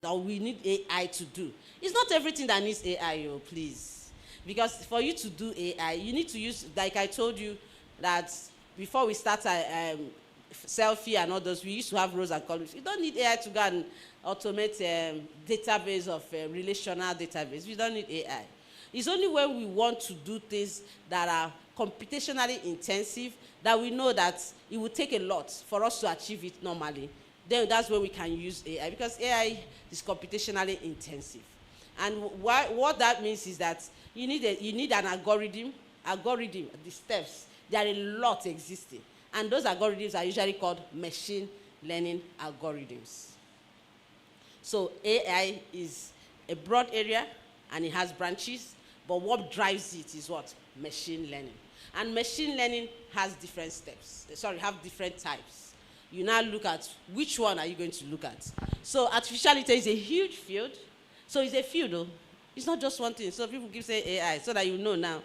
that we need AI to do. It's not everything that needs AI, please. Because for you to do AI, you need to use, like I told you, that before we start selfie and all those, we used to have rows and columns. You don't need AI to go and automate database of relational database. We don't need AI. It's only when we want to do things that are computationally intensive that we know that it will take a lot for us to achieve it normally. Then that's where we can use AI, because AI is computationally intensive. And what that means is that you need an algorithm, the steps. There are a lot existing. And those algorithms are usually called machine learning algorithms. So AI is a broad area and it has branches, but what drives it is what? Machine learning. And machine learning has different different types. You now look at which one are you going to look at. So artificial intelligence is a huge field. So it's a field, though. It's not just one thing. So people keep saying AI, so that you know now,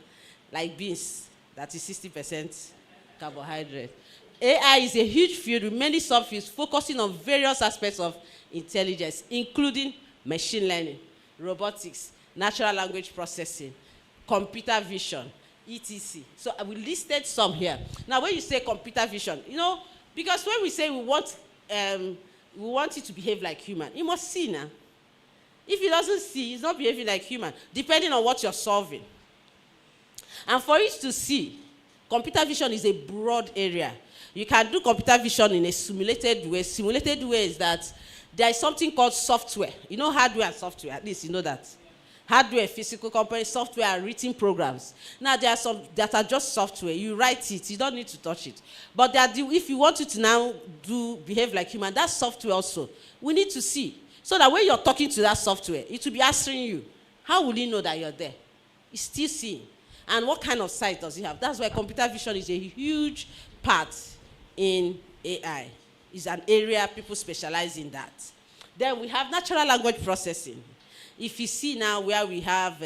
like beans, that is 60% carbohydrate. AI is a huge field with many subfields focusing on various aspects of intelligence, including machine learning, robotics, natural language processing, computer vision, etc. So we listed some here. Now, when you say computer vision, because when we say we want it to behave like human, it must see now. If it doesn't see, it's not behaving like human, depending on what you're solving. And for it to see, computer vision is a broad area. You can do computer vision in a simulated way. Simulated way is that there is something called software. You know hardware and software, at least you know that. Hardware, physical components, software, and written programs. Now, there are some that are just software. You write it, you don't need to touch it. But if you want it to now behave like human, that software also, we need to see. So that when you're talking to that software, it will be answering you. How will you know that you're there? It's still seeing. And what kind of sight does it have? That's why computer vision is a huge part in AI. It's an area people specialize in that. Then we have natural language processing. If you see now where we have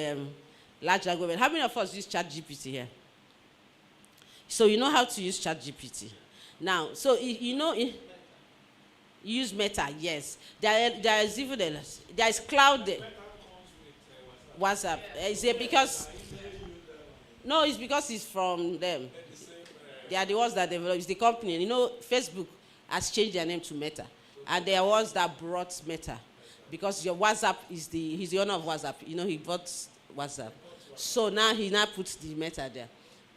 large language, how many of us use ChatGPT here? So you know how to use ChatGPT. Now, so you use Meta, yes. There is even there is cloud there. WhatsApp. Is it because? No, it's because it's from them. They are the ones that develop. It's the company. Facebook has changed their name to Meta, and they are ones that brought Meta, because your WhatsApp he's the owner of WhatsApp. He bought WhatsApp, so now he puts the Meta there.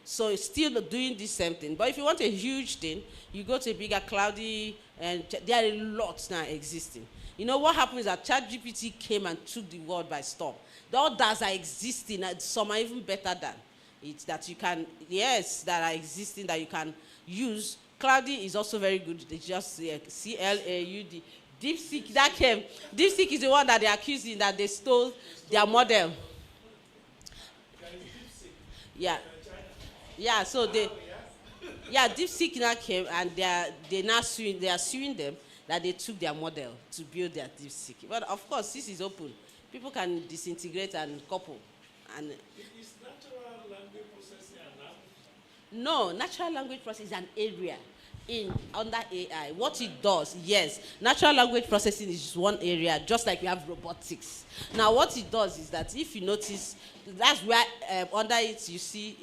So it's still doing the same thing. But if you want a huge thing, you go to a bigger cloudy, and there are a lot now existing. What happens is that ChatGPT came and took the world by storm. The others are existing, and some are even better than it, that you can, that are existing that you can use. Cloudy is also very good. They just CLAUD. DeepSeek, that came. DeepSeek is the one that they're accusing that they stole their model. Yeah. Yeah, so DeepSeek now came, and they are suing them that they took their model to build their DeepSeek. But of course, this is open. People can disintegrate and couple. And is natural language processing an app? No, natural language processing is an area under AI. What it does, yes, natural language processing is just one area, just like we have robotics. Now, what it does is that if you notice, that's where under it you see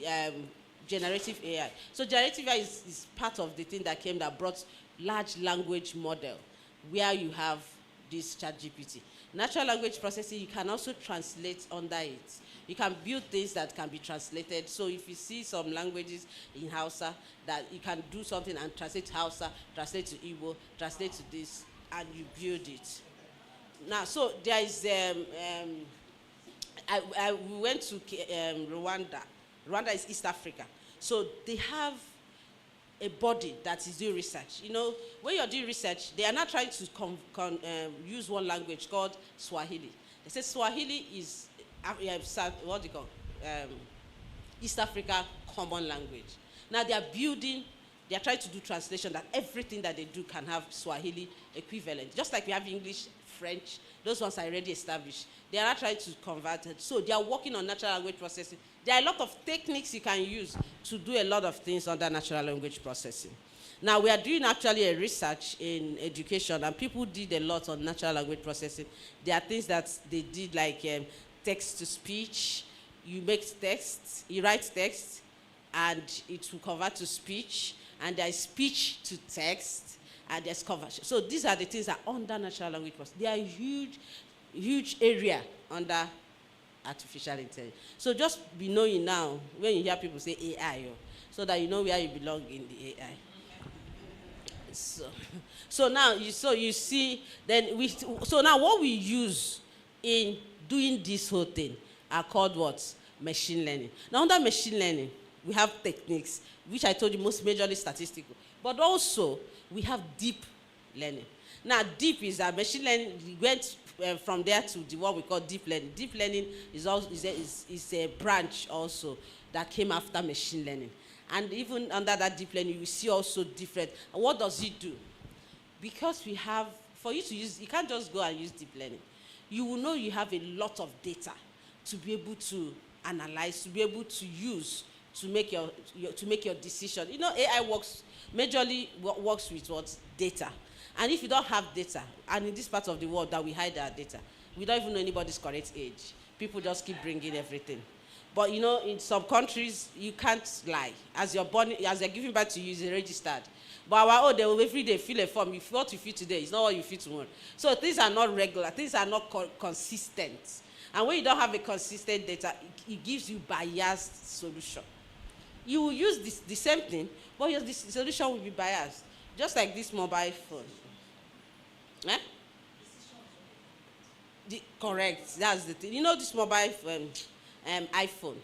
generative AI. So generative AI is part of the thing that brought large language model, where you have this ChatGPT. Natural language processing, you can also translate under it. You can build things that can be translated. So if you see some languages in Hausa, that you can do something and translate to Hausa, translate to Igbo, translate to this, and you build it. Now, so there is, we went to Rwanda. Rwanda is East Africa. So they have a body that is doing research. When you're doing research, they are not trying to use one language called Swahili. They say Swahili is what do you call East Africa common language. Now they are trying to do translation that everything that they do can have Swahili equivalent. Just like we have English, French, those ones are already established. They are not trying to convert it. So they are working on natural language processing. There are a lot of techniques you can use to do a lot of things under natural language processing. Now we are doing actually a research in education, and people did a lot on natural language processing. There are things that they did like text to speech. You make text, you write text, and it will convert to speech, and there is speech to text, and there's conversion. So these are the things that are under natural language processing. They are huge, huge area under artificial intelligence. So just be knowing now when you hear people say AI, so that you know where you belong in the AI. So now you see, so now what we use in doing this whole thing are called what? Machine learning. Now under machine learning, we have techniques, which I told you most majorly statistical, but also we have deep learning. Now deep is that machine learning, we went from there to what we call deep learning. Deep learning is a branch also that came after machine learning. And even under that deep learning, you see also different. And what does it do? Because we have, for you to use, you can't just go and use deep learning. You will know you have a lot of data to be able to analyze, to be able to use to make your decision. You know, AI majorly works with what? Data. And if you don't have data, and in this part of the world that we hide our data, we don't even know anybody's correct age. People just keep bringing everything. But you know, in some countries, you can't lie. As you're giving birth to you, it's registered. But our own, they will every day fill a form. If what you feel today is not what you feel tomorrow. So things are not regular. Things are not consistent. And when you don't have a consistent data, it gives you biased solution. You will use the same thing, but the solution will be biased. Just like this mobile phone. Eh? Correct. That's the thing. You know this mobile phone, iPhone.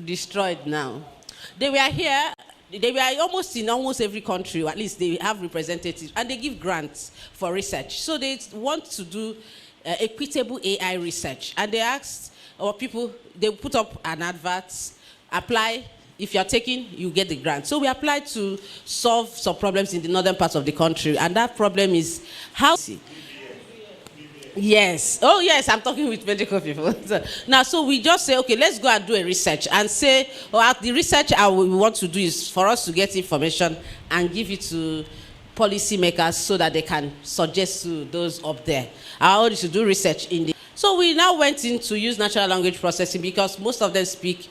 destroyed now. They were here. They were almost in almost every country, or at least they have representatives, and they give grants for research. So they want to do equitable AI research, and they asked our people. They put up an advert, apply. If you're taking, you get the grant. So we applied to solve some problems in the northern part of the country, and that problem is how. Yes. Oh, yes, I'm talking with medical people. So we just say, okay, let's go and do a research and say, the research we want to do is for us to get information and give it to policymakers so that they can suggest to those up there. Our aim is to do research in the. So we now went in to use natural language processing because most of them speak.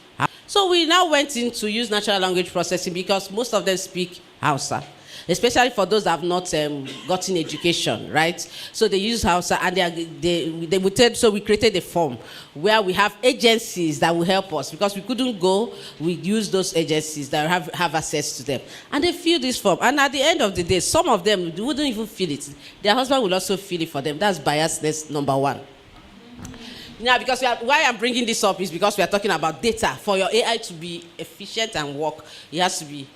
So we now went in to use natural language processing because most of them speak Hausa. Especially for those that have not gotten education, right? So they use Hausa, and they would tell, so we created a form where we have agencies that will help us because we couldn't go. We use those agencies that have access to them, and they fill this form. And at the end of the day, some of them wouldn't even fill it. Their husband will also fill it for them. That's biasness number one. Now, because why I'm bringing this up is because we are talking about data. For your AI to be efficient and work, it has to be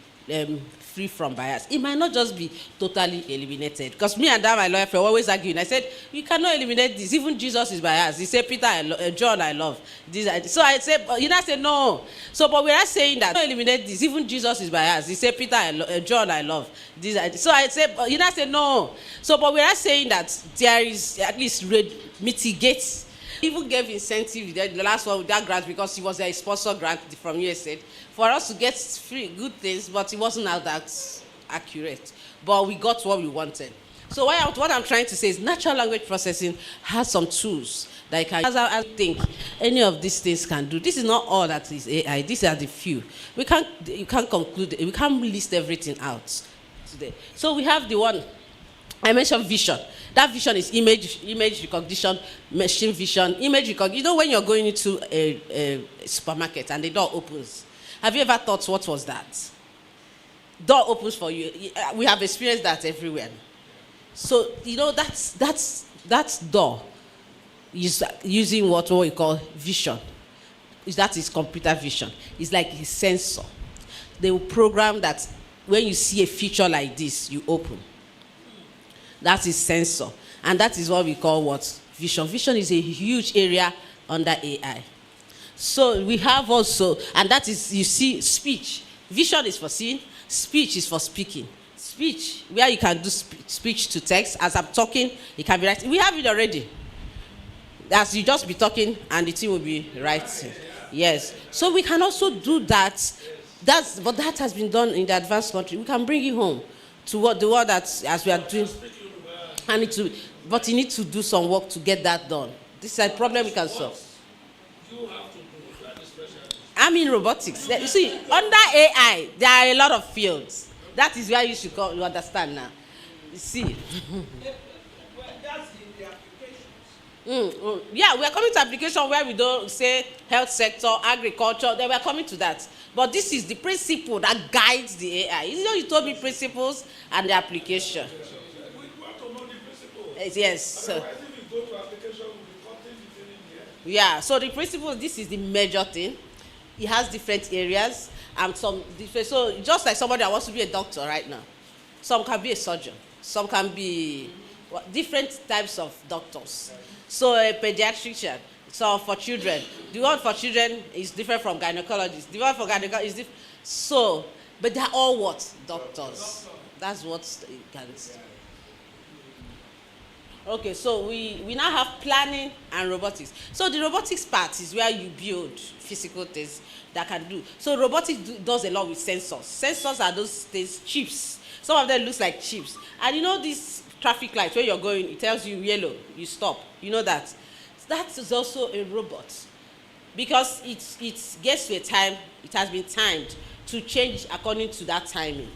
free from bias. It might not just be totally eliminated. Because me and my lawyer were always arguing. I said, you cannot eliminate this. Even Jesus is biased. He said, Peter, John, I love. So I said, you know, I said, no. So, but we are saying that, eliminate this. Even Jesus is biased. He said, Peter, John, I love. So I said, you know, I said, no. So, but we are saying that there is at least mitigate. Even gave incentive the last one with that grant because it was a sponsor grant from USAID for us to get free good things, but it wasn't now that accurate. But we got what we wanted. So what I'm trying to say is natural language processing has some tools that you can, as I think any of these things can do. This is not all that is AI. These are the few. You can't conclude. We can't list everything out today. So we have the one I mentioned, vision. That vision is image recognition, machine vision, image recognition. You know when you're going into a supermarket and the door opens, have you ever thought what was that? Door opens for you. We have experienced that everywhere. So, you know, that's door is using what we call vision. That is computer vision. It's like a sensor. They will program that when you see a feature like this, you open. That is sensor. And that is what we call what? Vision. Vision is a huge area under AI. So we have also, and that is, you see, speech. Vision is for seeing. Speech is for speaking. Speech, where you can do speech to text. As I'm talking, it can be writing. We have it already. As you just be talking, and the thing will be writing. Yes. So we can also do that. But that has been done in the advanced country. We can bring it home to what the world that as we are doing. But you need to do some work to get that done. This is a problem we can solve. You have to do that is special. I'm in robotics. You see, under AI, there are a lot of fields. That is where you should come, you understand now. You see. Well, that's in the applications. Yeah, we are coming to application where we don't say health sector, agriculture. Then we are coming to that. But this is the principle that guides the AI. You know, you told me principles and the application. We want to know the principles. Yes. So. Otherwise, if we go to application, we'll be cutting between in here. Yeah, so the principle, this is the major thing. It has different areas and some different, so just like somebody that wants to be a doctor right now. Some can be a surgeon. Some can be different types of doctors. So a pediatrician, so for children. The one for children is different from gynecologists. The one for gynecologists is different. So, but they're all what? Doctors. That's what you can say. Okay, so we now have planning and robotics. So the robotics part is where you build physical things that can do. So robotics does a lot with sensors. Sensors are those things, chips. Some of them looks like chips. And you know this traffic light, where you're going, it tells you yellow, you stop. You know that. That is also a robot. Because it gets to a time, it has been timed to change according to that timing.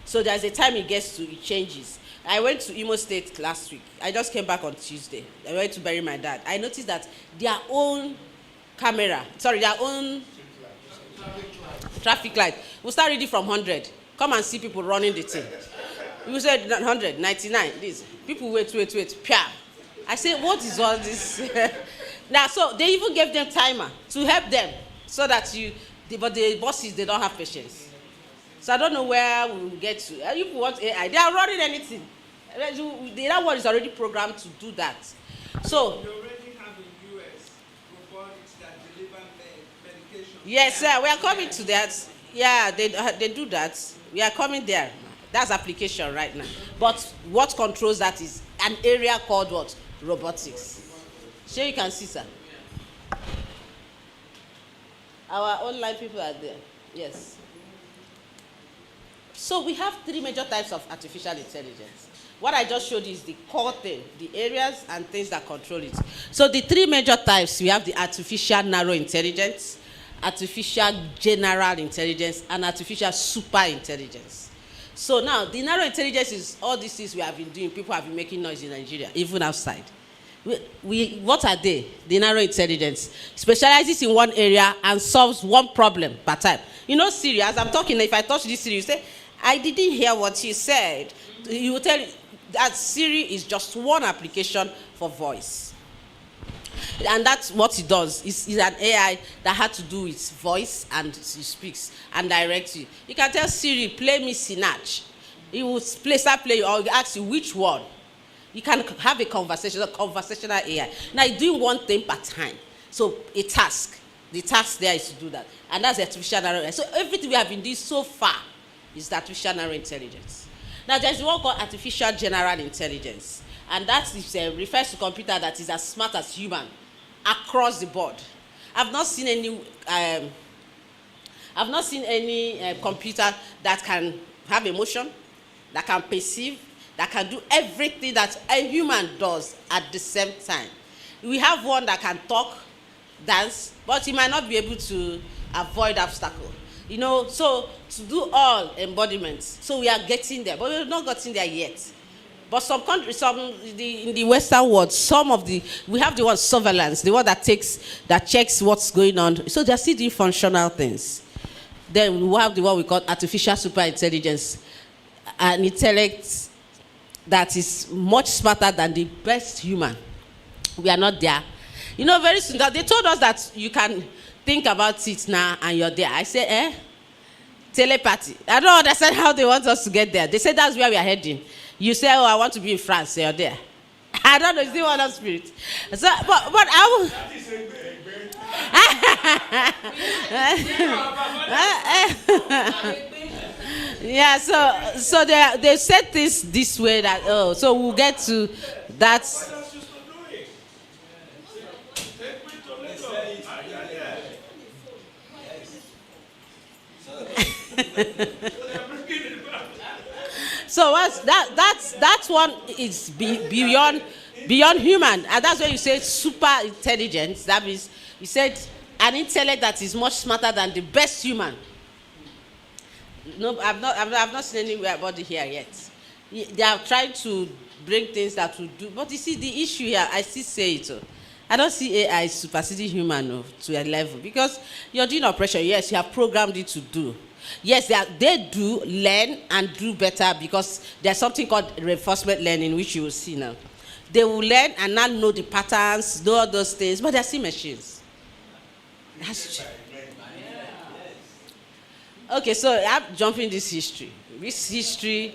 So there's a time it gets to, it changes. I went to Imo State last week. I just came back on Tuesday. I went to bury my dad. I noticed that their own their own traffic light. We'll start reading from 100. Come and see people running the thing. We said 100, 99, this. People wait. Pia. I said, what is all this? Now, so they even gave them timer to help them so that but the bosses, they don't have patience. So I don't know where we will get to. If you want AI, they are running anything. The other one is already programmed to do that. So. They already have in US robotics that deliver medication. Yes, sir. We are coming to that. Yeah, they do that. We are coming there. That's application right now. But what controls that is an area called what? Robotics. Sure, you can see, sir. Our online people are there. Yes. So we have three major types of artificial intelligence. What I just showed you is the core thing, the areas and things that control it. So the three major types, we have the artificial narrow intelligence, artificial general intelligence, and artificial super intelligence. So now, the narrow intelligence is all these things we have been doing. People have been making noise in Nigeria, even outside. What are they? The narrow intelligence specializes in one area and solves one problem per time. You know, Siri, as I'm talking, if I touch this Siri, you say, I didn't hear what you said. You will tell that Siri is just one application for voice. And that's what it does. It's an AI that had to do with voice, and it speaks and directs you. You can tell Siri, play me Sinach. It will start playing, or ask you which one. You can have a conversation, a conversational AI. Now, you're doing one thing per time. So, a task. The task there is to do that. And that's artificial narrow intelligence. So, everything we have been doing so far is artificial narrow intelligence. Now, there's one called artificial general intelligence. And that is, refers to computer that is as smart as human across the board. I've not seen any computer that can have emotion, that can perceive, that can do everything that a human does at the same time. We have one that can talk, dance, but he might not be able to avoid obstacle. You know, so to do all embodiments. So we are getting there, but we have not gotten there yet. But some countries, in the Western world, we have the one surveillance, the one that checks what's going on. So they're still doing functional things. Then we have the one we call artificial super intelligence, an intellect that is much smarter than the best human. We are not there. You know, very soon, they told us that you can think about it now and you're there. I say, telepathy. I don't understand how they want us to get there. They say that's where we are heading. You say, oh, I want to be in France, so you're there. I don't know, it's the one of spirit. So, but I will. Yeah, so they said this way that, so we'll get to that. So that one is beyond human, and that's why you say super intelligence. That means you said an intellect that is much smarter than the best human. No, I've not seen anybody here yet. They are trying to bring things that will do, but you see the issue here. I still say it. I don't see AI superseding human to a level, because you're doing operation. Yes, you have programmed it to do. Yes, they do learn and do better, because there's something called reinforcement learning, which you will see now. They will learn and not know the patterns, do all those things, but they're still machines. That's true. Okay, so I'm jumping this history. This history,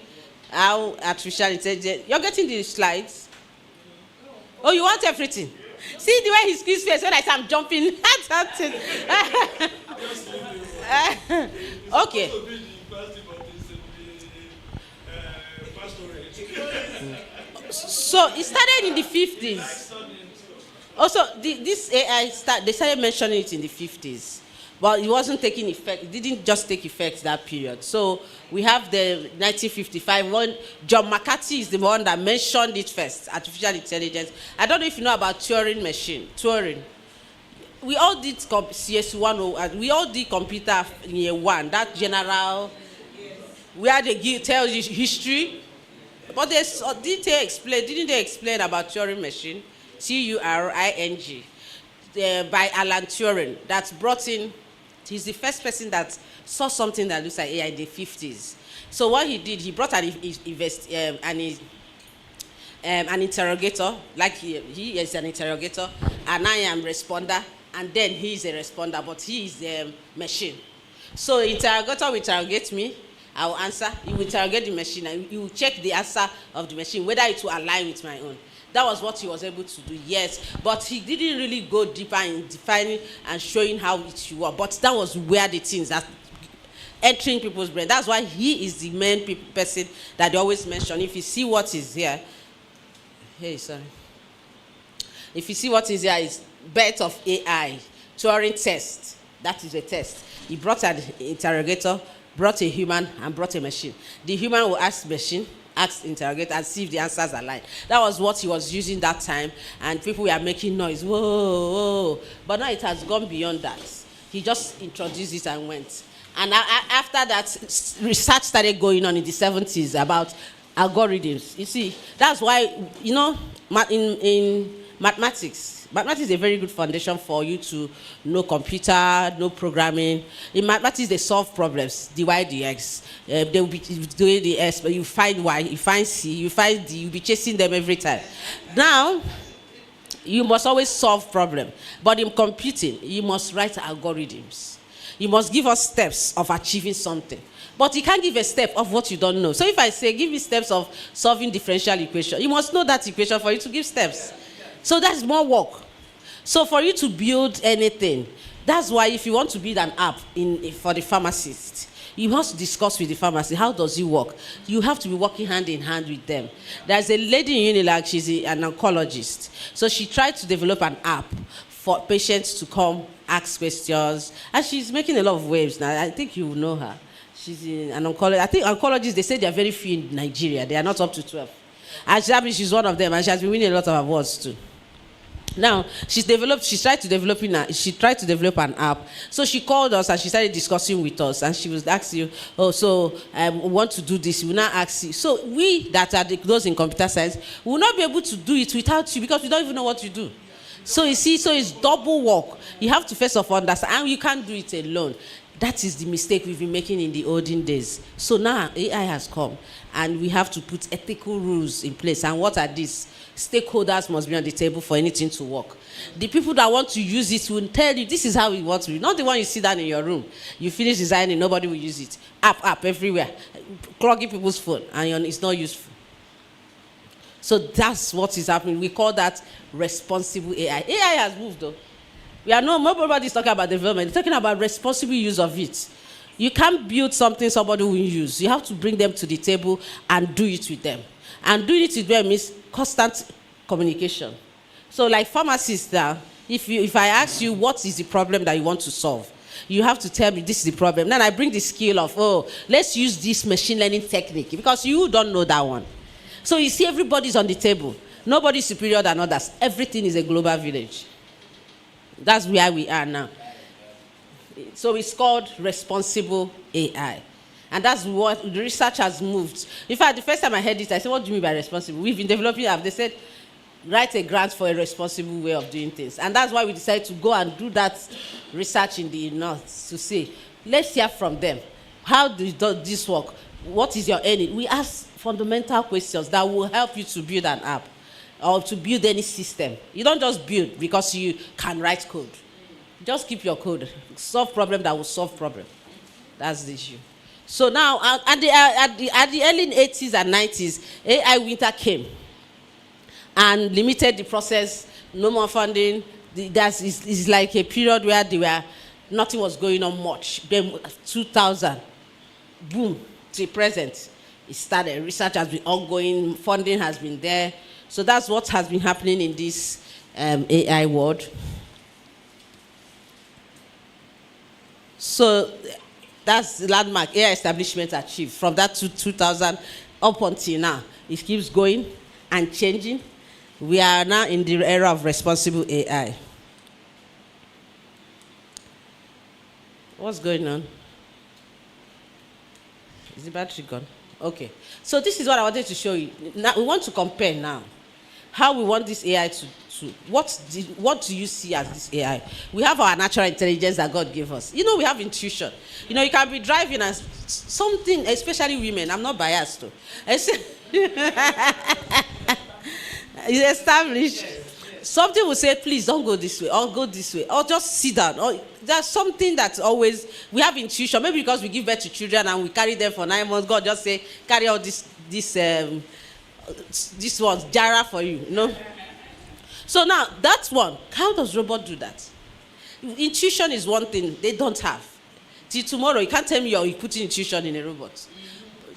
how artificial intelligence. You're getting the slides? Oh, you want everything? See the way he squeezed face when I say I'm jumping. Okay. So it started in the 50s. Also, this AI they started mentioning it in the 50s. But it wasn't taking effect. It didn't just take effect that period. So we have the 1955 one. John McCarthy is the one that mentioned it first, artificial intelligence. I don't know if you know about Turing machine. Turing. We all did CS1, and we all did computer in year one. That general, where they tell you history. But didn't they explain about Turing machine? Turing, by Alan Turing, that's brought in. He's the first person that saw something that looks like AI in the 50s. So what he did, he brought an an interrogator, like he is an interrogator, and I am responder, and then he is a responder, but he is a machine. So interrogator will interrogate me, I will answer, he will interrogate the machine, and he will check the answer of the machine, whether it will align with my own. That was what he was able to do, yes. But he didn't really go deeper in defining and showing how it should work. But that was where the things that entering people's brain. That's why he is the main person that they always mention. If you see what is here, if you see what is here, is birth of AI, Turing test. That is a test. He brought an interrogator, brought a human, and brought a machine. The human will ask the machine, ask interrogator, and see if the answers align. That was what he was using that time, and people were making noise. Whoa, whoa. But now it has gone beyond that. He just introduced it and went. And after that, research started going on in the 70s about algorithms. You see, that's why, you know, in mathematics is a very good foundation for you to know computer, know programming. In mathematics, they solve problems, dy, dx. They will be doing the S, but you find Y, you find C, you find D, you'll be chasing them every time. Now, you must always solve problems. But in computing, you must write algorithms. You must give us steps of achieving something. But you can't give a step of what you don't know. So if I say, give me steps of solving differential equation, you must know that equation for you to give steps. So that's more work. So for you to build anything, that's why if you want to build an app for the pharmacist, you must discuss with the pharmacist, how does it work? You have to be working hand in hand with them. There's a lady in Unilag, she's an oncologist. So she tried to develop an app for patients to come ask questions. And she's making a lot of waves now. I think you know her. She's an oncologist. I think oncologists, they say there are very few in Nigeria. They are not up to 12. And she's one of them, and she has been winning a lot of awards too. Now, she tried to develop an app. So she called us and she started discussing with us. And she was asking you, oh, so we want to do this. We will not ask you. So we that are those in computer science will not be able to do it without you because we don't even know what you do. So you see, so it's double work. You have to first of all understand, and you can't do it alone. That is the mistake we've been making in the olden days. So now AI has come, and we have to put ethical rules in place. And what are these? Stakeholders must be on the table for anything to work. The people that want to use it will tell you, this is how it works. Not the one you sit down in your room. You finish designing, nobody will use it. App everywhere. Clogging people's phone, and it's not useful. So that's what is happening. We call that responsible AI. AI has moved though. Nobody's talking about development. They're talking about responsible use of it. You can't build something somebody will use. You have to bring them to the table and do it with them. And doing it with them means constant communication. So like pharmacists now, if I ask you what is the problem that you want to solve, you have to tell me this is the problem. Then I bring the skill of, let's use this machine learning technique because you don't know that one. So you see everybody's on the table. Nobody's superior than others. Everything is a global village. That's where we are now. So it's called responsible AI. And that's what the research has moved. In fact, the first time I heard it, I said, what do you mean by responsible? We've been developing app. They said, write a grant for a responsible way of doing things. And that's why we decided to go and do that research in the north to say, let's hear from them. How does this work? What is your earning? We ask fundamental questions that will help you to build an app or to build any system. You don't just build because you can write code. Just keep your code. Solve problem that will solve problem. That's the issue. So now, at the early 80s and 90s, AI winter came and limited the process, no more funding. It's like a period where nothing was going on much. Then 2000, boom, to present, it started. Research has been ongoing, funding has been there. So that's what has been happening in this AI world. So that's the landmark AI establishment achieved. From that to 2000 up until now, it keeps going and changing. We are now in the era of responsible AI. What's going on? Is the battery gone? Okay. So this is what I wanted to show you. Now we want to compare now how we want this AI to what do you see as this AI? We have our natural intelligence that God gave us. We have intuition. You can be driving and something, especially women. I'm not biased though. It's established. Something will say, please don't go this way, or go this way, or just sit down. Or there's something that's always, we have intuition, maybe because we give birth to children and we carry them for 9 months, God just say, carry all this one, Jara for you, you know. So now, that's one. How does robot do that? Intuition is one thing they don't have. Till tomorrow, you can't tell me you're putting intuition in a robot.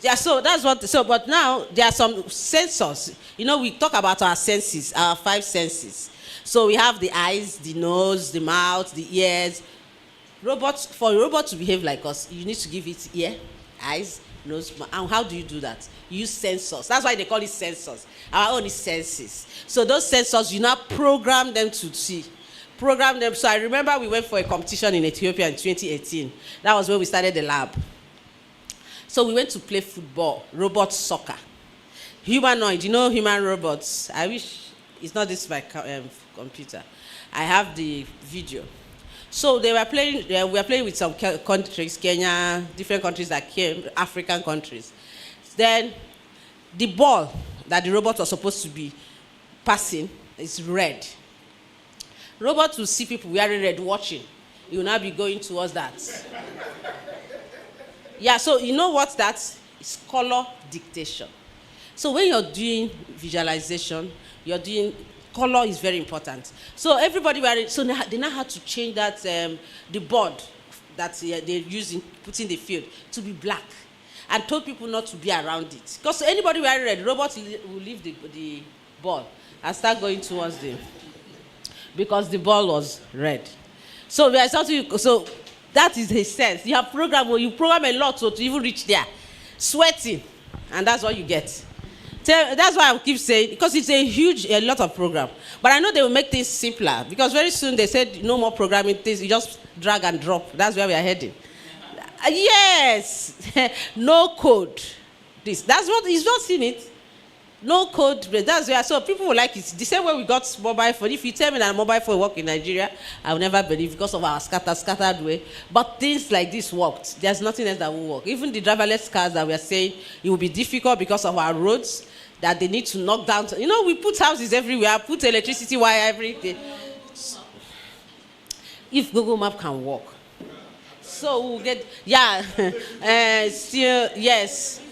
Yeah, so that's what, so, but now there are some sensors. You know, we talk about our senses, our 5 senses. So we have the eyes, the nose, the mouth, the ears. For a robot to behave like us, you need to give it ear, eyes, nose, mouth. And how do you do that? You use sensors. That's why they call it sensors. Our own is senses. So those sensors, you now program them to see. Program them. So I remember we went for a competition in Ethiopia in 2018. That was where we started the lab. So we went to play football, robot soccer. Humanoid, you know human robots. I wish it's not this my computer. I have the video. So they were playing, we were playing with some countries, Kenya, different countries that came, African countries. Then the ball that the robot was supposed to be passing is red. Robot will see people wearing red watching. He will now be going towards that. Yeah, so you know what that is? Color dictation. So when you're doing visualization, you're doing, color is very important. So everybody, so they now had to change that, the board that they're using, putting the field, to be black. And told people not to be around it. Because anybody wearing red, robots will leave the ball and start going towards them. Because the ball was red. So there is something, so that is a sense. You have you program a lot so to even reach there. Sweating, and that's what you get. That's why I keep saying, because it's a lot of program. But I know they will make things simpler, because very soon they said no more programming things, you just drag and drop. That's where we are heading. Yes, no code. That's what, he's not seen it. No code, that's where, so people will like it. The same way we got mobile phone. If you tell me that mobile phone work in Nigeria, I will never believe because of our scattered way. But things like this worked. There's nothing else that will work. Even the driverless cars that we are saying, it will be difficult because of our roads, that they need to knock down. You know, we put houses everywhere, put electricity wire, everything. If Google Map can work. So we'll get, yeah, still, yes.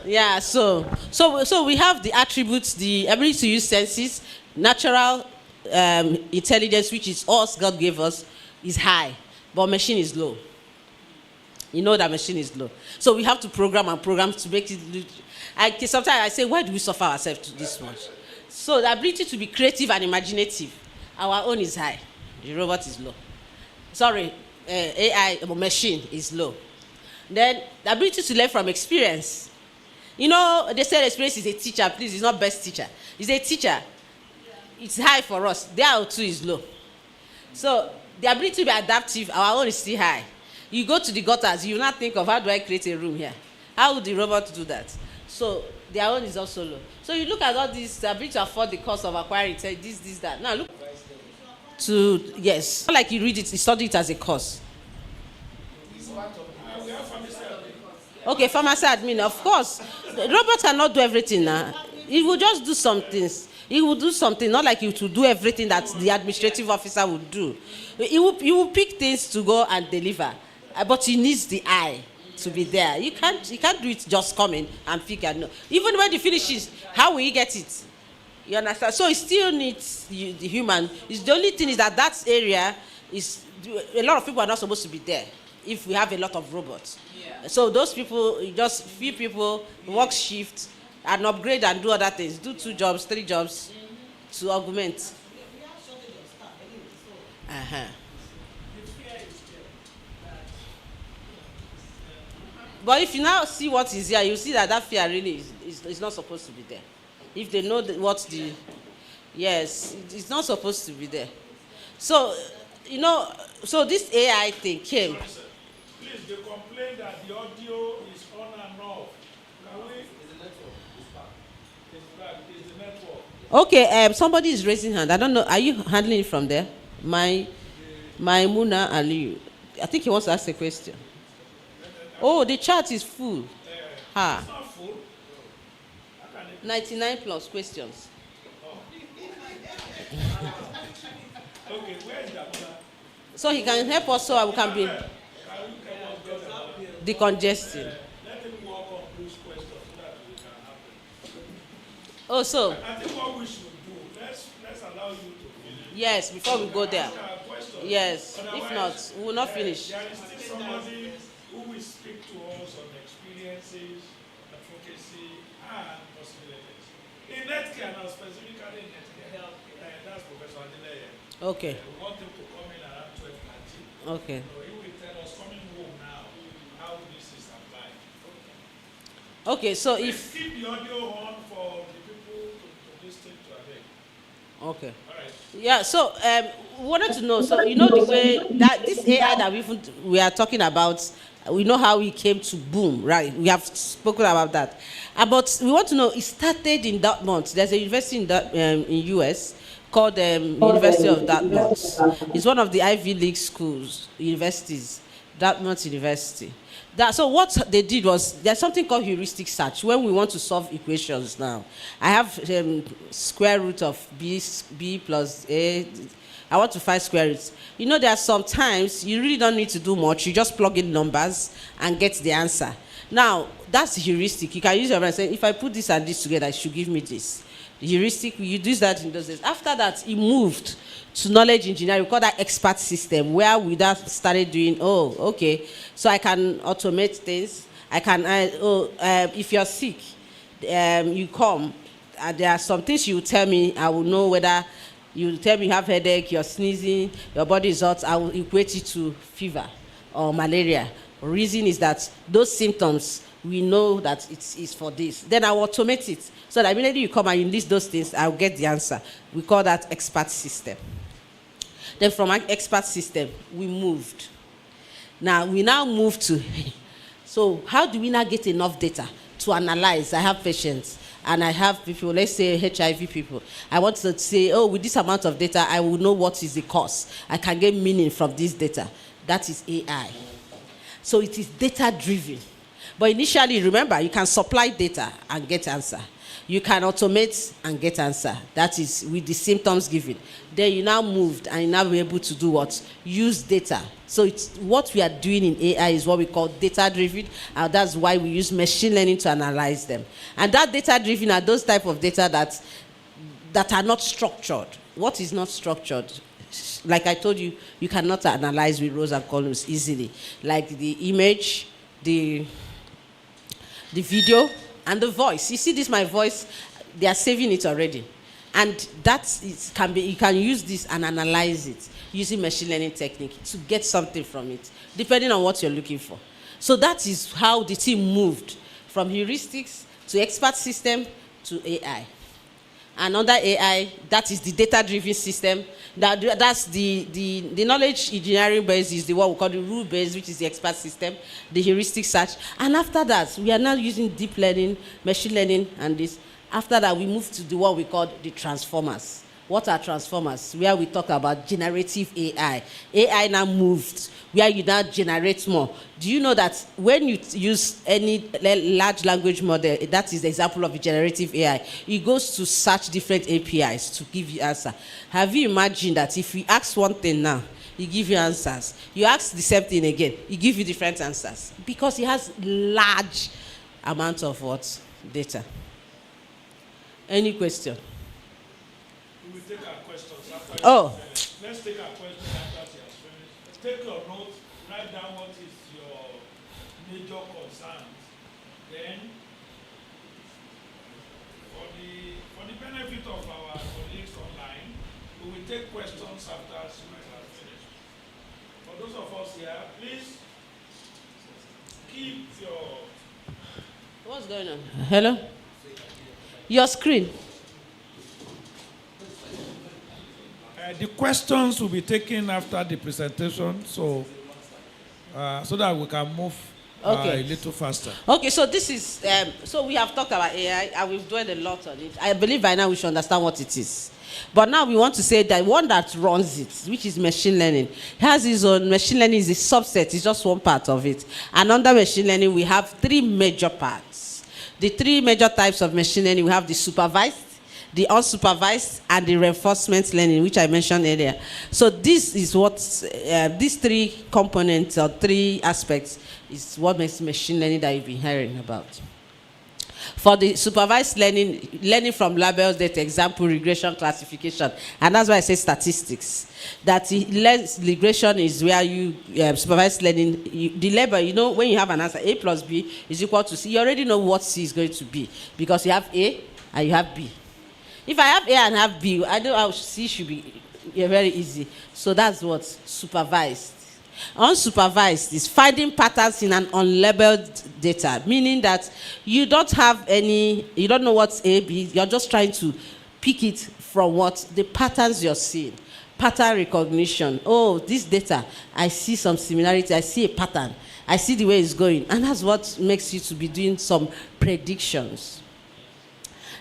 Yeah, so we have the attributes, the ability to use senses, natural intelligence, which is us, God gave us, is high, but machine is low. You know that machine is low. So we have to program to make it. Sometimes I say, why do we suffer ourselves to this much? So the ability to be creative and imaginative, our own is high. The robot is low. Sorry, AI, machine is low. Then the ability to learn from experience. You know, they say experience is a teacher. Please, it's not best teacher. It's a teacher. It's high for us. Their too is low. So the ability to be adaptive, our own is still high. You go to the gutters, you will not think of how do I create a room here? How would the robot do that? So their own is also low. So you look at all this, the ability to afford the cost of acquiring this, that. Now look to, yes. Not like you read it, you study it as a course. Okay, pharmacy admin, of course. The robot cannot do everything now. He will just do some things. He will do something, not like you to do everything that the administrative officer would do. He will pick things to go and deliver, but he needs the eye to be there. He can't do it just coming and pick and know. Even when he finishes, how will he get it? You understand? So he still needs the human. It's the only thing is that area is, a lot of people are not supposed to be there if we have a lot of robots. Yeah. So those people, just few people work shift and upgrade and do other things, do 2 jobs, 3 jobs to augment. But if you now see what is here, you see that fear really is not supposed to be there. If they know yes, it's not supposed to be there. So, you know, so this AI thing came. Please, they complain that the audio is on and off. Can we? It's back. It's the network. Okay, somebody is raising hand. I don't know. Are you handling it from there? My Muna Ali. I think he wants to ask a question. Oh, the chat is full. It's not full. 99 plus questions. Okay, where is that? So he can help us so we can be decongesting. Let him work on those questions so that we can happen. Oh, so. I think what we should do, let's allow you to finish. Yes, before we go there. Yes, Otherwise, if not, we will not finish. There is still somebody who will speak to us on experiences, advocacy, and possibilities. In healthcare now, specifically in healthcare, that's Professor Akintayo. Okay. We want him to come in around 12:30. Okay. So he will tell us coming home now how this is applied. Okay, so Please if. keep the audio on for the people to listen to it. Okay. All right. Yeah, so we wanted to know, so you know the way that this AI that we are talking about, we know how it came to boom, right? We have spoken about that. But we want to know, it started in Dartmouth. There's a university in US called University of Dartmouth. It's one of the Ivy League schools, universities, Dartmouth University. So what they did was, there's something called heuristic search when we want to solve equations now. I have square root of b plus a. I want to find square roots. You know, there are some times you really don't need to do much. You just plug in numbers and get the answer. Now, that's heuristic. You can use your brain and say, if I put this and this together, it should give me this. The heuristic, you do that in those days. After that, it moved to knowledge engineering. We call that expert system, where we started doing, okay, so I can automate things. I can, if you're sick, you come, there are some things you tell me, I will know whether you tell me you have headache, you're sneezing, your body is hot, I will equate it to fever or malaria. The reason is that those symptoms, we know that it's for this. Then I will automate it. So that immediately you come and you list those things, I'll get the answer. We call that expert system. Then from an expert system, we moved. Now, we now move to, so how do we now get enough data to analyze? I have patients and I have people, let's say HIV people. I want to say, with this amount of data, I will know what is the cause. I can get meaning from this data. That is AI. So it is data-driven. But initially, remember, you can supply data and get answer. You can automate and get answer. That is with the symptoms given. Then you now moved and you now be able to do what? Use data. So it's what we are doing in AI is what we call data-driven, and that's why we use machine learning to analyze them. And that data-driven are those type of data that are not structured. What is not structured? Like I told you, you cannot analyze with rows and columns easily. Like the image, the video, and the voice. You see this, my voice, they are saving it already. And you can use this and analyze it using machine learning technique to get something from it, depending on what you're looking for. So that is how the team moved from heuristics to expert system to AI. And under AI, that is the data-driven system. That's the knowledge engineering base is the what we call the rule base, which is the expert system, the heuristic search. And after that, we are now using deep learning, machine learning, and this. After that, we move to what we call the transformers. What are transformers? Where we talk about generative AI. AI now moved, where you now generate more. Do you know that when you use any large language model, that is the example of a generative AI, it goes to search different APIs to give you answer. Have you imagined that if you ask one thing now, it gives you answers. You ask the same thing again, it gives you different answers. Because it has large amount of what? Data. Any question? We will take our questions after. Let's take our questions after you have finished. Take your notes, write down what is your major concerns. Then, for the benefit of our colleagues online, we will take questions after Sumaila has finished. For those of us here, please keep your... What's going on? Hello? Your screen. The questions will be taken after the presentation, so that we can move a little faster. Okay, so this is, so we have talked about AI, and we've dwelled a lot on it. I believe by now we should understand what it is. But now we want to say that one that runs it, which is machine learning, has its own. Machine learning is a subset, it's just one part of it. And under machine learning, we have three major parts. the three major types of machine learning. We have the supervised, the unsupervised, and the reinforcement learning, which I mentioned earlier. So this is what, these three components or three aspects is what makes machine learning that you've been hearing about. For the supervised learning, learning from labels, data, example, regression, classification, and that's why I say statistics. That regression is where you supervised learning, the label, you know, when you have an answer, A plus B is equal to C, you already know what C is going to be because you have A and you have B. If I have A and have B, I know how C should be very easy. So that's what supervised. Unsupervised is finding patterns in an unlabeled data, meaning that you don't have any, you don't know what's A, B, you're just trying to pick it from what the patterns you're seeing. Pattern recognition. Oh, this data, I see some similarity, I see a pattern, I see the way it's going, and that's what makes you to be doing some predictions.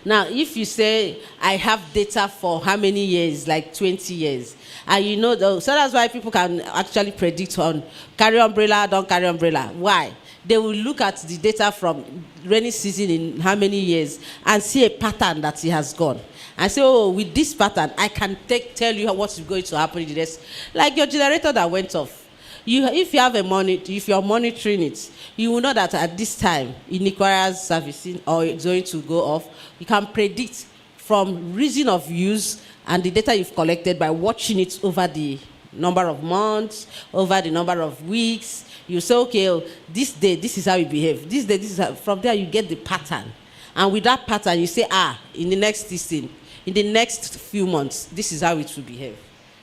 Now, if you say, I have data for how many years, like 20 years, and you know, so that's why people can actually predict on carry umbrella, don't carry umbrella. Why? They will look at the data from rainy season in how many years and see a pattern that it has gone. And say, oh, with this pattern, I can tell you what's going to happen in the next, like your generator that went off. If you have if you're monitoring it, you will know that at this time it requires servicing or it's going to go off. You can predict from reason of use and the data you've collected by watching it over the number of months, over the number of weeks. You say, okay, oh, this day, this is how you behave. This day, this is how, from there you get the pattern. And with that pattern, you say, in the next few months, this is how it will behave.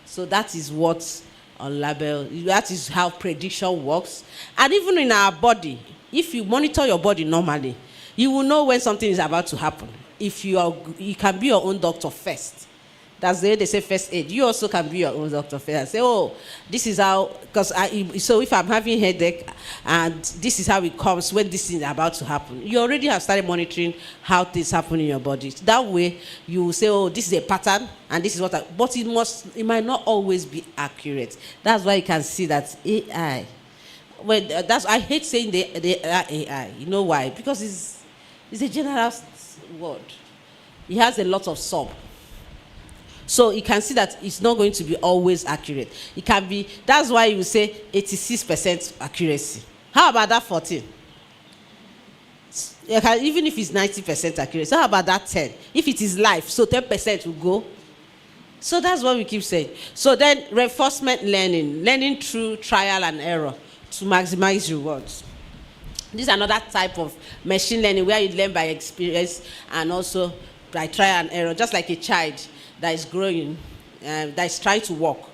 So that is what on label, that is how prediction works. And even in our body, if you monitor your body normally, you will know when something is about to happen. If you can be your own doctor first. That's the way they say first aid. You also can be your own doctor first and say, oh, this is how, so if I'm having headache and this is how it comes when this is about to happen, you already have started monitoring how things happen in your body. That way, you will say, oh, this is a pattern and this is what, but it might not always be accurate. That's why you can see that AI, I hate saying the AI. You know why? Because it's a general word. It has a lot of sub. So you can see that it's not going to be always accurate. It can be, that's why you say 86% accuracy. How about that 14? Even if it's 90% accuracy, how about that 10? If it is life, so 10% will go. So that's what we keep saying. So then reinforcement learning through trial and error to maximize rewards. This is another type of machine learning where you learn by experience and also by trial and error, just like a child that is growing, that is trying to walk.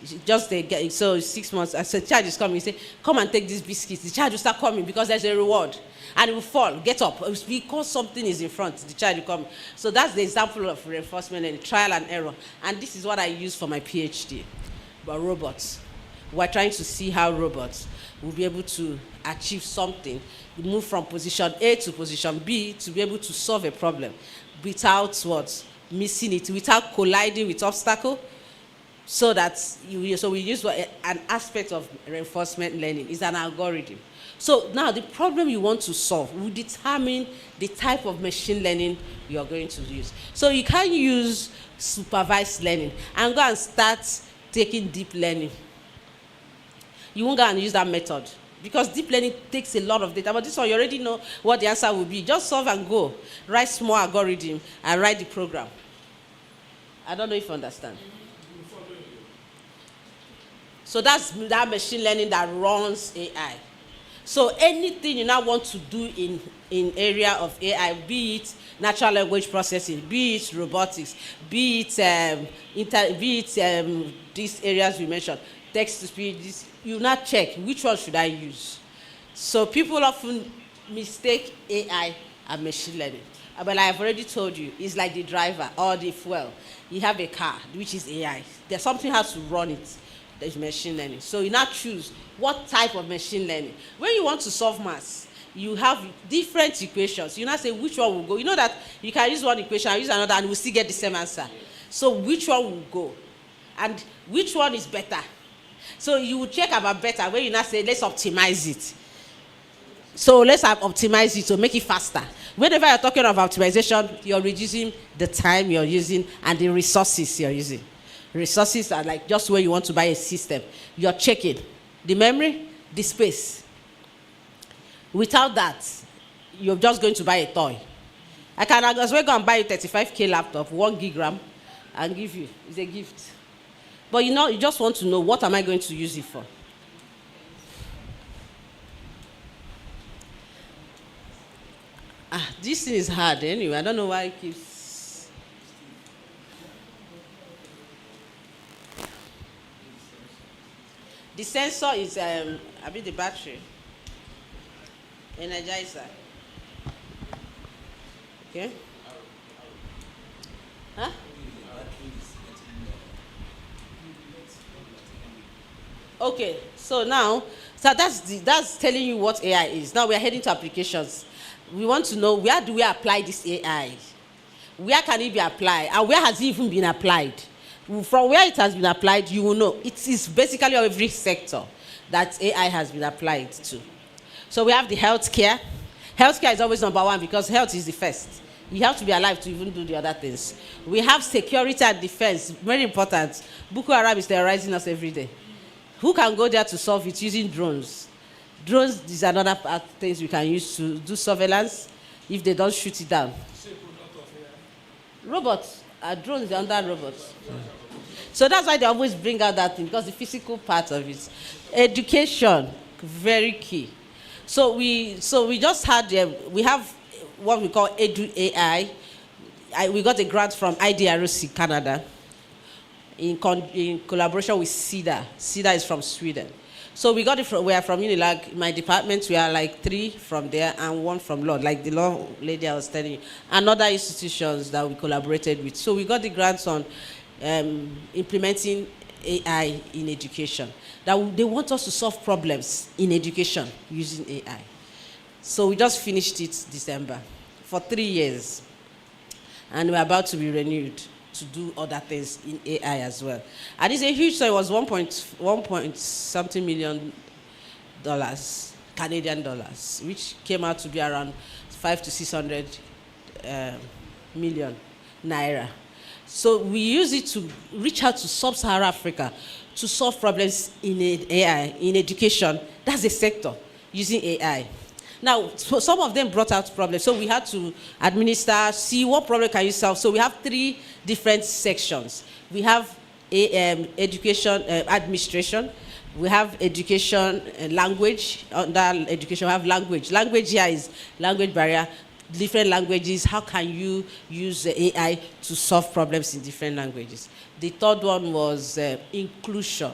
So 6 months, I said, child is coming. He said, come and take these biscuits. The child will start coming because there's a reward. And it will fall, get up. It's because something is in front, the child will come. So that's the example of reinforcement and trial and error. And this is what I use for my PhD, about robots. We're trying to see how robots will be able to achieve something, move from position A to position B to be able to solve a problem without what? Missing it, without colliding with obstacle, so that so we use an aspect of reinforcement learning is an algorithm. So now the problem you want to solve will determine the type of machine learning you are going to use. So you can use supervised learning and go and start taking deep learning. You won't go and use that method because deep learning takes a lot of data, but this one you already know what the answer will be. Just solve and go. Write small algorithm and write the program. I don't know if you understand. So that's that machine learning that runs AI. So anything you now want to do in area of AI, be it natural language processing, be it robotics, be it these areas we mentioned, text to speech, you now check which one should I use. So people often mistake AI and machine learning. But I've already told you, it's like the driver or the fuel. You have a car, which is AI. There's something has to run it. There's machine learning. So you now choose what type of machine learning. When you want to solve maths, you have different equations. You now say which one will go. You know that you can use one equation, use another, and we'll still get the same answer. So which one will go? And which one is better? So you will check about better when you now say, let's optimize it. So let's optimize it to make it faster. Whenever you're talking of optimization, you're reducing the time you're using and the resources you're using. Resources are like just where you want to buy a system. You're checking the memory, the space. Without that, you're just going to buy a toy. I can as well go and buy a 35K laptop, 1 gig RAM, and give you. It's a gift. But you just want to know, what am I going to use it for? This thing is hard anyway. I don't know why it keeps... The sensor is, the battery. Energizer. Okay? Huh? Okay, so now, that's telling you what AI is. Now we are heading to applications. We want to know, where do we apply this AI? Where can it be applied? And where has it even been applied? From where it has been applied, you will know. It is basically every sector that AI has been applied to. So we have the healthcare. Healthcare is always number one because health is the first. You have to be alive to even do the other things. We have security and defense, very important. Boko Haram is terrorizing us every day. Who can go there to solve it using drones? Drones is another things we can use to do surveillance if they don't shoot it down. Robots, drones are under robots. So that's why they always bring out that thing, because the physical part of it. Education, very key. So we just had, we have what we call Edu AI. We got a grant from IDRC Canada in collaboration with CEDA. CEDA is from Sweden. So we got it we are from Unilag. In my department, we are like 3 from there and 1 from law, like the law lady I was telling you, and other institutions that we collaborated with. So we got the grants on implementing AI in education. That they want us to solve problems in education using AI. So we just finished it December for 3 years. And we're about to be renewed to do other things in AI as well. And it's a huge, so it was 1 point something million dollars, Canadian dollars, which came out to be around 500 to 600 million naira. So we use it to reach out to sub-Saharan Africa to solve problems in AI, in education. That's a sector using AI. Now, so some of them brought out problems, so we had to administer, see what problem can you solve. So we have 3 different sections. We have education administration, we have education language. Under education, we have language. Language here is language barrier, different languages. How can you use the AI to solve problems in different languages? The third one was inclusion.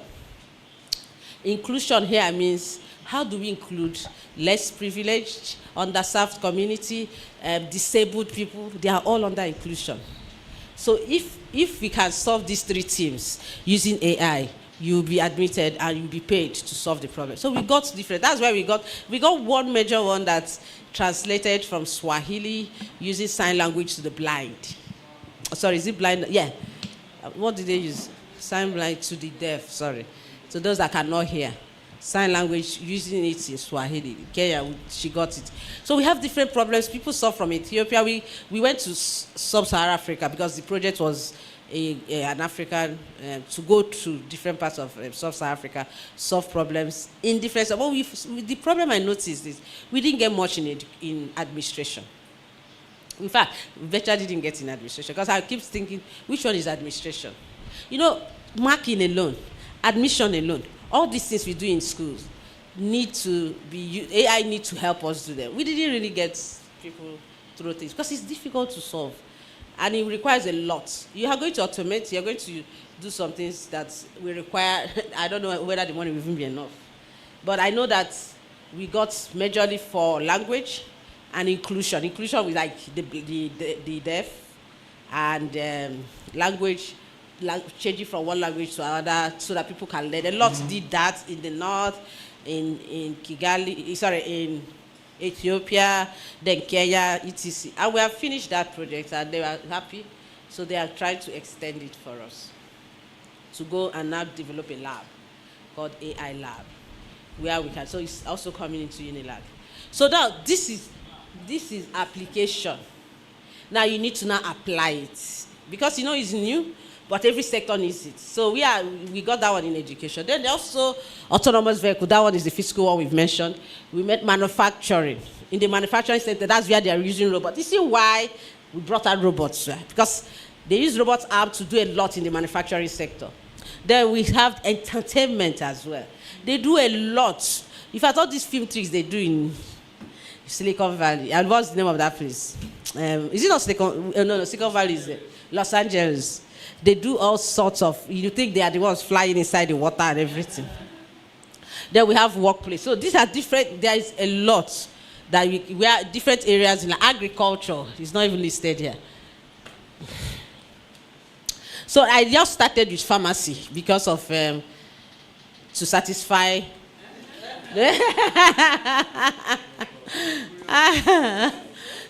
Inclusion here means, how do we include less privileged, underserved community, disabled people? They are all under inclusion. So if we can solve these 3 themes using AI, you'll be admitted and you'll be paid to solve the problem. So we got different. That's why we got one major one that's translated from Swahili using sign language to the blind. Sorry, is it blind? Yeah. What did they use? Sign blind to the deaf, sorry. So those that cannot hear. Sign language, using it in Swahili. Kenya, she got it. So we have different problems. People solve from Ethiopia. We went to sub-Saharan Africa because the project was an African, to go to different parts of sub-Saharan Africa, solve problems in different... Well, the problem I noticed is we didn't get much in administration. In fact, we virtually didn't get in administration because I keep thinking, which one is administration? You know, marking alone, admission alone, all these things we do in schools need to be, AI need to help us do them. We didn't really get people through things because it's difficult to solve and it requires a lot. You are going to automate, you're going to do some things that will require, I don't know whether the money will even be enough. But I know that we got majorly for language and inclusion. Inclusion with like the deaf and language, changing from one language to another so that people can learn. A lot did that in the north, in Kigali, sorry, in Ethiopia, then Kenya, etc. And we have finished that project and they were happy. So they are trying to extend it for us to go and now develop a lab called AI Lab where we can, so it's also coming into Unilag. So now this is This is application. Now you need to now apply it. Because it's new, but every sector needs it. So we got that one in education. Then also autonomous vehicle, that one is the physical one we've mentioned. We met manufacturing. In the manufacturing sector, that's where they are using robots. You see why we brought out robots? Right? Because they use robots arm to do a lot in the manufacturing sector. Then we have entertainment as well. They do a lot. If I thought these film tricks they do in Silicon Valley, and what's the name of that place? Is it not Silicon? No, Silicon Valley is Los Angeles. They do all sorts of. You think they are the ones flying inside the water and everything. Then we have workplace. So these are different. There is a lot that we are different areas in agriculture. It's not even listed here. So I just started with pharmacy because of to satisfy.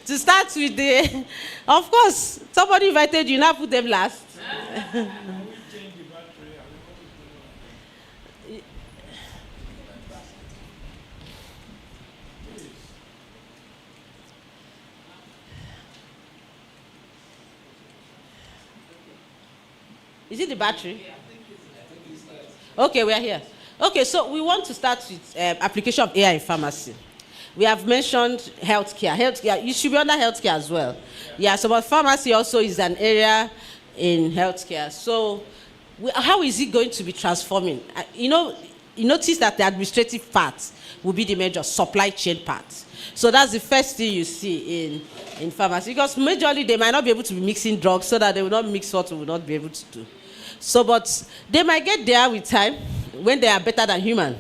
To start with the, of course, somebody invited you, now put them last. Is it the battery? Okay, we are here. Okay, so we want to start with application of AI in pharmacy. We have mentioned healthcare. Healthcare, you should be under healthcare as well. Yeah, so but pharmacy also is an area in healthcare. So how is it going to be transforming? You notice that the administrative part will be the major supply chain part. So that's the first thing you see in pharmacy. Because majorly they might not be able to be mixing drugs so that they will not mix what we will not be able to do. So, but they might get there with time when they are better than human.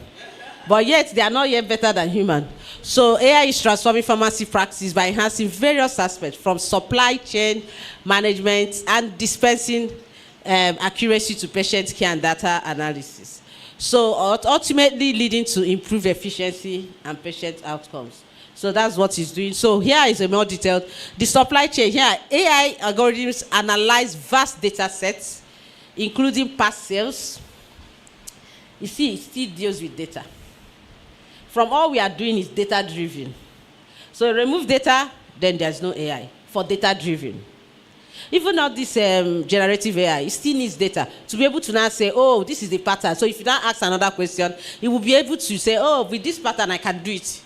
But yet, they are not yet better than human. So, AI is transforming pharmacy practice by enhancing various aspects from supply chain management and dispensing accuracy to patient care and data analysis. So, ultimately leading to improved efficiency and patient outcomes. So, that's what it's doing. So, here is a more detailed. The supply chain here, AI algorithms analyze vast data sets, including past sales. You see, it still deals with data. From all we are doing is data-driven. So remove data, then there's no AI for data-driven. Even now this generative AI, it still needs data to be able to now say, oh, this is the pattern. So if you now ask another question, it will be able to say, oh, with this pattern, I can do it.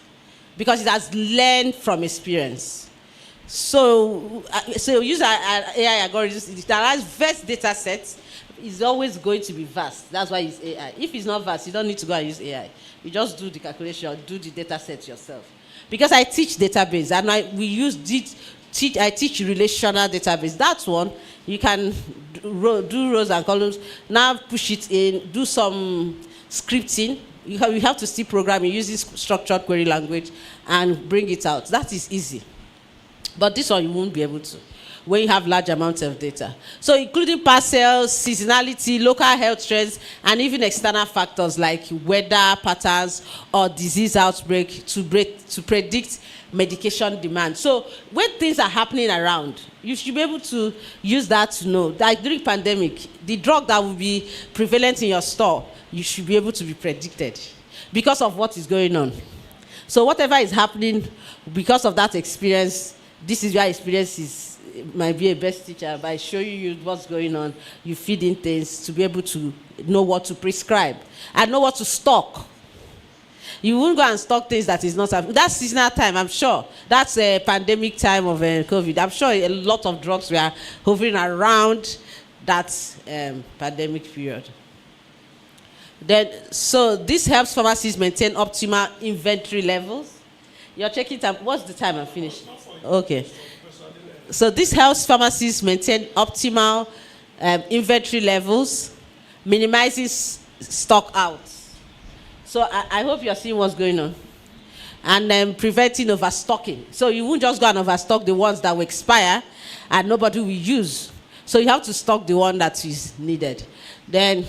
Because it has learned from experience. So use AI algorithms, it analyzes vast data sets. It's always going to be vast. That's why it's AI. If it's not vast, you don't need to go and use AI. You just do the calculation, do the data set yourself. Because I teach database, and I teach relational database. That's one. You can do rows and columns. Now push it in, do some scripting. You have to still program using structured query language and bring it out. That is easy. But this one you won't be able to when you have large amounts of data. So including parcels, seasonality, local health trends, and even external factors like weather patterns or disease outbreak to predict medication demand. So when things are happening around, you should be able to use that to know. Like during pandemic, the drug that will be prevalent in your store, you should be able to be predicted because of what is going on. So whatever is happening because of that experience, this is your experience is might be a best teacher by showing you what's going on. You feed in things to be able to know what to prescribe and know what to stock. You won't go and stock things that is not. That's seasonal time, I'm sure. That's a pandemic time of COVID. I'm sure a lot of drugs were hovering around that pandemic period. Then, so this helps pharmacies maintain optimal inventory levels. You're checking time. What's the time I'm finishing? Okay. So this helps pharmacies maintain optimal inventory levels, minimizes stock out. So I hope you're seeing what's going on. And preventing overstocking. So you won't just go and overstock the ones that will expire and nobody will use. So you have to stock the one that is needed. Then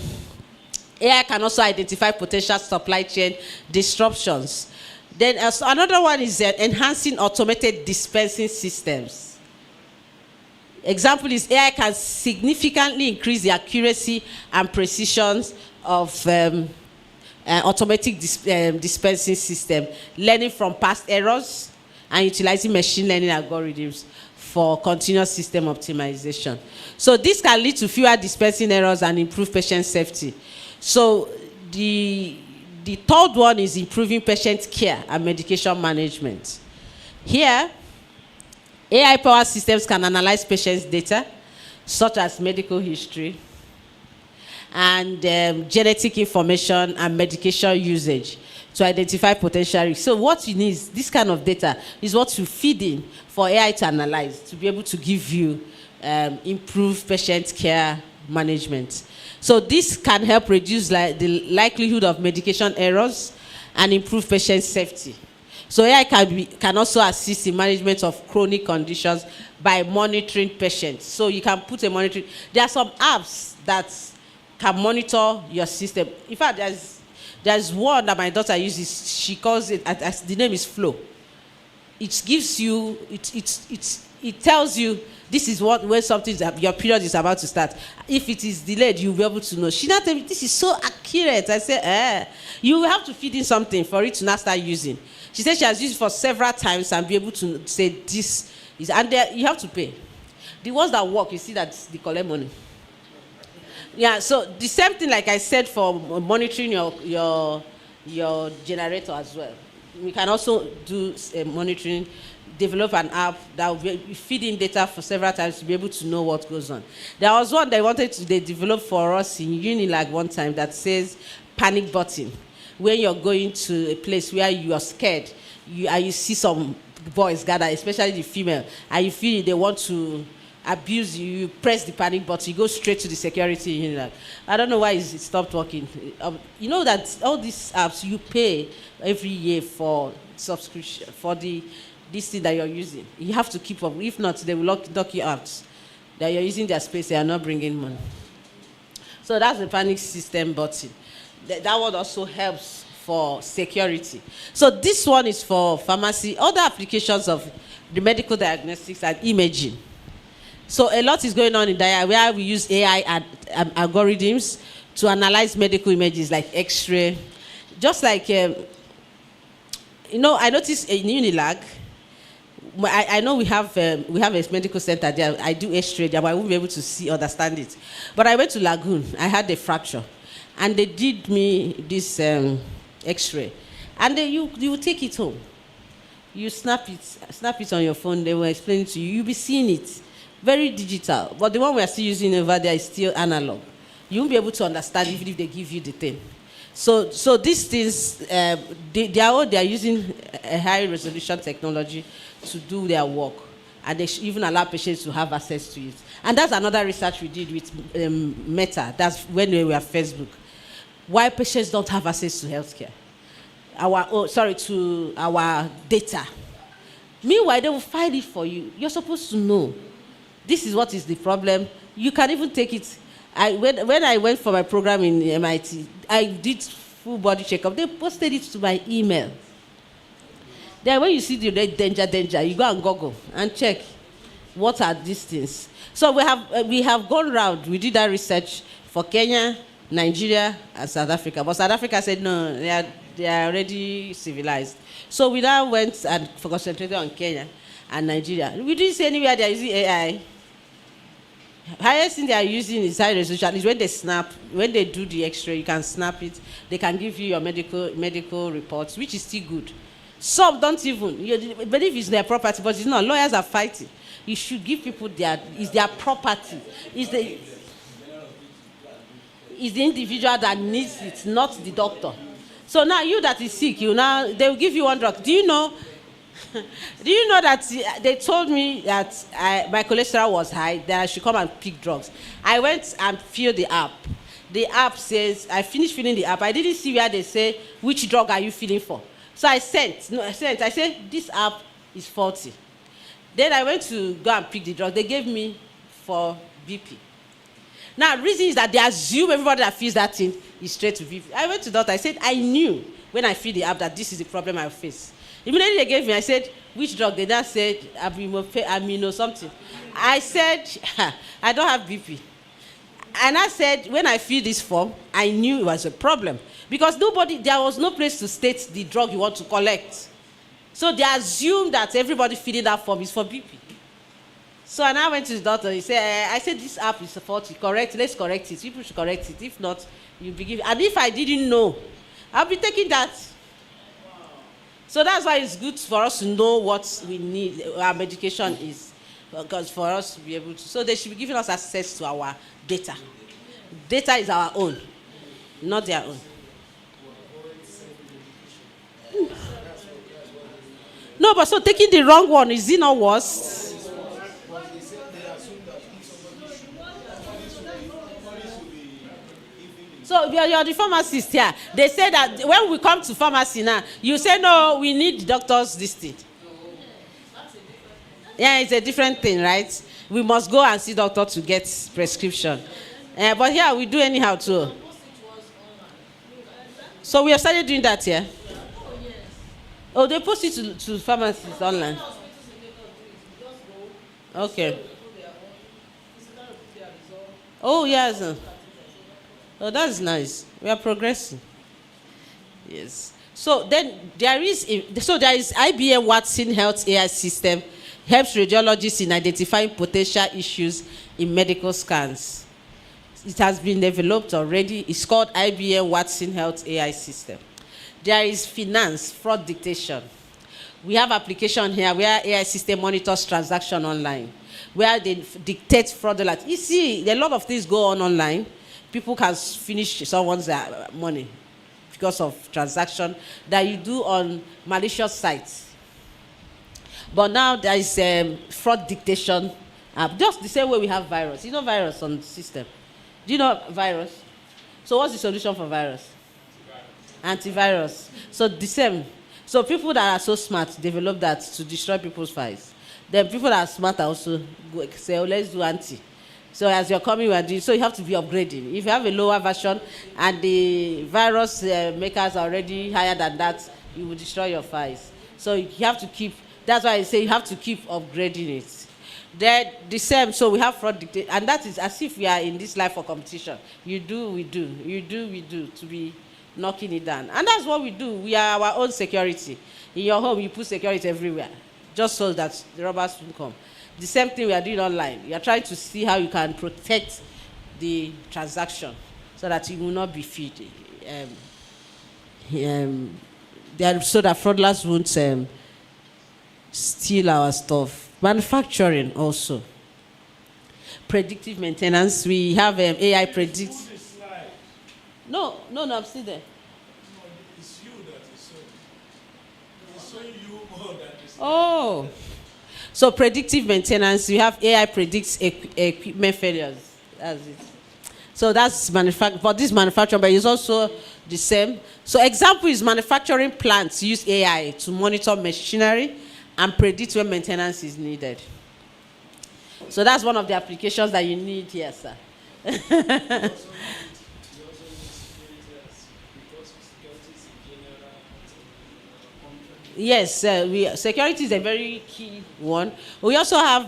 AI can also identify potential supply chain disruptions. Then another one is enhancing automated dispensing systems. Example is AI can significantly increase the accuracy and precision of automatic dispensing system, learning from past errors and utilizing machine learning algorithms for continuous system optimization. So this can lead to fewer dispensing errors and improve patient safety. So the third one is improving patient care and medication management. Here, AI-powered systems can analyze patients' data, such as medical history, and genetic information and medication usage to identify potential risks. So what you need is this kind of data is what you feed in for AI to analyze, to be able to give you improved patient care management. So this can help reduce the likelihood of medication errors and improve patient safety. So AI can also assist in management of chronic conditions by monitoring patients. So you can put a monitoring. There are some apps that can monitor your system. In fact, there's one that my daughter uses. She calls it, the name is Flow. It gives you, it tells you this is when something, your period is about to start. If it is delayed, you'll be able to know. She now tell me, this is so accurate. I say, you will have to feed in something for it to not start using. She said she has used it for several times and be able to say this is, and you have to pay. The ones that work, you see that they collect money. Yeah, so the same thing like I said for monitoring your generator as well. We can also do monitoring, develop an app that will be feeding data for several times to be able to know what goes on. There was one they developed for us in Unilag one time that says panic button. When you're going to a place where you are scared, you see some boys gather, especially the female, and you feel they want to abuse you, you press the panic button, you go straight to the security in Unilag. I don't know why it stopped working. You know that all these apps, you pay every year for subscription, for this thing that you're using. You have to keep up. If not, they will lock you out. That you're using their space, they are not bringing money. So that's the panic system button. That one also helps for security. So this one is for pharmacy, other applications of the medical diagnostics and imaging. So a lot is going on in there where we use AI and algorithms to analyze medical images like X-ray. Just like, I noticed in Unilag, I know we have a medical center there. I do X-ray there, but I won't be able to understand it. But I went to Lagoon. I had a fracture. And they did me this X-ray. And you take it home. You snap it on your phone. They will explain it to you. You'll be seeing it. Very digital. But the one we are still using over there is still analog. You won't be able to understand even if they give you the thing. So these things, they are using a high resolution technology to do their work. And they even allow patients to have access to it. And that's another research we did with Meta. That's when we were at Facebook. Why patients don't have access to healthcare. To our data. Meanwhile, they will find it for you. You're supposed to know. This is what is the problem. You can even take it. When I went for my program in MIT, I did full body checkup. They posted it to my email. Then when you see the red danger, you go and Google and check what are these things. So we have gone round. We did that research for Kenya, Nigeria, and South Africa. But South Africa said no, they are already civilized. So we now went and concentrated on Kenya and Nigeria. We didn't see anywhere they are using AI. Highest thing they are using is high resolution. Is when they do the X-ray, you can snap it. They can give you your medical reports, which is still good. Some don't even believe it's their property, but it's not. Lawyers are fighting. You should give people their property. It's the individual that needs it, not the doctor. So now you that is sick, they will give you one drug. Do you know that they told me that my cholesterol was high, that I should come and pick drugs. I went and filled the app. The app says, I finished filling the app. I didn't see where they say, which drug are you filling for? So I said, this app is faulty. Then I went to go and pick the drug. They gave me for BP. Now, the reason is that they assume everybody that feels that thing is straight to BP. I went to the doctor. I said, I knew when I filled the app that this is the problem I face. Immediately they gave me, I said, which drug? They now said, amino something. I said, I don't have BP. And I said, when I filled this form, I knew it was a problem. Because there was no place to state the drug you want to collect. So they assume that everybody filling that form is for BP. So I went to the doctor. He said, I said, this app is faulty. Correct. Let's correct it. People should correct it. If not, you'll be giving. And if I didn't know, I'll be taking that. So that's why it's good for us to know what we need, our medication is. Because for us to be able to. So they should be giving us access to our data. Data is our own, not their own. No, but so taking the wrong one, is it not worse? So you're the pharmacist here. They say that when we come to pharmacy now, you say, no, we need doctors this thing. Yeah, it's a different thing, right? We must go and see doctor to get prescription. But here we do anyhow too. So we have started doing that here. Oh, they post it to pharmacies online. Okay. Oh, yes. Oh, that's nice. We are progressing. Yes. So then there is IBM Watson Health AI system helps radiologists in identifying potential issues in medical scans. It has been developed already. It's called IBM Watson Health AI system. There is finance, fraud detection. We have application here where AI system monitors transaction online, where they dictate fraudulent. You see, a lot of things go on online. People can finish someone's money because of transaction that you do on malicious sites. But now there is fraud detection app, just the same way we have virus. You know virus on the system. Do you know virus? So what's the solution for virus? Antivirus. So the same. So people that are so smart develop that to destroy people's files. Then people that are smart also say, oh, let's do anti. So as you're coming, we are doing, so you have to be upgrading. If you have a lower version and the virus makers are already higher than that, you will destroy your files. So you have to keep, that's why I say you have to keep upgrading it. Then the same, so we have fraud dictate, and that is as if we are in this life for competition. You do, we do. You do, we do, to be knocking it down. And that's what we do. We are our own security. In your home, you put security everywhere, just so that the robbers won't come. The same thing we are doing online. You are trying to see how you can protect the transaction so that it will not be feed. So that fraudulents won't steal our stuff. Manufacturing also. Predictive maintenance. We have AI predict. No, I'm still there. No, it's you that is showing. It's showing you more than this. Oh. So predictive maintenance, we have AI predicts equipment failures. That's it. So that's but this manufacturing, but it's also the same. So example is manufacturing plants use AI to monitor machinery and predict when maintenance is needed. So that's one of the applications that you need here, sir. Yes, security is a very key one. We also have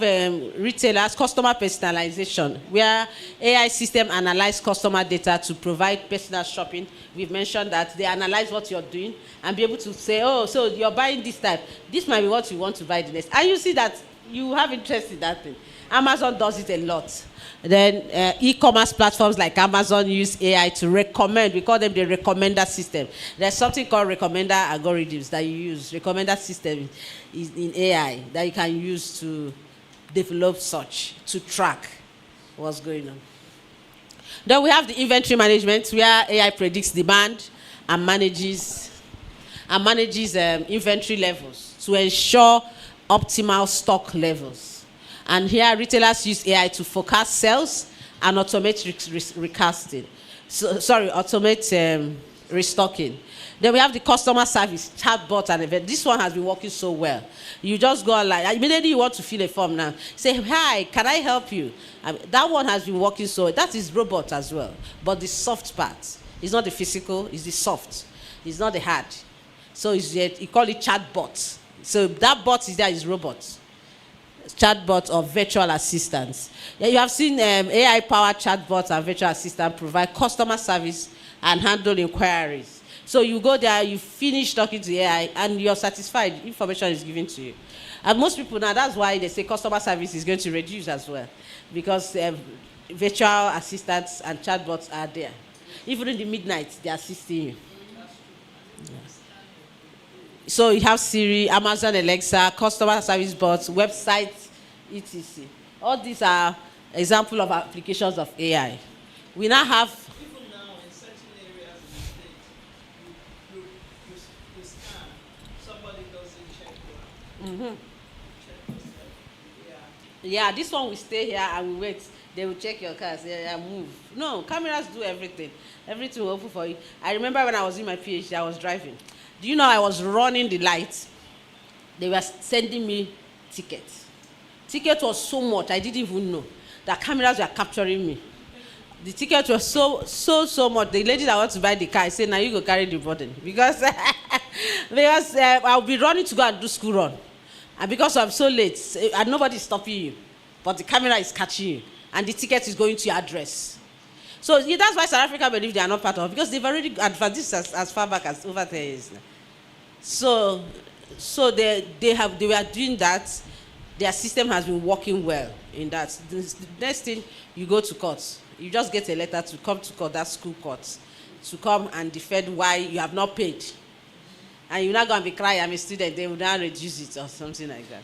retailers, customer personalization, where AI system analyze customer data to provide personal shopping. We've mentioned that they analyze what you're doing and be able to say, oh, so you're buying this type. This might be what you want to buy the next. And you see that you have interest in that thing. Amazon does it a lot. Then e-commerce platforms like Amazon use AI to recommend. We call them the recommender system. There's something called recommender algorithms that you use. Recommender system is in AI that you can use to develop such, to track what's going on. Then we have the inventory management, where AI predicts demand and manages inventory levels to ensure optimal stock levels. And here, retailers use AI to forecast sales and automate recasting. Automate restocking. Then we have the customer service, chatbot and event. This one has been working so well. You just go online. Immediately you want to fill a form now. Say, hi, can I help you? That one has been working so well. That is robot as well. But the soft part. It's not the physical, it's the soft. It's not the hard. So you call it chatbot. So that bot is there is robot. Chatbot or virtual assistants. Yeah, you have seen AI-powered chatbots and virtual assistants provide customer service and handle inquiries. So you go there, you finish talking to AI, and you're satisfied. Information is given to you. And most people now, that's why they say customer service is going to reduce as well, because virtual assistants and chatbots are there. Even in the midnight, they're assisting you. Yes. So you have Siri, Amazon Alexa, customer service bots, websites, etc. All these are examples of applications of AI. We now have. Even now, in certain areas in the state, you scan, somebody doesn't check you out. Check yourself. Yeah, this one will stay here and we wait. They will check your car, say, yeah, move. No, cameras do everything. Everything will open for you. I remember when I was in my PhD, I was driving. Do you know I was running the lights? They were sending me tickets. Ticket was so much, I didn't even know. The cameras were capturing me. The ticket was so much. The lady that wants to buy the car, I said, now you go carry the burden. Because, I'll be running to go and do school run. And because I'm so late, and nobody's stopping you. But the camera is catching you. And the ticket is going to your address. So that's why South Africa believe they are not part of it, because they've already advanced this as far back as over 10 years now. So they were doing that. Their system has been working well in that. The next thing, you go to court. You just get a letter to come to court, that's school court, to come and defend why you have not paid. And you're not going to be crying, I'm a student, they will now reduce it or something like that.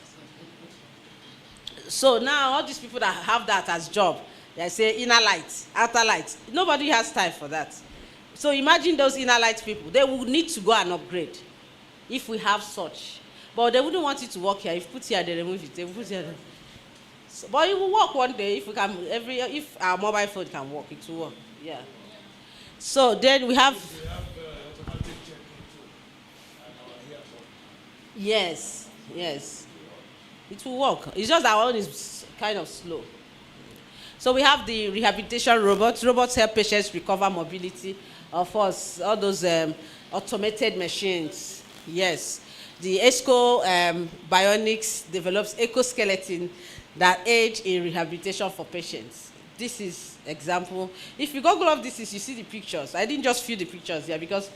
So now all these people that have that as job, they say inner light, outer light. Nobody has time for that. So imagine those inner light people. They would need to go and upgrade if we have such. But they wouldn't want it to work here. If you put here, they remove it. They will put here. So, but it will work one day if we can. If our mobile phone can work, it will work. Yeah. So then we have. We have automatic checking too. And our earphone. Yes. It will work. It's just our own is kind of slow. So we have the rehabilitation robots. Robots help patients recover mobility. Of course, all those automated machines. Yes. The ESCO Bionics develops exoskeleton that aid in rehabilitation for patients. This is example. If you Google all this, you see the pictures. I didn't just fill the pictures here because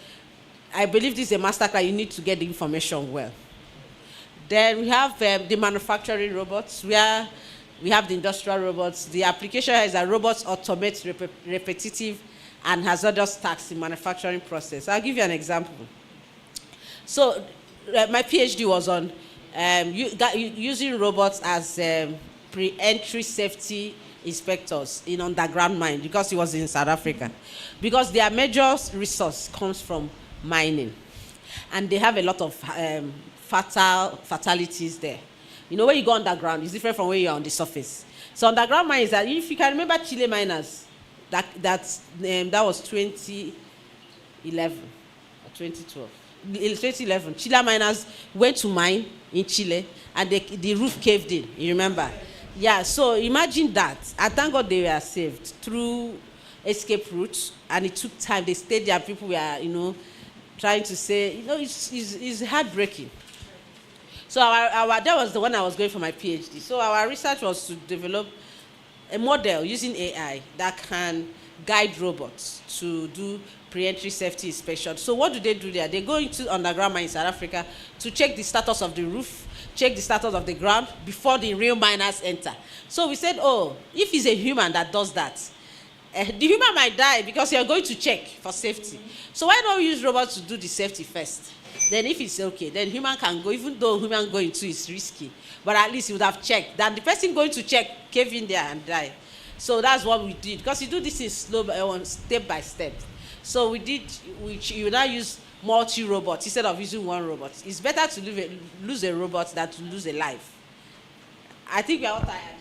I believe this is a masterclass. You need to get the information well. Then we have the manufacturing robots, where we have the industrial robots. The application is that robots automate repetitive and hazardous tasks in manufacturing process. I'll give you an example. So my PhD was on using robots as pre-entry safety inspectors in underground mine, because it was in South Africa. Because their major resource comes from mining. And they have a lot of fatalities there. You know, when you go underground, it's different from when you're on the surface. So underground mines, that if you can remember Chile miners, that was 2011 or 2012. In 2011, Chile miners went to mine in Chile, and the roof caved in. You remember? Yeah. So imagine that. And thank God they were saved through escape routes, and it took time. They stayed there. People were, trying to say, it's heartbreaking. So that was the one I was going for my PhD. So our research was to develop a model using AI that can guide robots to do pre-entry safety inspection. So what do they do there? They go into underground mine in South Africa to check the status of the roof, check the status of the ground before the real miners enter. So we said, if it's a human that does that, the human might die because you're going to check for safety. So why don't we use robots to do the safety first? Then if it's okay, then human can go, even though human going to is risky. But at least you would have checked. Then the person going to check cave in there and die. So that's what we did. Because you do this in slow, step by step. So you now use multi-robots instead of using one robot. It's better to lose a robot than to lose a life. I think we are all tired.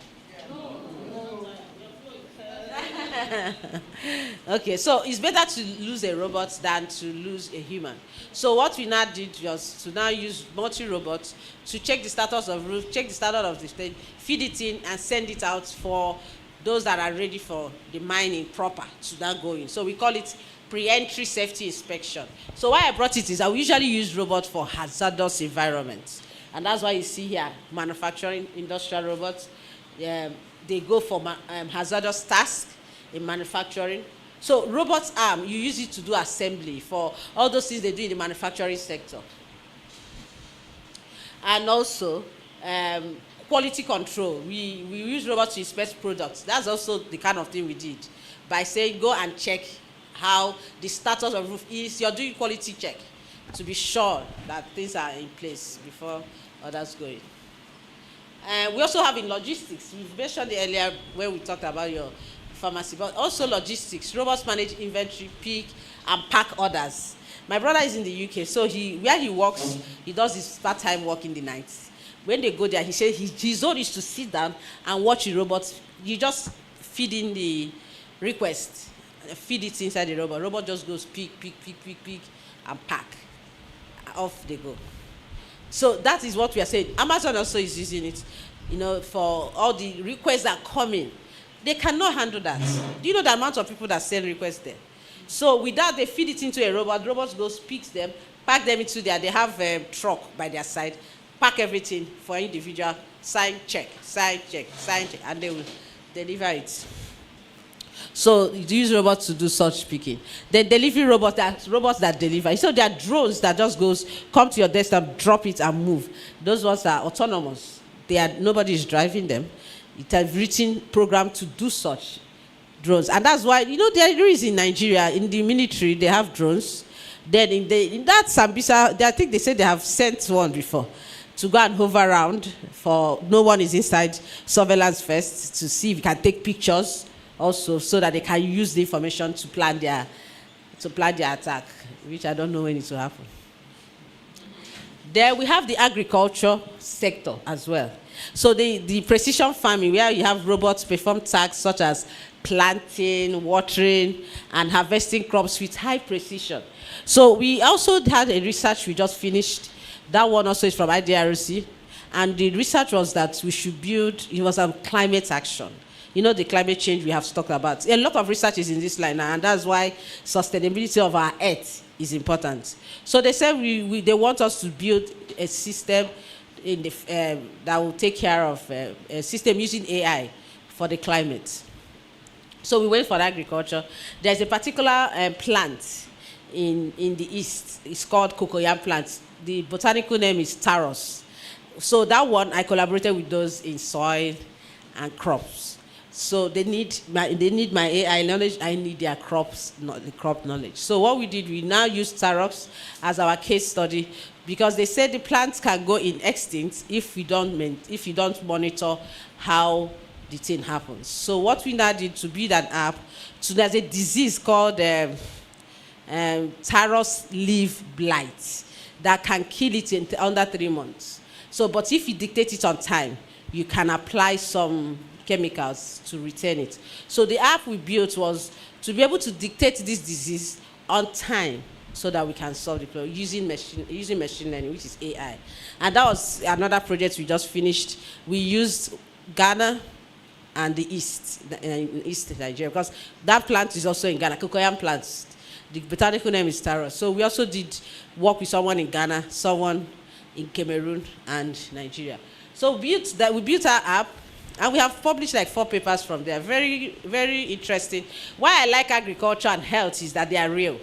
Okay, so it's better to lose a robot than to lose a human. So what we now did was to now use multi-robots to check the status of roof, check the status of the stage, feed it in, and send it out for those that are ready for the mining proper to now go in. So we call it pre-entry safety inspection. So why I brought it is I usually use robots for hazardous environments. And that's why you see here, manufacturing, industrial robots, they go for hazardous tasks in manufacturing So robot arm, you use it to do assembly for all those things they do in the manufacturing sector. And also, quality control. We use robots to inspect products. That's also the kind of thing we did. By saying, go and check how the status of roof is. You're doing quality check to be sure that things are in place before others go in. We also have in logistics. We've mentioned it earlier when we talked about your pharmacy, but also logistics. Robots manage inventory, pick, and pack orders. My brother is in the UK, so where he works, he does his part-time work in the night. When they go there, he says his zone is to sit down and watch the robots. You just feed in the request, feed it inside the robot. Robot just goes pick, and pack. Off they go. So that is what we are saying. Amazon also is using it, for all the requests that come in. They cannot handle that. Do you know the amount of people that send requests there? So with that, they feed it into a robot. Robot goes, picks them, pack them into there. They have a truck by their side, pack everything for individual, sign, check, and they will deliver it. So you use robots to do such picking. Then delivery robots that deliver. So there are drones that just come to your desk and drop it and move. Those ones are autonomous. Nobody is driving them. It has written program to do such drones. And that's why, there is in Nigeria, in the military, they have drones. Then in that Sambisa, I think they said they have sent one before to go and hover around for no one is inside, surveillance first, to see if you can take pictures also, so that they can use the information to plan their attack, which I don't know when it will happen. There we have the agriculture sector as well. So the precision farming, where you have robots perform tasks such as planting, watering, and harvesting crops with high precision. So we also had a research we just finished. That one also is from IDRC. And the research was that we should build, it was on climate action. The climate change we have talked about. A lot of research is in this line now, and that's why sustainability of our earth is important. So they said they want us to build a system that will take care of a system using AI for the climate. So we went for agriculture. There's a particular plant in the east. It's called cocoyam plant. The botanical name is taros. So that one, I collaborated with those in soil and crops. So they need my AI knowledge. I need their crop knowledge. So what we did, we now use taros as our case study, because they said the plants can go in extinct if you don't monitor how the thing happens. So what we now did to build an app, so there's a disease called taros leaf blight that can kill it in under 3 months. So, but if you dictate it on time, you can apply some chemicals to return it. So the app we built was to be able to dictate this disease on time, so that we can solve the problem using machine learning, which is AI. And that was another project we just finished. We used Ghana and the East Nigeria, because that plant is also in Ghana, cocoyam plants. The botanical name is Taro. So we also did work with someone in Ghana, someone in Cameroon, and Nigeria. So we built our app, and we have published like 4 papers from there. Very, very interesting. Why I like agriculture and health is that they are real.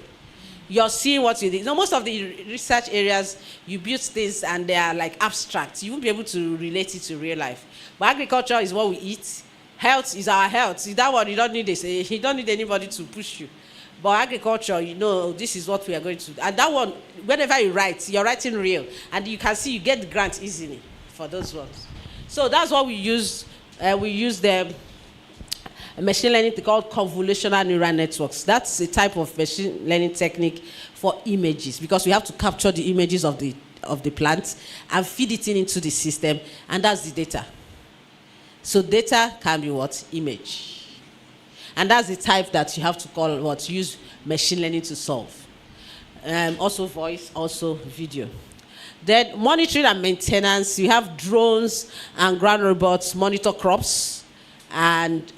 You're seeing what you did. Most of the research areas, you build things and they are like abstract. You won't be able to relate it to real life. But agriculture is what we eat. Health is our health. That one, you don't need anybody to push you. But agriculture, this is what we are going to do. And that one, whenever you write, you're writing real. And you can see you get the grant easily for those ones. So that's what we use. We use the machine learning called convolutional neural networks. That's a type of machine learning technique for images, because we have to capture the images of the plant and feed it into the system, and that's the data. So data can be what? Image. And that's the type that you have to use machine learning to solve. Also voice, also video. Then monitoring and maintenance, you have drones and ground robots monitor crops and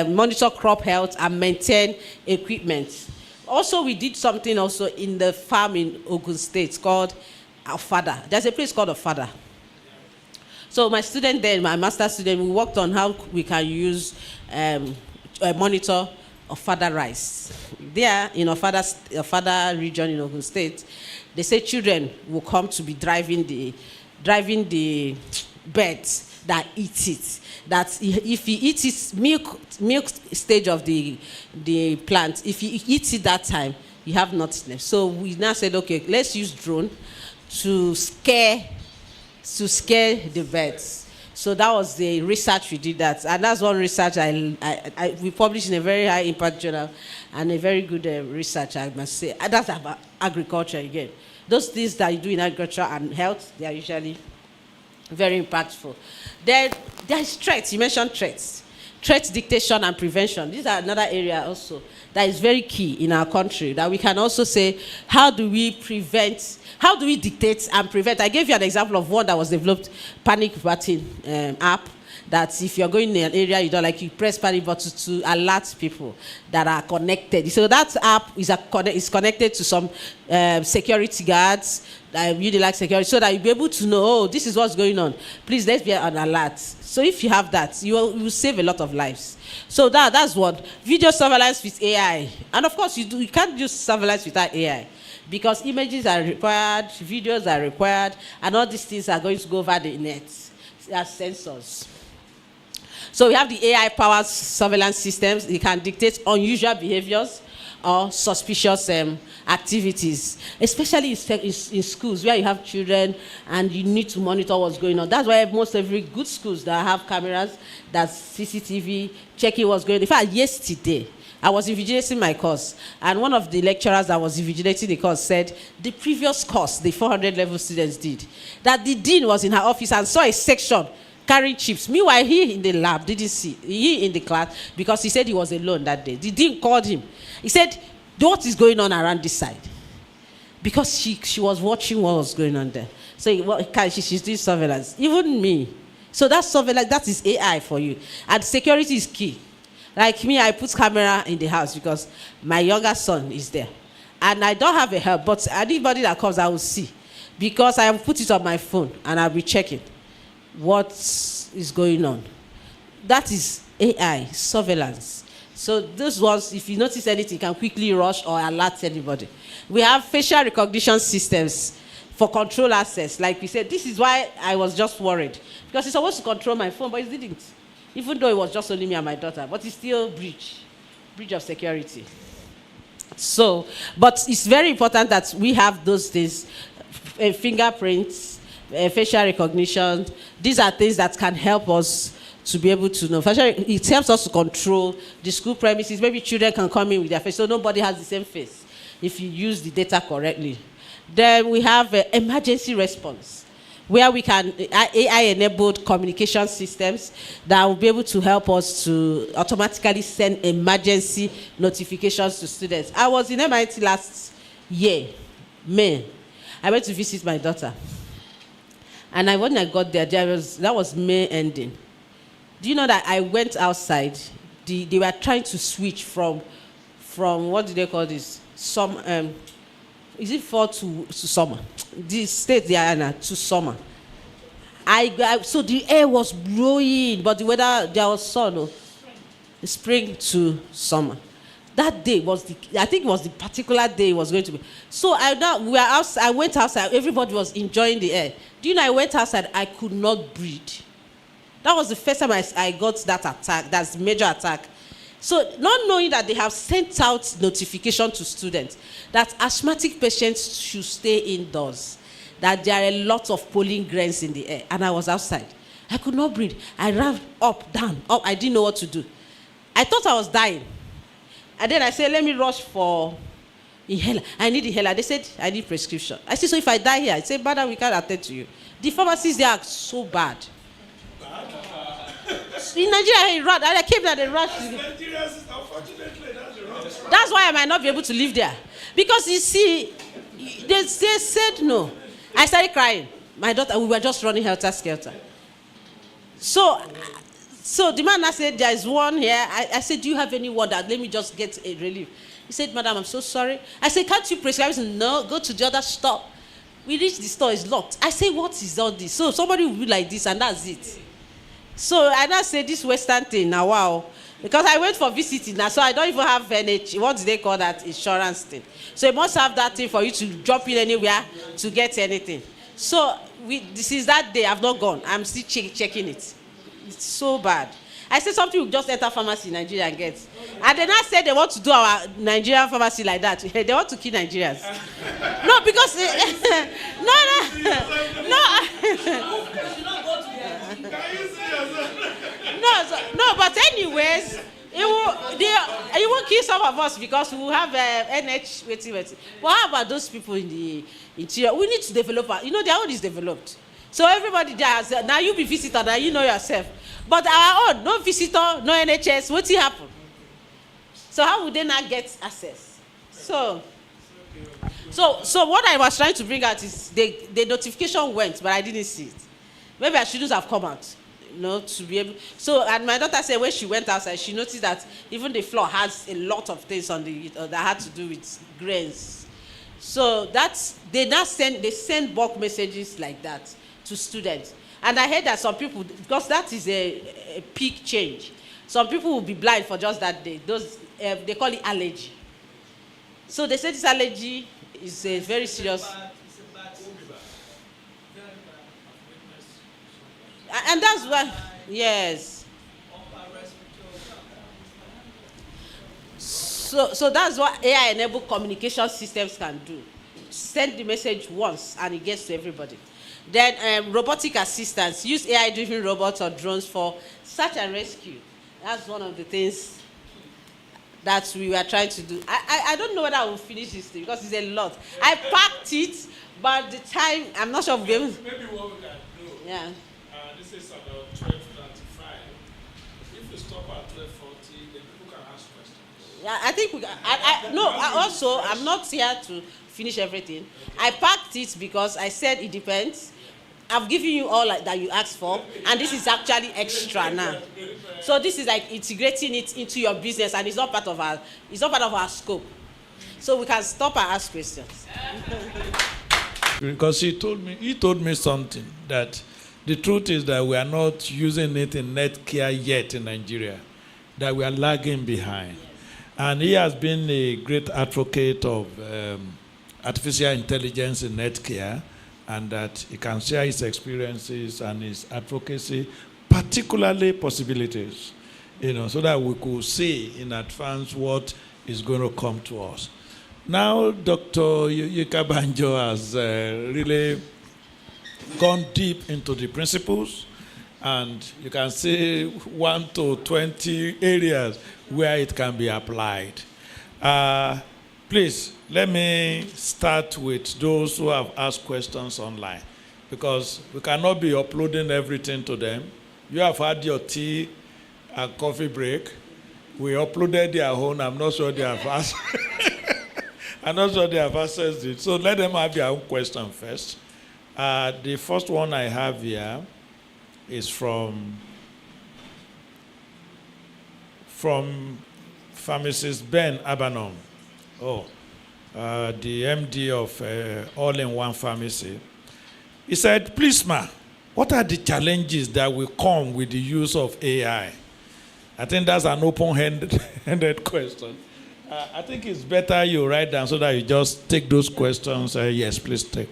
monitor crop health and maintain equipment. Also, we did something also in the farm in Ogun State called Afada. There's a place called Afada. So my student there, my master student, we worked on how we can use monitor of father rice. There, in Ofada region in Ogun State, they say children will come to be driving the birds that eat it. That if he eats it, milk stage of the plant, if he eats it that time, you have nothing left. So we now said, okay, let's use drone to scare the birds. So that was the research we did that, and that's one research we published in a very high impact journal, and a very good research, I must say. And that's about agriculture again. Those things that you do in agriculture and health, they are usually very impactful. There is threats. You mentioned threats. Threat detection and prevention. These are another area also that is very key in our country, that we can also say, how do we dictate and prevent? I gave you an example of one that was developed, panic button app, that if you're going in an area you don't like, you press panic button to alert people that are connected. So that app is connected to some security guards, Unilag security, so that you'll be able to know, oh, this is what's going on. Please, let's be on alert. So if you have that, you will save a lot of lives. So that's what video surveillance with AI. And of course, you can't do surveillance without AI, because images are required, videos are required, and all these things are going to go over the net as sensors. So we have the AI-powered surveillance systems. It can dictate unusual behaviors or suspicious activities, especially in schools where you have children and you need to monitor what's going on. That's why most every good schools that have cameras, that's CCTV, checking what's going on. In fact, yesterday, I was invigilating my course, and one of the lecturers that was invigilating the course said the previous course, the 400 level students did, that the dean was in her office and saw a section carrying chips. Meanwhile, he in the lab didn't see, he in the class, because he said he was alone that day. The dean called him. He said, what is going on around this side? Because she was watching what was going on there. So she's doing surveillance. Even me. So that's surveillance, that is AI for you. And security is key. Like me, I put camera in the house because my younger son is there. And I don't have a help, but anybody that comes, I will see. Because I have put it on my phone and I'll be checking what is going on. That is AI, surveillance. So those ones, if you notice anything, you can quickly rush or alert anybody. We have facial recognition systems for control access. Like we said, this is why I was just worried. Because it's supposed to control my phone, but it didn't. Even though it was just only me and my daughter, but it's still breach of security. So, but it's very important that we have those things, fingerprints, facial recognition. These are things that can help us to be able to know. It helps us to control the school premises. Maybe children can come in with their face, so nobody has the same face if you use the data correctly. Then we have emergency response, where we can AI-enabled communication systems that will be able to help us to automatically send emergency notifications to students. I was in MIT last year, May. I went to visit my daughter. And when I got there, that was May ending. Do you know that I went outside? They were trying to switch from what do they call this? Is it fall to summer? The state they are in to summer. So the air was blowing, but the weather, there was sun. Spring to summer. That day was I think it was the particular day it was going to be. So I went outside. Everybody was enjoying the air. Do you know, I went outside, I could not breathe. That was the first time I got that attack, that's major attack. So not knowing that they have sent out notification to students that asthmatic patients should stay indoors, that there are a lot of pollen grains in the air, and I was outside. I could not breathe. I ran up, down, up. I didn't know what to do. I thought I was dying. And then I said, let me rush for inhaler. I need inhaler. They said, I need prescription. I said, so if I die here? I said, madam, we can't attend to you. The pharmacies, they are so bad. In Nigeria, I came there, they rushed. That's why I might not be able to live there. Because you see, they said no. I started crying. My daughter, we were just running helter-skelter. So the man I said, there is one here. I said, do you have any water? Let me just get a relief. He said, madam, I'm so sorry. I said, can't you prescribe? He said, no, go to the other stop. We reached the store, it's locked. I said, what is all this? So somebody will be like this, and that's it. So I now say this Western thing, now wow, Because I went for visiting now, so I don't even have NH. What do they call that insurance thing? So you must have that thing for you to jump in anywhere to get anything. So since that day, I've not gone. I'm still checking it. It's so bad. I said something will just enter pharmacy in Nigeria and get. And then I said they want to do our Nigerian pharmacy like that. They want to kill Nigerians. No, because no, but anyways, it will kill some of us because we will have NH waiting. But how about those people in the interior? We need to develop. Their own is developed. So everybody there has, now you be visitor, now you know yourself. But our own, no visitor, no NHS, what's it happen? So how would they not get access? So what I was trying to bring out is the notification went, but I didn't see it. Maybe I shouldn't have come out, to be able. So, and my daughter said when she went outside, she noticed that even the floor has a lot of things on that had to do with grains. So they send bulk messages like that to students. And I heard that some people, because that is a peak change, some people will be blind for just that day. They call it allergy. So they say this allergy is a very serious. And that's why, yes. So that's what AI-enabled communication systems can do. Send the message once and it gets to everybody. Then robotic assistance, use AI-driven robots or drones for search and rescue. That's one of the things that we were trying to do. I don't know whether I will finish this thing because it's a lot. I packed it, but the time, I'm not sure we'll be able to. Maybe what we can do. Yeah. This is about 12:35. If we stop at 12:40, then people can ask questions. Yeah, I think we can. I'm not here to finish everything. Okay. I packed it because I said it depends. I've given you all that you asked for, and this is actually extra now. So this is like integrating it into your business, and it's not part of our scope. So we can stop and ask questions. Because he told me something that the truth is that we are not using it in net care yet in Nigeria, that we are lagging behind. And he has been a great advocate of artificial intelligence in net care, and that he can share his experiences and his advocacy, particularly possibilities, so that we could see in advance what is going to come to us. Now, Dr. Yinka Banjo has really gone deep into the principles, and you can see 1 to 20 areas where it can be applied. Please, let me start with those who have asked questions online, because we cannot be uploading everything to them. You have had your tea and coffee break. We uploaded their own. I'm not sure they have asked. I'm not sure they have accessed it. So let them have their own question first. The first one I have here is from pharmacist Ben Abanom. The MD of All-in-One Pharmacy. He said, please, ma, what are the challenges that will come with the use of AI? I think that's an open-ended question. I think it's better you write down so that you just take those questions. Yes, please take.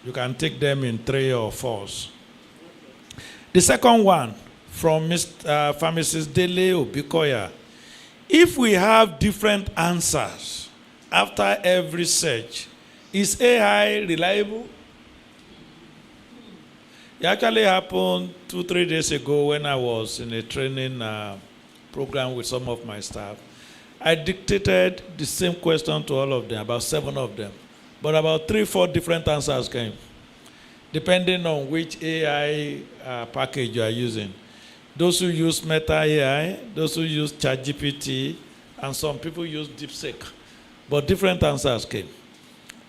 You can take them in 3 or 4. The second one from Pharmacist Dele Obikoya. If we have different answers after every search, is AI reliable? It actually happened 2-3 days ago when I was in a training program with some of my staff. I dictated the same question to all of them, about 7 of them. But about 3-4 different answers came, depending on which AI package you are using. Those who use Meta AI, those who use ChatGPT, and some people use DeepSeek. But different answers came.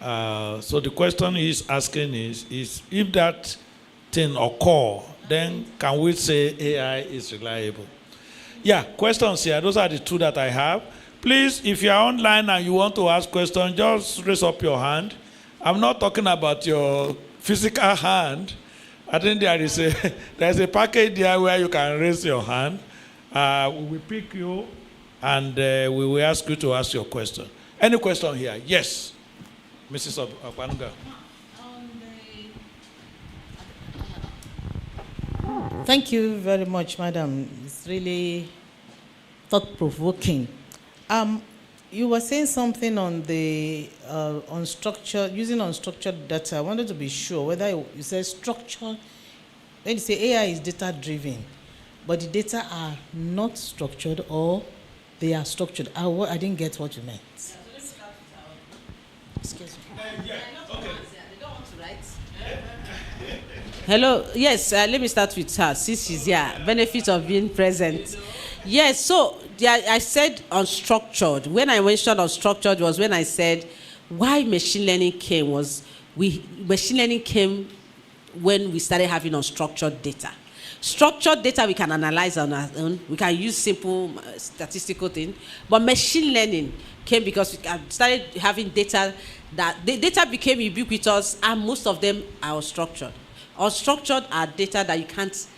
So the question he's asking is if that thing occur, then can we say AI is reliable? Yeah, questions here. Those are the 2 that I have. Please, if you are online and you want to ask questions, just raise up your hand. I'm not talking about your physical hand. I think there's a package there where you can raise your hand, We will pick you and we will ask you to ask your question. Any question here? Yes. Mrs. Okwanuga. Thank you very much, madam. It's really thought-provoking. You were saying something on the using unstructured data. I wanted to be sure whether you said structure. When you say AI is data-driven, but the data are not structured or they are structured. I didn't get what you meant. Excuse me. Hello. Yes, let me start with her since she's here. Benefit of being present. Yes, so I said unstructured. When I mentioned unstructured was when I said why machine learning came machine learning came when we started having unstructured data. Structured data we can analyze on our own. We can use simple statistical things. But machine learning came because we started having data that the data became ubiquitous and most of them are unstructured. Unstructured are data that you can't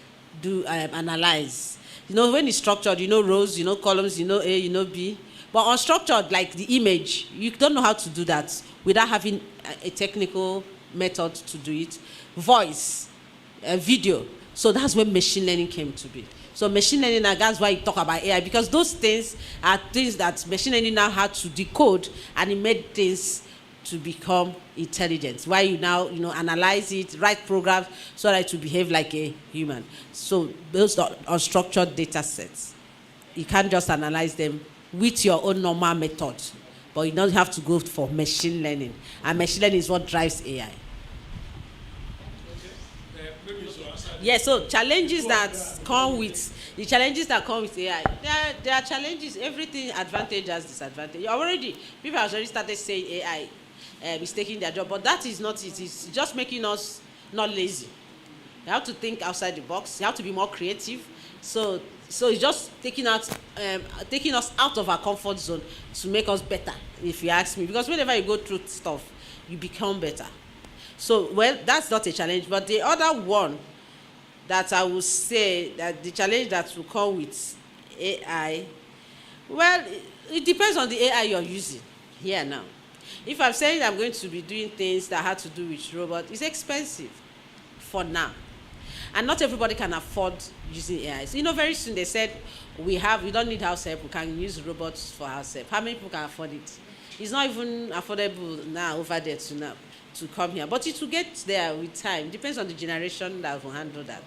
do analyze. You know, when it's structured, you know rows, you know columns, you know A, you know B. But unstructured, like the image, you don't know how to do that without having a technical method to do it. Voice, video. So that's when machine learning came to be. So machine learning, that's why you talk about AI, because those things are things that machine learning now had to decode, and it made things to become intelligent. Why you now, analyze it, write programs so that it will behave like a human. So those are unstructured data sets. You can't just analyze them with your own normal method, but you don't have to go for machine learning. And machine learning is what drives AI. Yes, so challenges that come with AI. There are challenges. Everything advantage has disadvantage. People have already started saying AI is taking their job, but that is not it. It's just making us not lazy. You have to think outside the box. You have to be more creative. So it's just taking us out of our comfort zone to make us better, if you ask me. Because whenever you go through stuff, you become better. So, well, that's not a challenge. But the other one that I would say that the challenge that will come with AI, well, it depends on the AI you're using here now. If I'm saying I'm going to be doing things that have to do with robots, it's expensive for now. And not everybody can afford using AI. So, very soon they said, we don't need house help, we can use robots for house help. How many people can afford it? It's not even affordable now over there to come here. But it will get there with time. Depends on the generation that will handle that.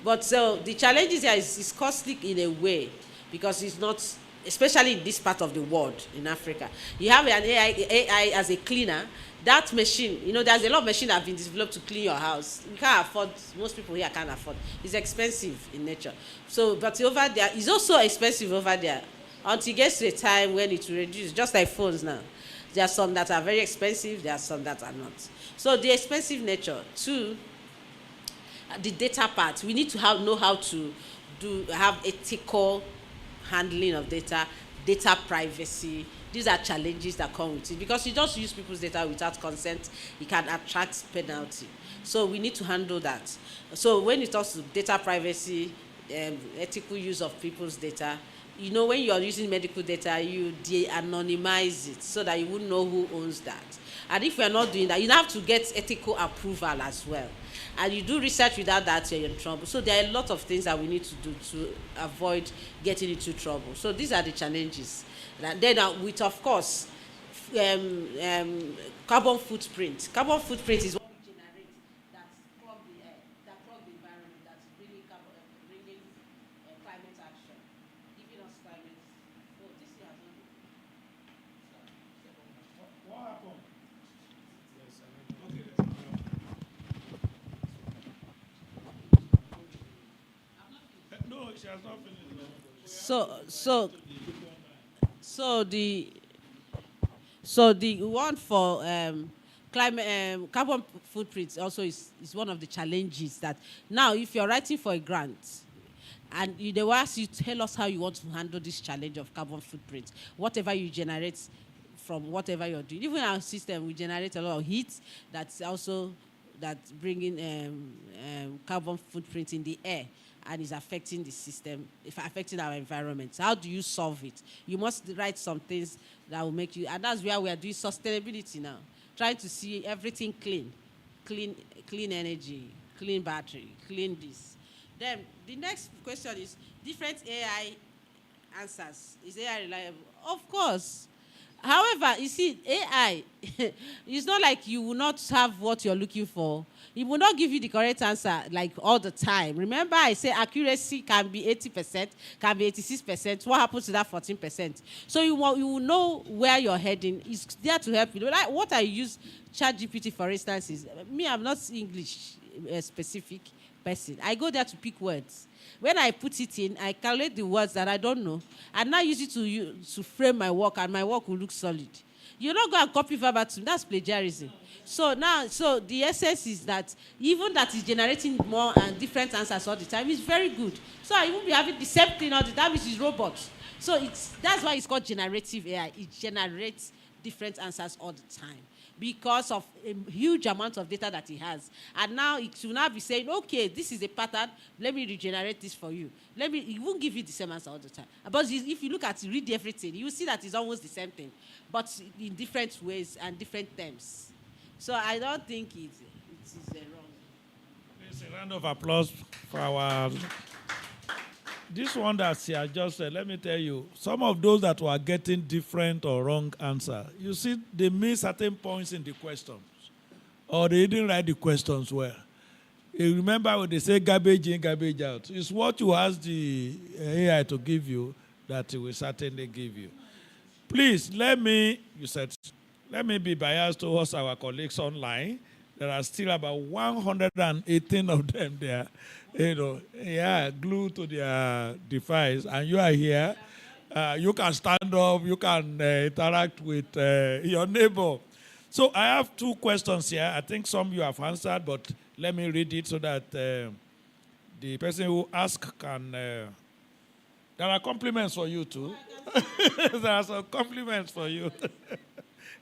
But so the challenges here is costly in a way, because it's not, especially in this part of the world, in Africa. You have an AI as a cleaner. That machine, there's a lot of machines that have been developed to clean your house. You can't afford, most people here can't afford. It's expensive in nature. So, but over there, it's also expensive over there until it gets to a time when it will reduce, just like phones now. There are some that are very expensive, there are some that are not. So the expensive nature. Two, the data part. We need to know how to have ethical handling of data privacy. These are challenges that come with it, because you just use people's data without consent, it can attract penalty. So we need to handle that. So when it comes to data privacy, ethical use of people's data, when you're using medical data, you de-anonymize it so that you wouldn't know who owns that. And if you're not doing that, you have to get ethical approval as well. And you do research without that, you're in trouble. So there are a lot of things that we need to do to avoid getting into trouble. So these are the challenges. Then with, of course, carbon footprint. Carbon footprint is what we generate that clog the air, that clog the environment, that's bringing climate action, giving us climate. Oh, this year has not. What happened? No, she has not finished. So the one for climate carbon footprint also is one of the challenges that now, if you're writing for a grant and they will ask you, tell us how you want to handle this challenge of carbon footprint, whatever you generate from whatever you're doing. Even our system, we generate a lot of heat that's bringing carbon footprint in the air. and is affecting the system, if affecting our environment. How do you solve it? You must write some things that will make you, and that's where we are doing sustainability now, trying to see everything clean energy, clean battery, clean this. Then the next question is different AI answers. Is AI reliable? Of course. However, you see, AI, it's not like you will not have what you're looking for. It will not give you the correct answer like all the time. Remember, I say accuracy can be 80%, can be 86%. What happens to that 14%? So you will know where you're heading. It's there to help you. Like what I use ChatGPT, for instance, is me, I'm not English specific person. I go there to pick words. When I put it in, I calculate the words that I don't know, and now use it to frame my work, and my work will look solid. You don't go and copy verbatim. That's plagiarism. So the essence is that even that is generating more and different answers all the time is very good. So I won't be having the same thing all the time, which is robots. So that's why it's called generative AI. It generates different answers all the time, because of a huge amount of data that it has. And now it will now be saying, okay, this is a pattern, let me regenerate this for you. It won't give you the same answer all the time. But if you look at it, read everything, you will see that it's almost the same thing, but in different ways and different terms. So I don't think it is wrong. Please, a round of applause for our... This one that's here, just let me tell you, some of those that were getting different or wrong answer, you see, they missed certain points in the questions, or they didn't write the questions well. You remember when they say garbage in, garbage out? It's what you ask the AI to give you that it will certainly give you. Please, let me be biased towards our colleagues online. There are still about 118 of them there, glued to their device, and you are here. You can stand up, you can interact with your neighbor. So I have two questions here. I think some you have answered, but let me read it so that the person who asked can... there are compliments for you too. There are some compliments for you.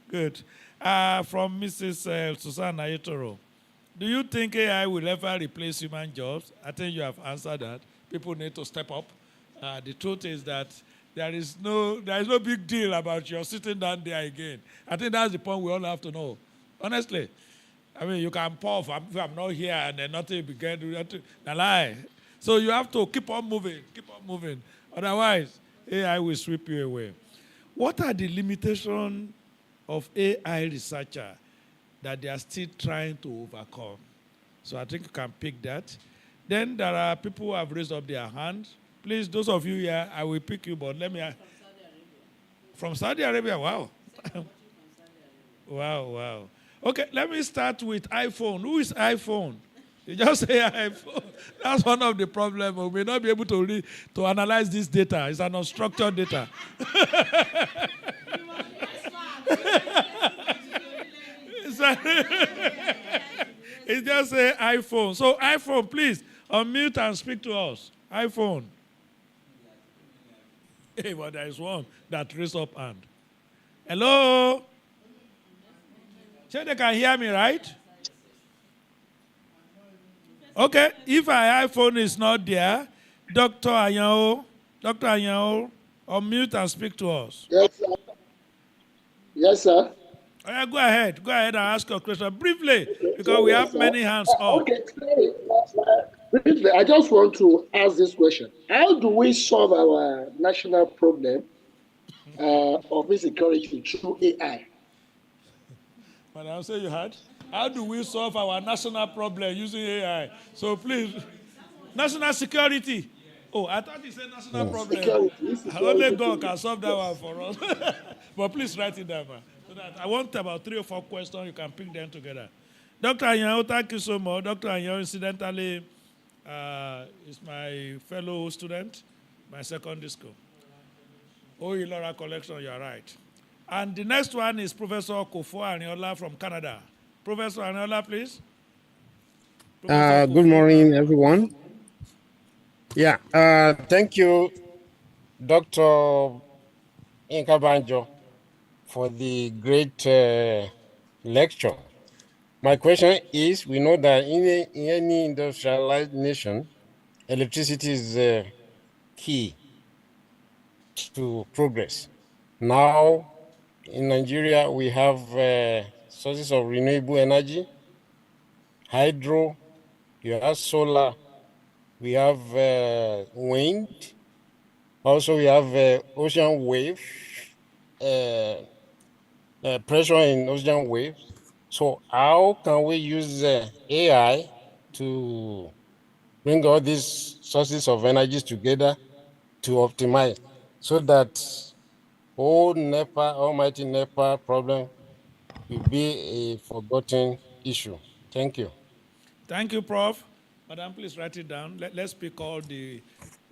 Good. From Mrs. Susanna Itoro. Do you think AI will ever replace human jobs? I think you have answered that. People need to step up. The truth is that there is no big deal about your sitting down there again. I think that's the point we all have to know. Honestly. I mean, you can puff if I'm not here and then nothing began to lie. So you have to keep on moving. Otherwise, AI will sweep you away. What are the limitations of AI researcher that they are still trying to overcome? So I think you can pick that. Then there are people who have raised up their hands. Please, those of you here, I will pick you, but let me... From Saudi Arabia, wow. Wow. Okay, let me start with iPhone. Who is iPhone? You just say iPhone. That's one of the problems. We may not be able to analyze this data. It's an unstructured data. It's just say iPhone. So iPhone, please unmute and speak to us. iPhone. Hey, but there is one that raised up hand. Hello? Sure, they can hear me, right? Okay, if our iPhone is not there, Dr. Anyao, unmute and speak to us. Yes, sir. Yes, sir. Go ahead and ask your question briefly, because we have many hands up. Okay, briefly, I just want to ask this question. How do we solve our national problem of insecurity through AI? Madam, say you had. How do we solve our national problem using AI? So please, national security. Oh, I thought you said national problem. Security. Only God can solve that one for us. But please write it down, man. So that I want about 3 or 4 questions. You can pick them together. Dr. Anyao, thank you so much. Dr. Anyao, incidentally, is my fellow student, my secondary school. Ilora Collection, you are right. And the next one is Professor Kofo Ariola from Canada. Professor Ariola, please. Good morning, everyone. Yeah, thank you, Dr. Yinka Banjo, for the great lecture. My question is, we know that in any industrialized nation, electricity is key to progress. Now, in Nigeria, we have sources of renewable energy, hydro, you have solar, we have wind, also we have ocean wave, uh, pressure in ocean waves. So how can we use AI to bring all these sources of energies together to optimize so that old NEPA, almighty NEPA problem will be a forgotten issue? Thank you. Thank you, Prof. Madam, please write it down. Let's pick all the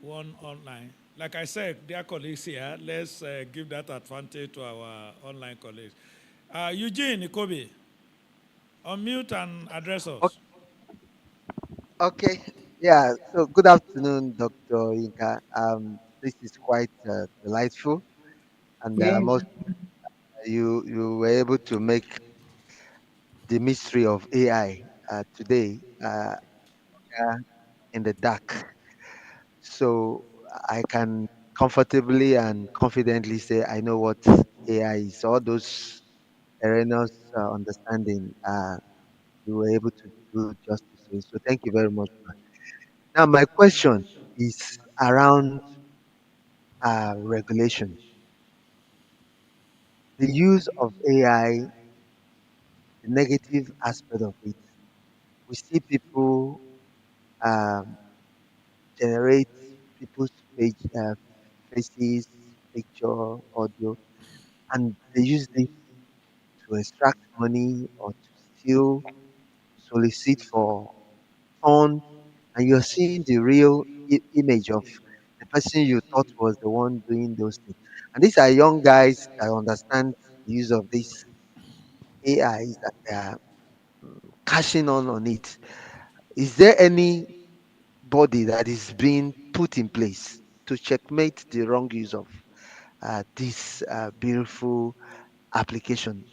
one online. Like I said, dear colleagues here, let's give that advantage to our online colleagues. Eugene Ikobi, unmute and address us. Okay. Yeah. So good afternoon, Dr. Yinka. This is quite delightful, and most you were able to make the mystery of AI today in the dark. So I can comfortably and confidently say I know what AI is. All those erroneous understanding you were able to do justice to it. So thank you very much. Now my question is around regulation. The use of AI, the negative aspect of it. We see people um, generate people's faces, picture, audio, and they use this to extract money or to steal, solicit for funds, and you're seeing the real image of the person you thought was the one doing those things. And these are young guys that understand the use of this AIs that they are cashing on it. Is there any body that is being put in place to checkmate the wrong use of this beautiful application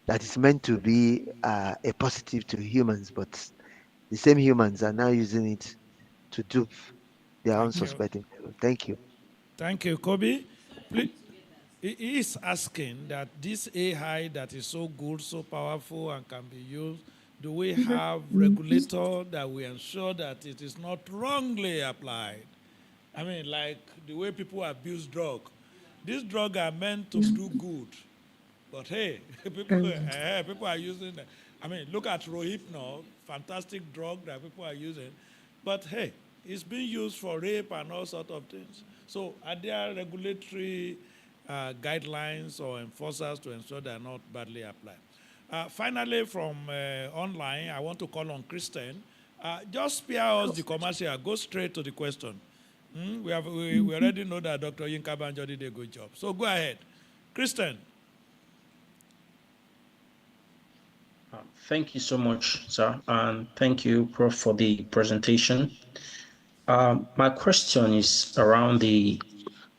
that is meant to be a positive to humans, but the same humans are now using it to dupe their Thank you. unsuspecting fellow? Thank you. Thank you, Kobe. Please, he is asking that this AI that is so good, so powerful, and can be used, do we have regulator that will ensure that it is not wrongly applied? I mean, like the way people abuse drug. These drugs are meant to do good, but hey, people are using them. I mean, look at Rohypnol, fantastic drug that people are using, but hey, it's being used for rape and all sorts of things. So, are there regulatory guidelines or enforcers to ensure they are not badly applied? Finally, from online, I want to call on Christian. Just spare us the commercial. Go straight to the question. We already know that Dr. Yinka Banjo did a good job. So go ahead. Christian. Thank you so much, sir, and thank you, Prof, for the presentation. My question is around the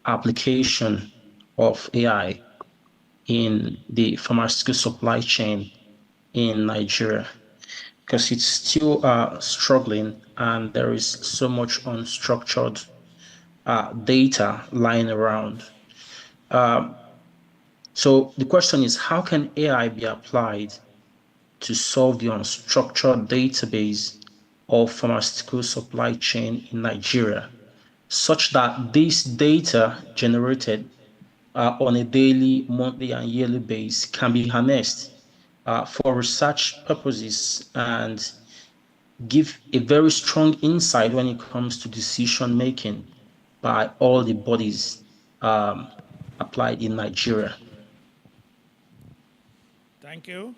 application of AI in the pharmaceutical supply chain in Nigeria, because it's still struggling and there is so much unstructured data lying around. So the question is, how can AI be applied to solve the unstructured database of pharmaceutical supply chain in Nigeria, such that this data generated on a daily, monthly, and yearly basis can be harnessed for research purposes and give a very strong insight when it comes to decision making by all the bodies applied in Nigeria. Thank you.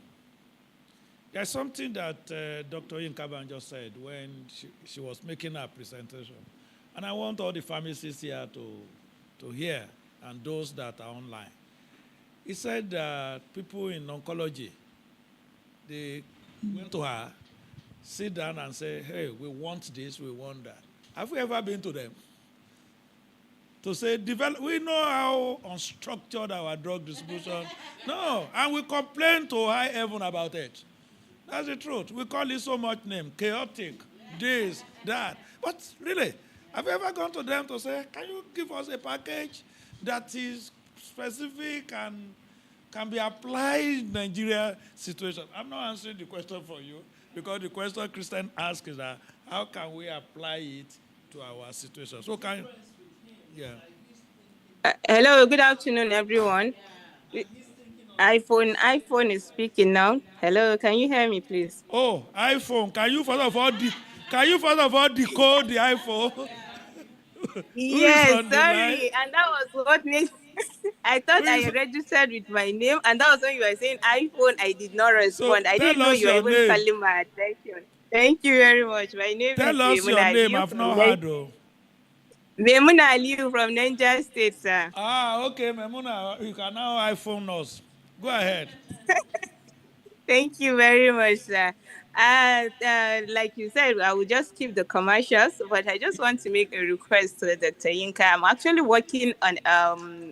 There's something that Dr. Yinka Banjo said when she was making her presentation. And I want all the pharmacists here to hear and those that are online. He said that people in oncology, they went to her, sit down and say, hey, we want this, we want that. Have we ever been to them? To say, we know how unstructured our drug distribution. No, and we complain to high heaven about it. That's the truth. We call it so much name, chaotic, this, that. But really, have you ever gone to them to say, can you give us a package that is specific and can be applied in Nigeria situation? I'm not answering the question for you because the question Christian asked is that how can we apply it to our situation? So can yeah. Hello, good afternoon, everyone. iPhone is speaking now. Hello, can you hear me, please? Oh, iPhone. Can you first of all decode the iPhone? Who is Yes, on the line? sorry, and that was what made I thought Who I is, registered with my name, and that was when you were saying iPhone. I did not so respond. I tell didn't know us you were your even name. calling my attention. Thank you very much. My name is Tell us your name. Memuna I've from not heard though. Niger State, sir. Ah, okay, Memuna, you can now iPhone us. Go ahead. Thank you very much, sir. Like you said, I will just keep the commercials, but I just want to make a request to Dr. Yinka. I'm actually working on,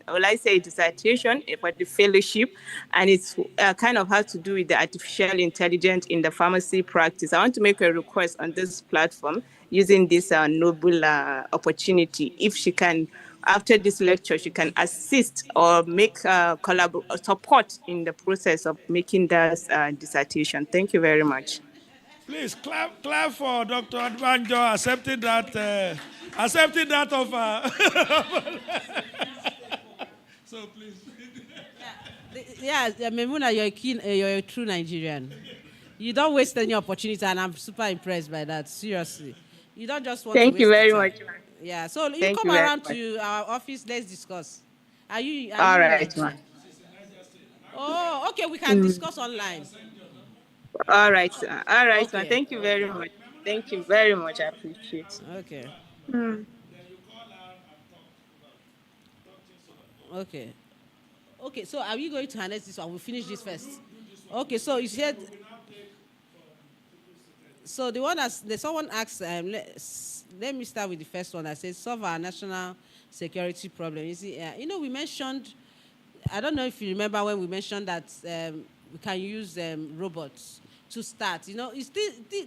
will I say, dissertation for the fellowship, and it's kind of has to do with the artificial intelligence in the pharmacy practice. I want to make a request on this platform using this noble opportunity. If she can, after this lecture, she can assist or make support in the process of making this dissertation. Thank you very much. Please clap for Dr. Banjo accepting that offer. So please. Yeah, Memuna, you're a true Nigerian. You don't waste any opportunity, and I'm super impressed by that. Seriously, you don't just want to Thank you waste the very time. much. Yeah, so you Thank come you very around much. to our office. Let's discuss. Are you All in right, Nigeria? ma'am. Oh, okay. We can discuss online. All right, sir. All right, ma'am. Okay. Thank you very much. Thank you very much. I appreciate it. Okay. Okay. Okay. So are we going to harness this one? We'll finish this first. Okay. So you said. So the one someone asked. Let me start with the first one. I said solve our national security problem. You see, we mentioned. I don't know if you remember when we mentioned that we can use robots to start. It's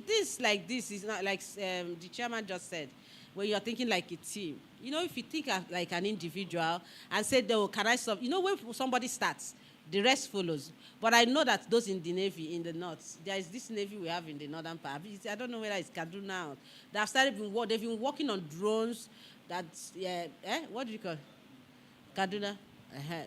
this like this is not like the chairman just said, when you're thinking like a team. If you think like an individual and say, "Oh, can I solve?" When somebody starts, the rest follows. But I know that those in the Navy, in the north, there is this Navy we have in the northern part. I don't know whether it's Kaduna. They've been working on drones. What do you call it? Kaduna.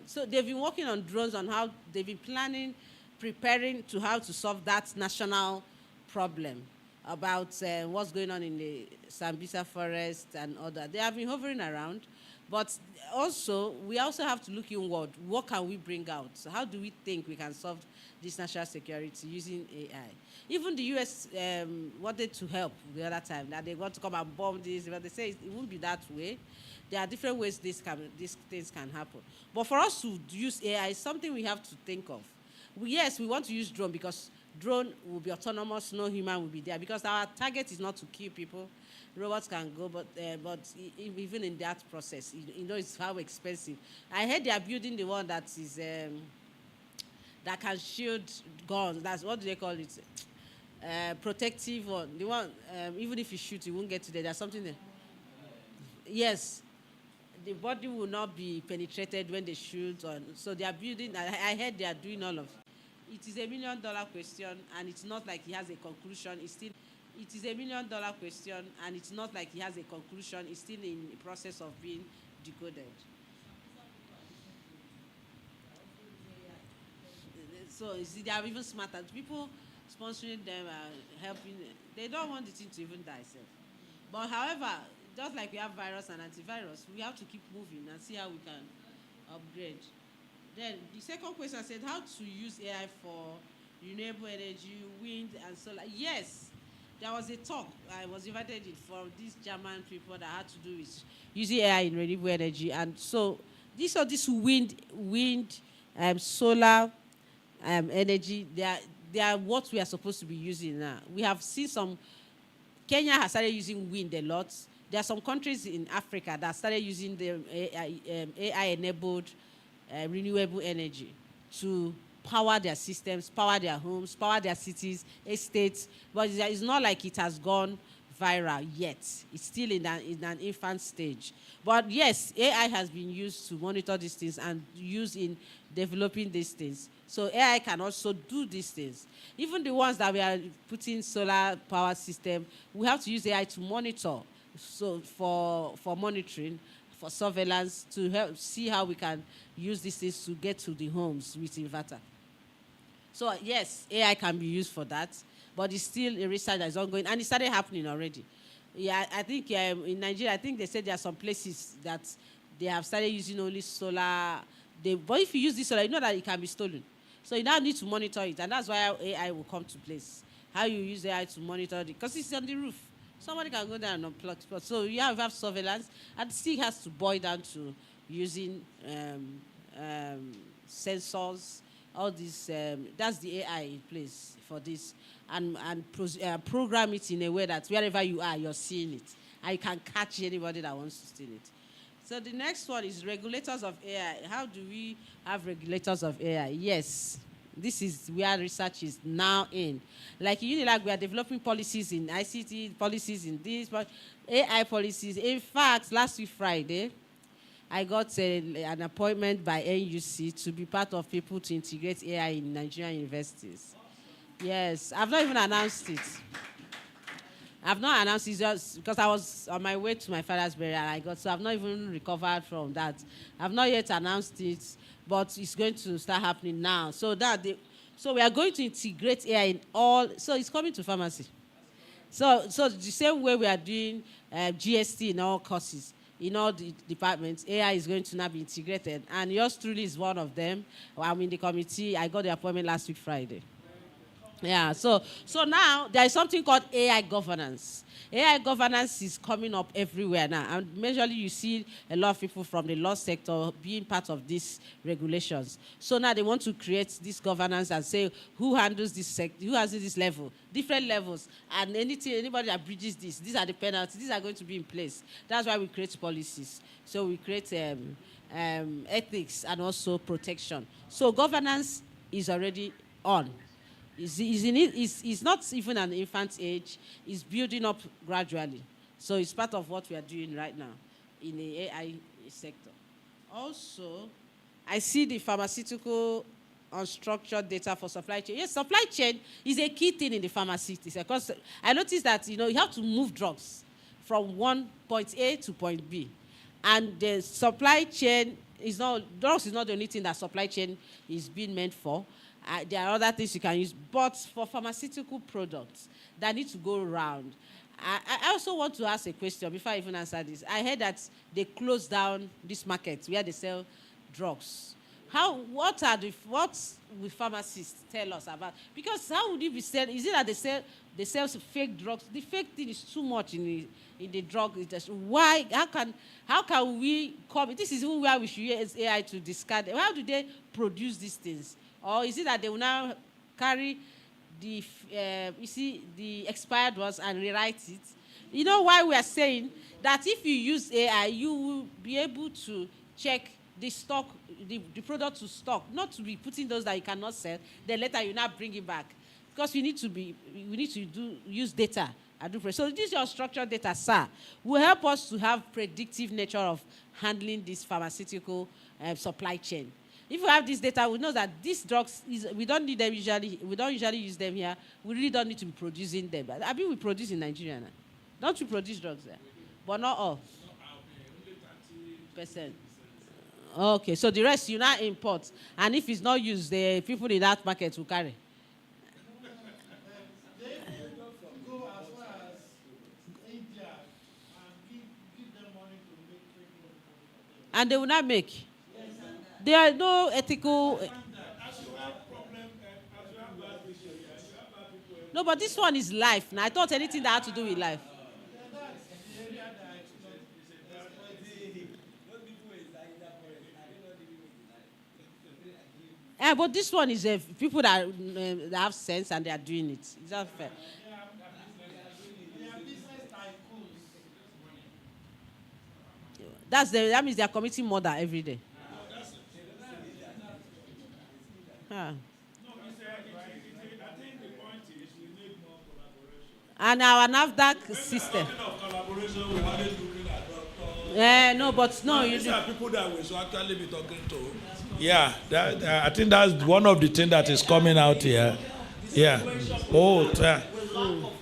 So they've been working on drones, on how they've been preparing to how to solve that national problem about what's going on in the Sambisa forest and all that. They have been hovering around, but we also have to look inward. What can we bring out? So how do we think we can solve this national security using AI? Even the U.S. Wanted to help the other time, that they want to come and bomb this, but they say it won't be that way. There are different ways these things can happen. But for us to use AI is something we have to think of. Yes, we want to use drone because drone will be autonomous, no human will be there, because our target is not to kill people. Robots can go, but even in that process, it's how expensive. I heard they are building the one that is that can shield guns. That's what do they call it? Protective one. The one even if you shoot, you won't get to there. There's something there. Yes, the body will not be penetrated when they shoot on. So they are building. I heard they are doing all of. It is $1 million question, and it's not like he has a conclusion. It is $1 million question, and it's not like he has a conclusion. It's still in the process of being decoded. So you see, they are even smarter. People sponsoring them are helping. They don't want the thing to even die. But however, just like we have virus and antivirus, we have to keep moving and see how we can upgrade. Then the second question said how to use AI for renewable energy, wind and solar. Yes, there was a talk. I was invited in from these German people that had to do with using AI in renewable energy. And so this wind, solar energy, they are what we are supposed to be using now. We have seen Kenya has started using wind a lot. There are some countries in Africa that started using the AI-enabled renewable energy to power their systems, power their homes, power their cities, estates. But it's not like it has gone viral yet. It's still in an infant stage. But yes, AI has been used to monitor these things and used in developing these things. So AI can also do these things. Even the ones that we are putting solar power system, we have to use AI to monitor. So for monitoring, for surveillance, to help see how we can use these things to get to the homes with inverter. So yes, AI can be used for that, but it's still a research that is ongoing, and it started happening already. Yeah, I think in Nigeria, I think they said there are some places that they have started using only solar. But if you use this solar, you know that it can be stolen. So you now need to monitor it, and that's why AI will come to place. How you use AI to monitor it, because it's on the roof. Somebody can go there and unplug spots. So you have surveillance, and still has to boil down to using sensors, all this. That's the AI in place for this, and program it in a way that wherever you are, you're seeing it, and you can catch anybody that wants to steal it. So the next one is regulators of AI. How do we have regulators of AI? Yes, this is where research is now in. Like Unilag, we are developing policies in ICT, policies in this, but AI policies. In fact, last week Friday, I got an appointment by NUC to be part of people to integrate AI in Nigerian universities. Yes, I've not even announced it. I've not announced it just because I was on my way to my father's burial. So I've not even recovered from that. I've not yet announced it, but it's going to start happening now. So we are going to integrate AI in all. So it's coming to pharmacy. So the same way we are doing GST in all courses, in all the departments, AI is going to now be integrated. And yours truly is one of them. I'm in the committee. I got the appointment last week, Friday. Yeah, so now there is something called AI governance. AI governance is coming up everywhere now, and majorly you see a lot of people from the law sector being part of these regulations. So now they want to create this governance and say who handles this who has this level, different levels, and anybody that breaches this, these are the penalties. These are going to be in place. That's why we create policies. So we create ethics and also protection. So governance is already on. It's not even an infant age. It's building up gradually. So it's part of what we are doing right now in the AI sector. Also, I see the pharmaceutical unstructured data for supply chain. Yes, supply chain is a key thing in the pharmaceutics, because I noticed that you have to move drugs from one point A to point B. And the supply chain drugs is not the only thing that supply chain is being meant for. There are other things you can use, but for pharmaceutical products that need to go around. I also want to ask a question before I even answer this. I heard that they closed down this market where they sell drugs. What will pharmacists tell us about? Because how would it be said? Is it that they sell fake drugs? The fake thing is too much in the drug industry. Why? How can we come? This is even where we should use AI to discard. How do they produce these things? Or is it that they will now carry the expired ones and rewrite it? You know why we are saying that if you use AI, you will be able to check the stock, the product to stock, not to be putting those that you cannot sell. Then later you now bring it back, because we need to use data. So this your structured data, sir, will help us to have predictive nature of handling this pharmaceutical supply chain. If we have this data, we know that these drugs we don't need them usually. We don't usually use them here. We really don't need to be producing them. I mean, we produce in Nigeria now. Don't you produce drugs there? But not all. Percent. Okay, so the rest you now import, and if it's not used, the people in that market will carry. And they will not make. There are no ethical. No, but this one is life. Now I thought anything that had to do with life. Yeah, but this one is people that have sense and they are doing it. Is that fair? That means they are committing murder every day. Huh. No, I think the point is we need more collaboration. And our NAFDAC system. Talking of collaboration, we're always looking at doctors. No, but no, you These do. are people that we should actually be talking to. Yeah, I think that's one of the things that is coming out here. Yeah. Oh,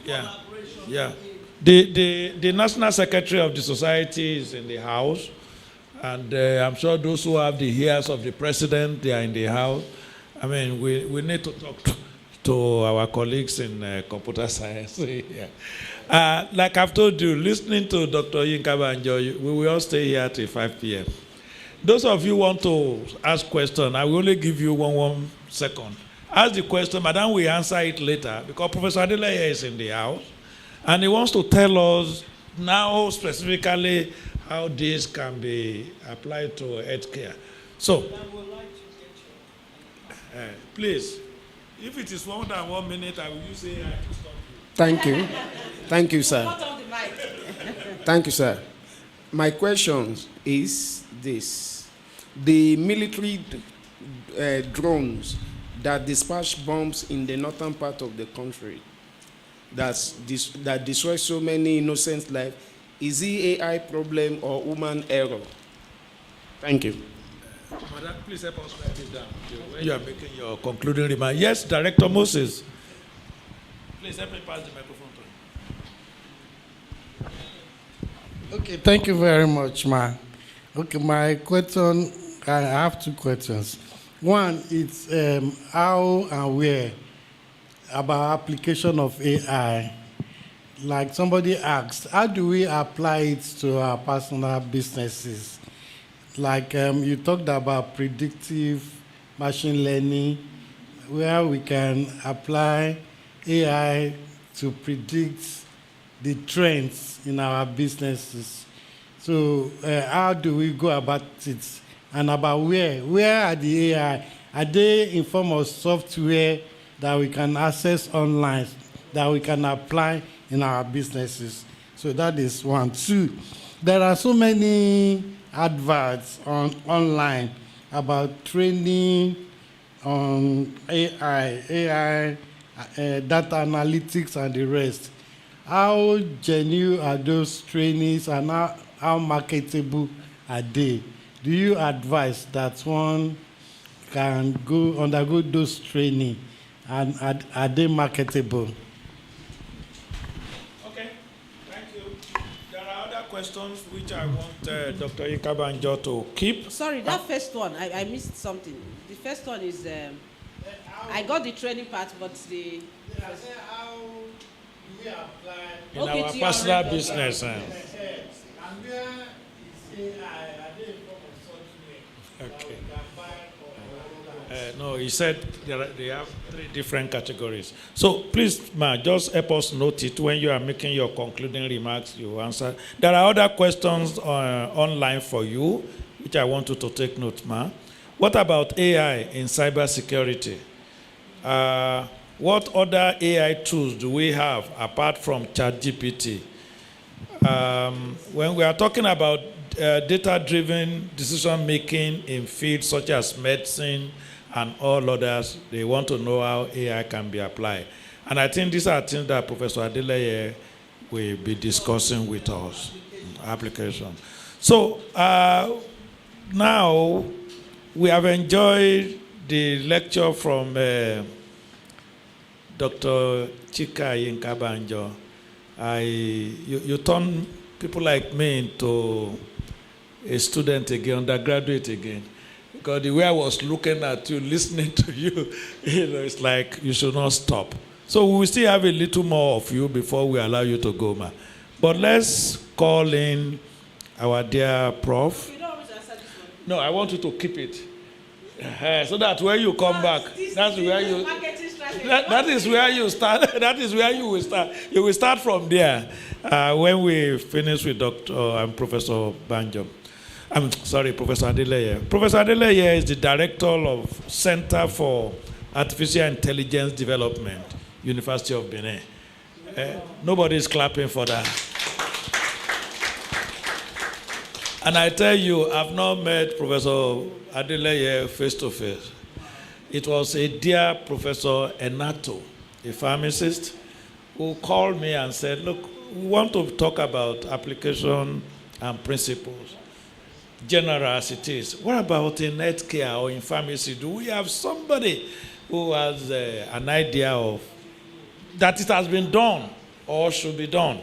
yeah. Yeah. The National Secretary of the Society is in the house. And I'm sure those who have the ears of the president, they are in the house. I mean, we need to talk to our colleagues in computer science. Yeah. Like I've told you, listening to Dr. Yinka Banjo, we will all stay here till 5 p.m. Those of you who want to ask questions, I will only give you one second. Ask the question, Madam, we answer it later, because Professor Adeleye is in the house, and he wants to tell us now specifically how this can be applied to healthcare. So, please, if it is more than 1 minute, I will use AI to stop you. Thank you. Thank you, sir. Thank you, sir. My question is this. The military drones that dispatch bombs in the northern part of the country that destroy so many innocent lives, is it AI problem or human error? Thank you. Madam, please help us write it down when you are making your concluding remark. Yes, Director Moses. Please help me pass the microphone to him. Okay, thank you very much, ma. Okay, my question, I have two questions. One, it's how and where about application of AI. Like somebody asked, how do we apply it to our personal businesses? Like you talked about predictive machine learning, where we can apply AI to predict the trends in our businesses. So how do we go about it? And about where are the AI? Are they in form of software that we can access online, that we can apply in our businesses? So that is one. Two, there are so many adverts online about training on AI, data analytics and the rest. How genuine are those trainings and how marketable are they? Do you advise that one can undergo those training, and are they marketable? Okay, thank you. There are other questions which I want Dr. Yinka Banjo to keep. Sorry, that first one, I missed something. The first one is, I got the training part, but the... How do we apply In our personal business. and where is AI? Are they in form of software that we can buy or No, he said they have 3 different categories. So please, ma, just help us note it when you are making your concluding remarks. You answer. There are other questions online for you, which I want you to take note, ma. What about AI in cybersecurity? What other AI tools do we have apart from ChatGPT? When we are talking about data-driven decision-making in fields such as medicine and all others, they want to know how AI can be applied. And I think these are things that Professor Adeleye will be discussing with us, application. So now we have enjoyed the lecture from Dr. Chika Yinka Banjo. You turn people like me into a student again, undergraduate again. Because the way I was looking at you, listening to you, it's like you should not stop. So we will still have a little more of you before we allow you to go, ma. But let's call in our dear prof. You don't want to answer this one. No, I want you to keep it. So that when you come back, that's where you... That is where you start. That is where you will start. You will start from there when we finish with Dr. and Professor Banjo. I'm sorry, Professor Adeleye. Professor Adeleye is the director of Center for Artificial Intelligence Development, University of Benin. Nobody is clapping for that. And I tell you, I've not met Professor Adeleye face to face. It was a dear Professor Enato, a pharmacist, who called me and said, look, we want to talk about application and principles, general as it is. What about in healthcare or in pharmacy? Do we have somebody who has an idea of that it has been done or should be done?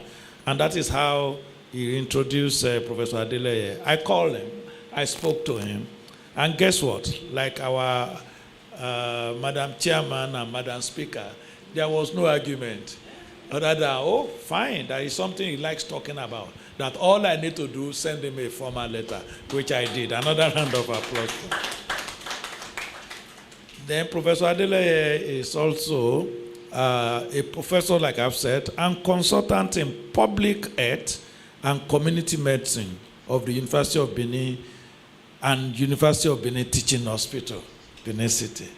And that is how he introduced Professor Adeleye. I called him, I spoke to him, and guess what? Like our Madam Chairman and Madam Speaker, there was no argument. Other than, oh, fine, that is something he likes talking about. That all I need to do is send him a formal letter, which I did. Another round of applause. Then Professor Adeleye is also a professor, like I've said, and consultant in public health and community medicine of the University of Benin and University of Benin Teaching Hospital, Benin City.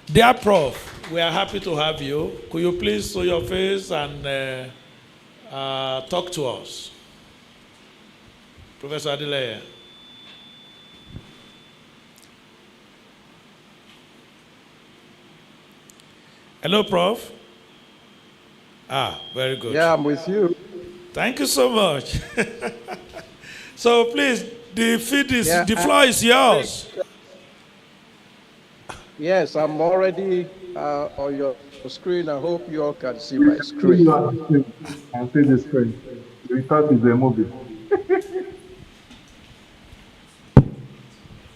Dear Prof, we are happy to have you. Could you please show your face and talk to us? Professor Adeleye. Hello, Prof. Ah, very good. Yeah, I'm with you. Thank you so much. So please, the feed is, the floor is yours. Yes, I'm already on your screen. I hope you all can see my screen. I see the screen. We thought it's a movie.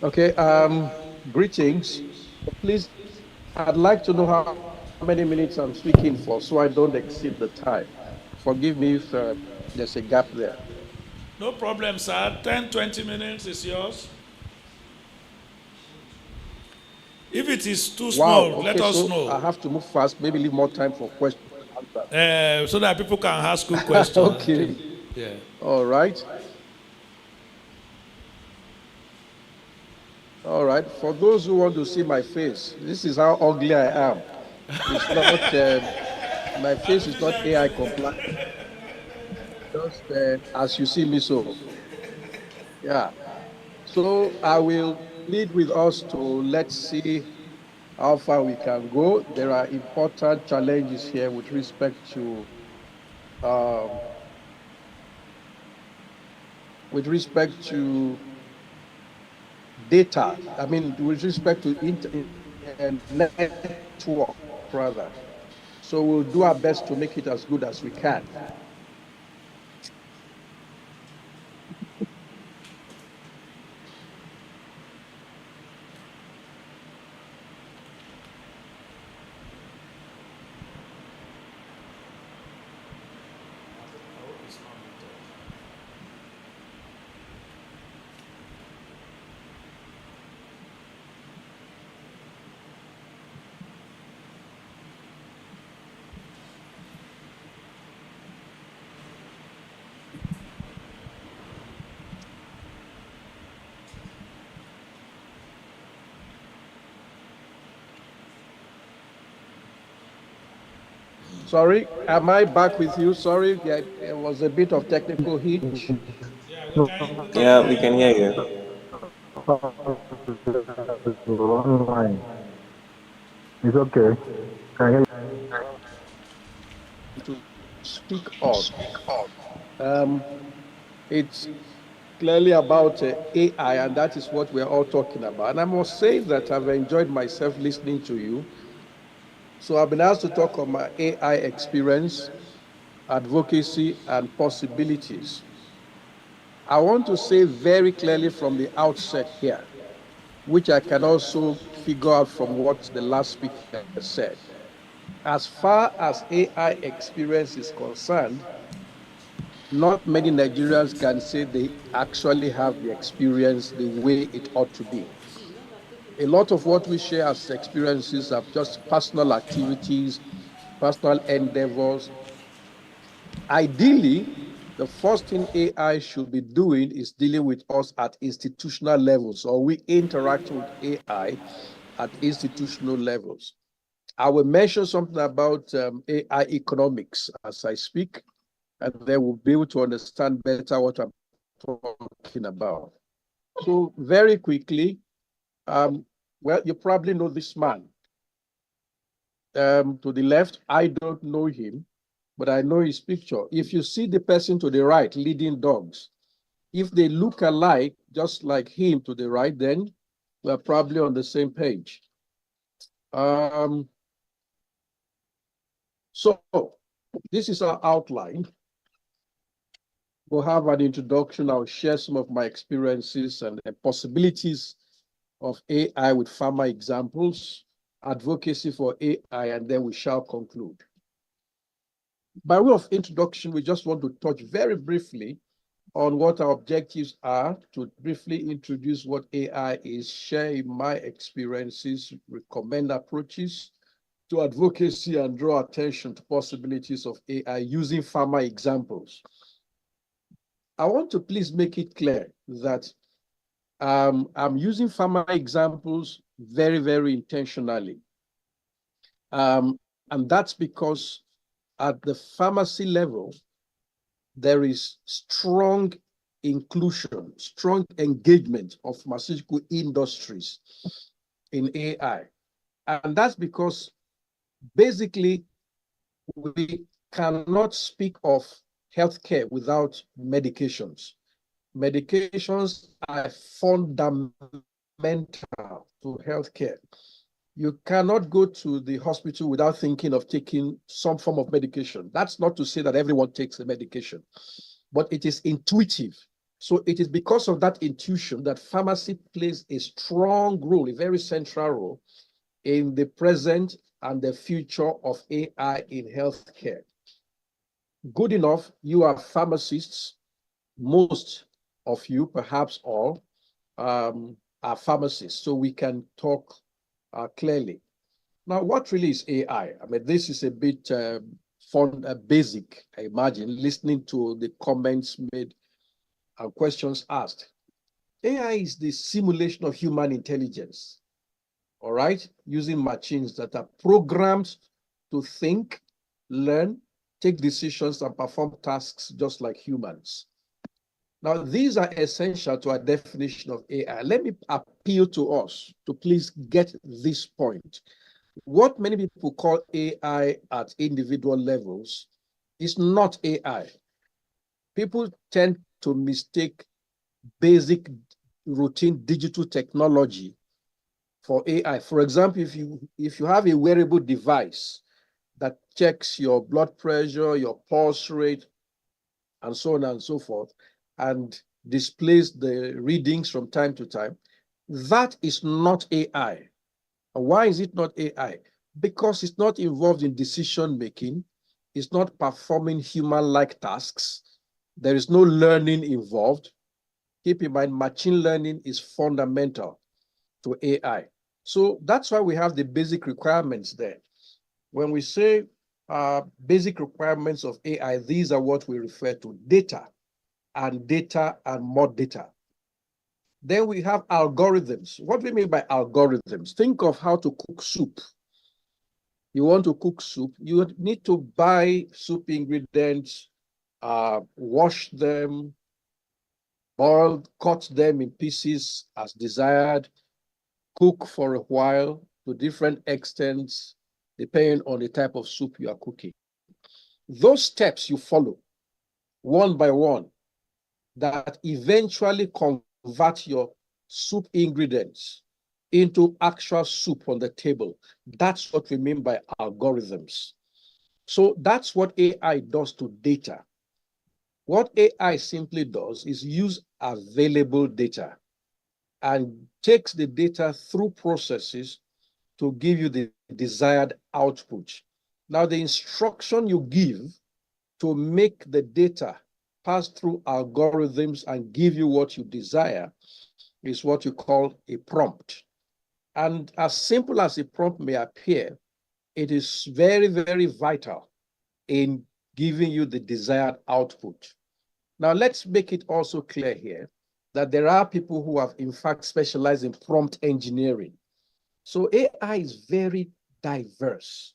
Okay, greetings. Please, I'd like to know how many minutes I'm speaking for so I don't exceed the time. Forgive me if there's a gap there. No problem, sir. 10, 20 minutes is yours. If it is too small, okay, let us so know. I have to move fast, maybe leave more time for questions. So that people can ask good questions. Okay. Yeah. All right. All right. For those who want to see my face, this is how ugly I am. It's not, my face is not AI compliant. Just as you see me so. Yeah. So I will lead with us to let's see how far we can go. There are important challenges here with respect to data. I mean, with respect to network, rather. So we'll do our best to make it as good as we can. Sorry, am I back with you? Sorry, there was a bit of technical hitch. Yeah, we can hear you. Online. It's okay. Can I hear you? To speak on. It's clearly about AI, and that is what we're all talking about. And I must say that I've enjoyed myself listening to you. So I've been asked to talk on my AI experience, advocacy, and possibilities. I want to say very clearly from the outset here, which I can also figure out from what the last speaker said. As far as AI experience is concerned, not many Nigerians can say they actually have the experience the way it ought to be. A lot of what we share as experiences are just personal activities, personal endeavors. Ideally, the first thing AI should be doing is dealing with us at institutional levels, or we interact with AI at institutional levels. I will mention something about AI economics as I speak, and they will be able to understand better what I'm talking about. So very quickly, well, you probably know this man. to the left, I don't know him, but I know his picture. If you see the person to the right leading dogs, if they look alike, just like him to the right, then we're probably on the same page. So this is our outline. We'll have an introduction. I'll share some of my experiences and the possibilities of AI with pharma examples, advocacy for AI, and then we shall conclude. By way of introduction, we just want to touch very briefly on what our objectives are, to briefly introduce what AI is, share my experiences, recommend approaches to advocacy, and draw attention to possibilities of AI using pharma examples. I want to please make it clear that I'm using pharma examples very, very intentionally. And that's because at the pharmacy level, there is strong inclusion, strong engagement of pharmaceutical industries in AI. And that's because basically we cannot speak of healthcare without medications. Medications are fundamental to healthcare. You cannot go to the hospital without thinking of taking some form of medication. That's not to say that everyone takes a medication, but it is intuitive. So it is because of that intuition that pharmacy plays a strong role, a very central role in the present and the future of AI in healthcare. Good enough, you are pharmacists. Most of you, perhaps all, are pharmacists, so we can talk clearly. Now, what really is AI? I mean, this is a bit fun, basic, I imagine, listening to the comments made and questions asked. AI is the simulation of human intelligence, all right, using machines that are programmed to think, learn, take decisions, and perform tasks just like humans. Now, these are essential to our definition of AI. Let me appeal to us to please get this point. What many people call AI at individual levels is not AI. People tend to mistake basic routine digital technology for AI. For example, if you have a wearable device that checks your blood pressure, your pulse rate, and so on and so forth, and displays the readings from time to time, that is not AI. Why is it not AI? Because it's not involved in decision making. It's not performing human-like tasks. There is no learning involved. Keep in mind, machine learning is fundamental to AI. So that's why we have the basic requirements there. When we say basic requirements of AI, these are what we refer to: data and more data. Then we have algorithms. What do we mean by algorithms? Think of how to cook soup. You want to cook soup, you need to buy soup ingredients, wash them, boil, cut them in pieces as desired, cook for a while to different extents, depending on the type of soup you are cooking. Those steps you follow one by one that eventually convert your soup ingredients into actual soup on the table. That's what we mean by algorithms. So that's what AI does to data. What AI simply does is use available data and takes the data through processes to give you the desired output. Now, the instruction you give to make the data pass through algorithms and give you what you desire is what you call a prompt. And as simple as a prompt may appear, it is very, very vital in giving you the desired output. Now, let's make it also clear here that there are people who have, in fact, specialized in prompt engineering. So AI is very diverse,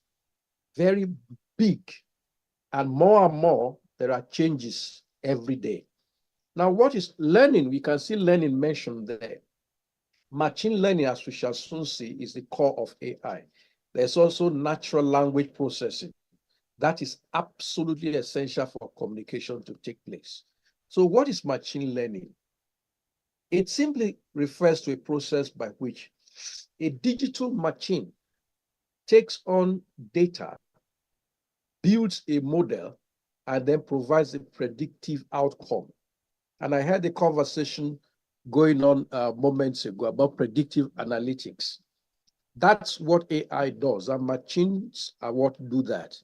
very big, and more, there are changes every day. Now, what is learning? We can see learning mentioned there. Machine learning, as we shall soon see, is the core of AI. There's also natural language processing. That is absolutely essential for communication to take place. So what is machine learning? It simply refers to a process by which a digital machine takes on data, builds a model, and then provides a predictive outcome. And I had a conversation going on moments ago about predictive analytics. That's what AI does, and machines are what do that.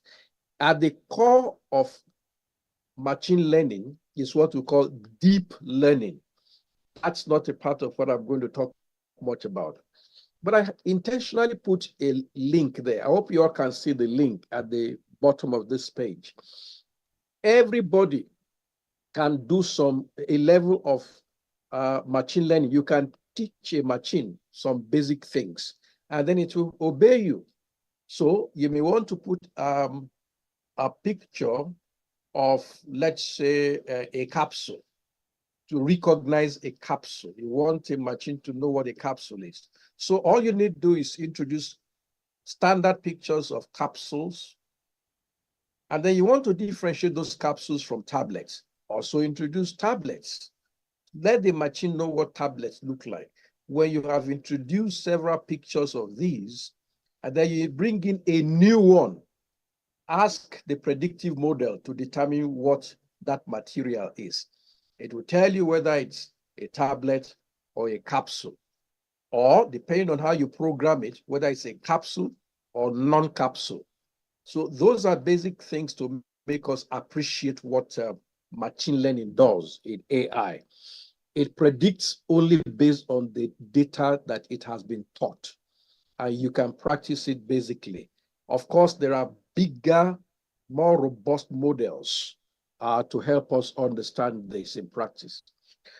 At the core of machine learning is what we call deep learning. That's not a part of what I'm going to talk much about. But I intentionally put a link there. I hope you all can see the link at the bottom of this page. Everybody can do a level of machine learning. You can teach a machine some basic things, and then it will obey you. So you may want to put a picture of, let's say, a capsule, to recognize a capsule. You want a machine to know what a capsule is. So all you need to do is introduce standard pictures of capsules, and then you want to differentiate those capsules from tablets. Also introduce tablets. Let the machine know what tablets look like. When you have introduced several pictures of these, and then you bring in a new one, ask the predictive model to determine what that material is. It will tell you whether it's a tablet or a capsule, or depending on how you program it, whether it's a capsule or non-capsule. So those are basic things to make us appreciate what machine learning does in AI. It predicts only based on the data that it has been taught, and you can practice it basically. Of course, there are bigger, more robust models to help us understand this in practice.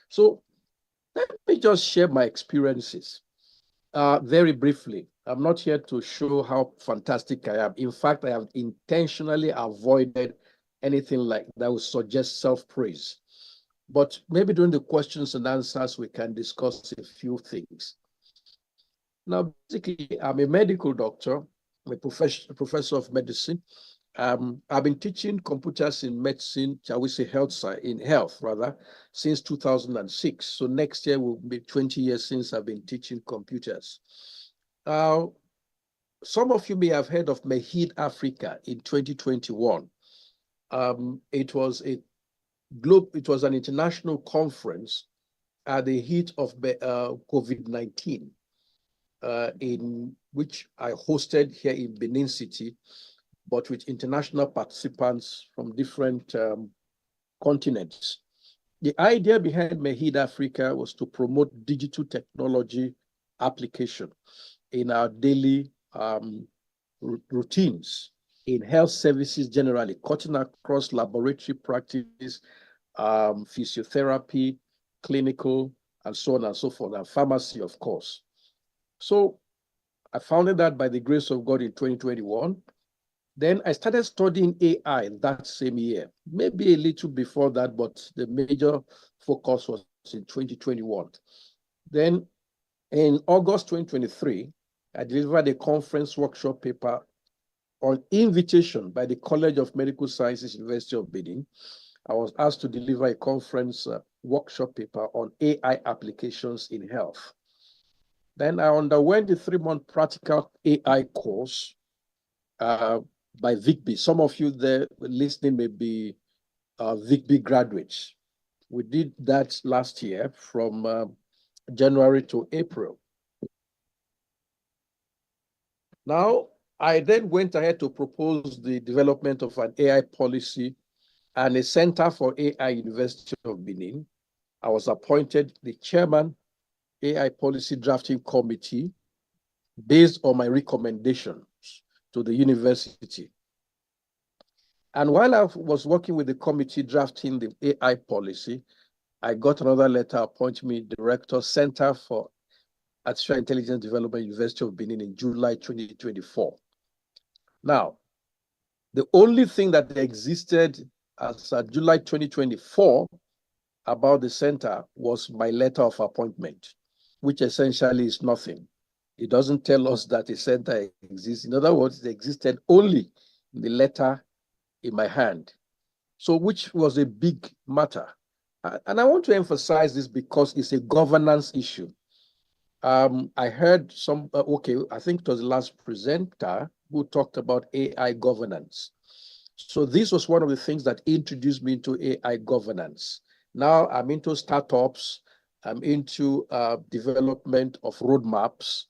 So let me just share my experiences very briefly. I'm not here to show how fantastic I am. In fact, I have intentionally avoided anything like that would suggest self-praise. But maybe during the questions and answers, we can discuss a few things. Now, basically, I'm a medical doctor. I'm a professor of medicine. I've been teaching computers in medicine, shall we say health rather, since 2006. So next year will be 20 years since I've been teaching computers. Some of you may have heard of Mehid Africa in 2021. It was an international conference at the heat of COVID-19, in which I hosted here in Benin City, but with international participants from different continents. The idea behind Mehid Africa was to promote digital technology application in our daily routines, in health services generally, cutting across laboratory practice, physiotherapy, clinical, and so on and so forth, and pharmacy, of course. So I founded that by the grace of God in 2021. Then I started studying AI that same year, maybe a little before that, but the major focus was in 2021. Then in August 2023, I delivered a conference workshop paper on invitation by the College of Medical Sciences, University of Benin. I was asked to deliver a conference workshop paper on AI applications in health. Then I underwent the 3-month practical AI course by VICB. Some of you there listening may be VICB graduates. We did that last year from January to April. Now, I then went ahead to propose the development of an AI policy and a Center for AI University of Benin. I was appointed the chairman, AI Policy Drafting Committee, based on my recommendations to the university. And while I was working with the committee drafting the AI policy, I got another letter appointing me Director, Center for Artificial Intelligence Development, University of Benin in July 2024. Now, the only thing that existed as of July 2024 about the center was my letter of appointment, which essentially is nothing. It doesn't tell us that a center exists. In other words, it existed only in the letter in my hand. So which was a big matter. And I want to emphasize this because it's a governance issue. I heard I think it was the last presenter who talked about AI governance. So this was one of the things that introduced me into AI governance. Now I'm into startups, I'm into development of roadmaps,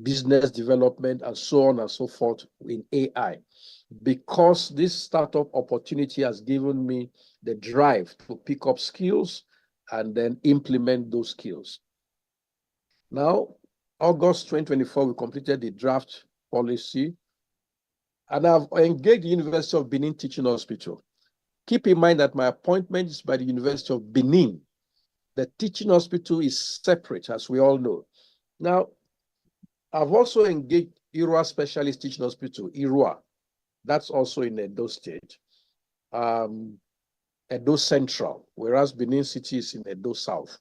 business development, and so on and so forth in AI. Because this startup opportunity has given me the drive to pick up skills and then implement those skills. Now, August 2024, we completed the draft policy, and I've engaged the University of Benin Teaching Hospital. Keep in mind that my appointment is by the University of Benin. The teaching hospital is separate, as we all know. Now, I've also engaged IRUA Specialist Teaching Hospital, IRUA. That's also in Edo State, Edo Central, whereas Benin City is in Edo South.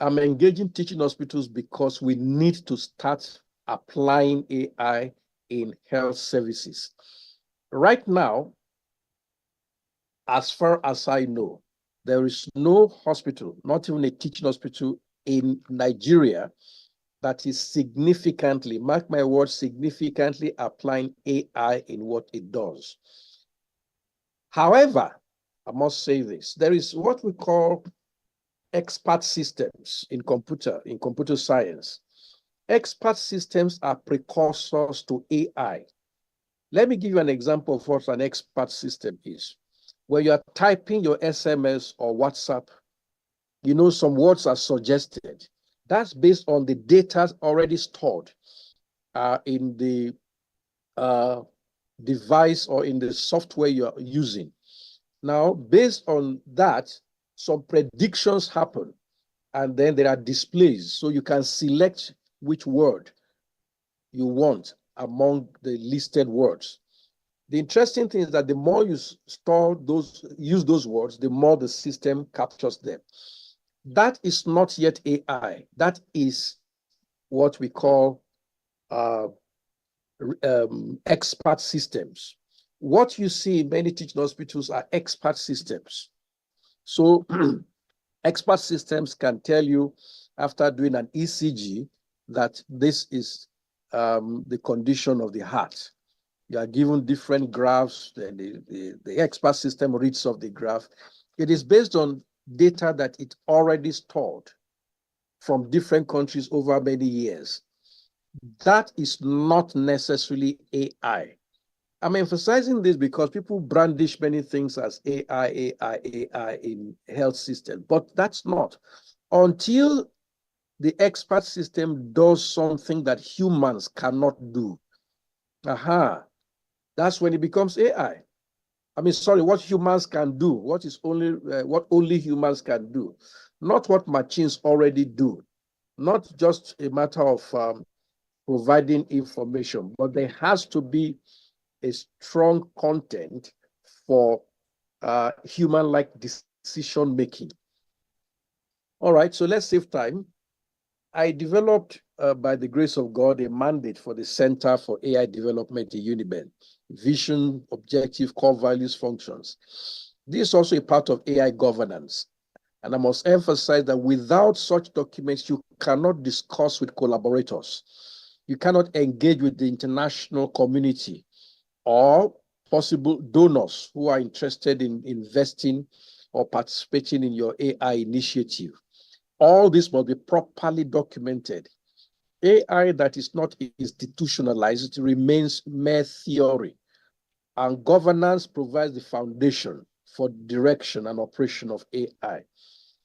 I'm engaging teaching hospitals because we need to start applying AI in health services. Right now, as far as I know, there is no hospital, not even a teaching hospital in Nigeria, that is significantly, mark my words, significantly applying AI in what it does. However, I must say this, there is what we call expert systems in computer science. Expert systems are precursors to AI. Let me give you an example of what an expert system is. When you are typing your SMS or WhatsApp, you know some words are suggested. That's based on the data already stored in the device or in the software you're using. Now, based on that, some predictions happen, and then there are displays. So you can select which word you want among the listed words. The interesting thing is that the more you use those words, the more the system captures them. That is not yet AI. That is what we call expert systems. What you see in many teaching hospitals are expert systems. So expert systems can tell you after doing an ECG that this is the condition of the heart. You are given different graphs, and the expert system reads off the graph. It is based on data that it already stored from different countries over many years. That is not necessarily AI. I'm emphasizing this because people brandish many things as AI in health system, but that's not. Until the expert system does something that humans cannot do, that's when it becomes AI. What humans can do, what only humans can do, not what machines already do, not just a matter of providing information, but there has to be a strong content for human-like decision making. All right, so let's save time. I developed, by the grace of God, a mandate for the Center for AI Development in UNIBEN. Vision, objective, core values, functions. This is also a part of AI governance. And I must emphasize that without such documents, you cannot discuss with collaborators. You cannot engage with the international community or possible donors who are interested in investing or participating in your AI initiative. All this must be properly documented. AI that is not institutionalized remains mere theory, and governance provides the foundation for direction and operation of AI.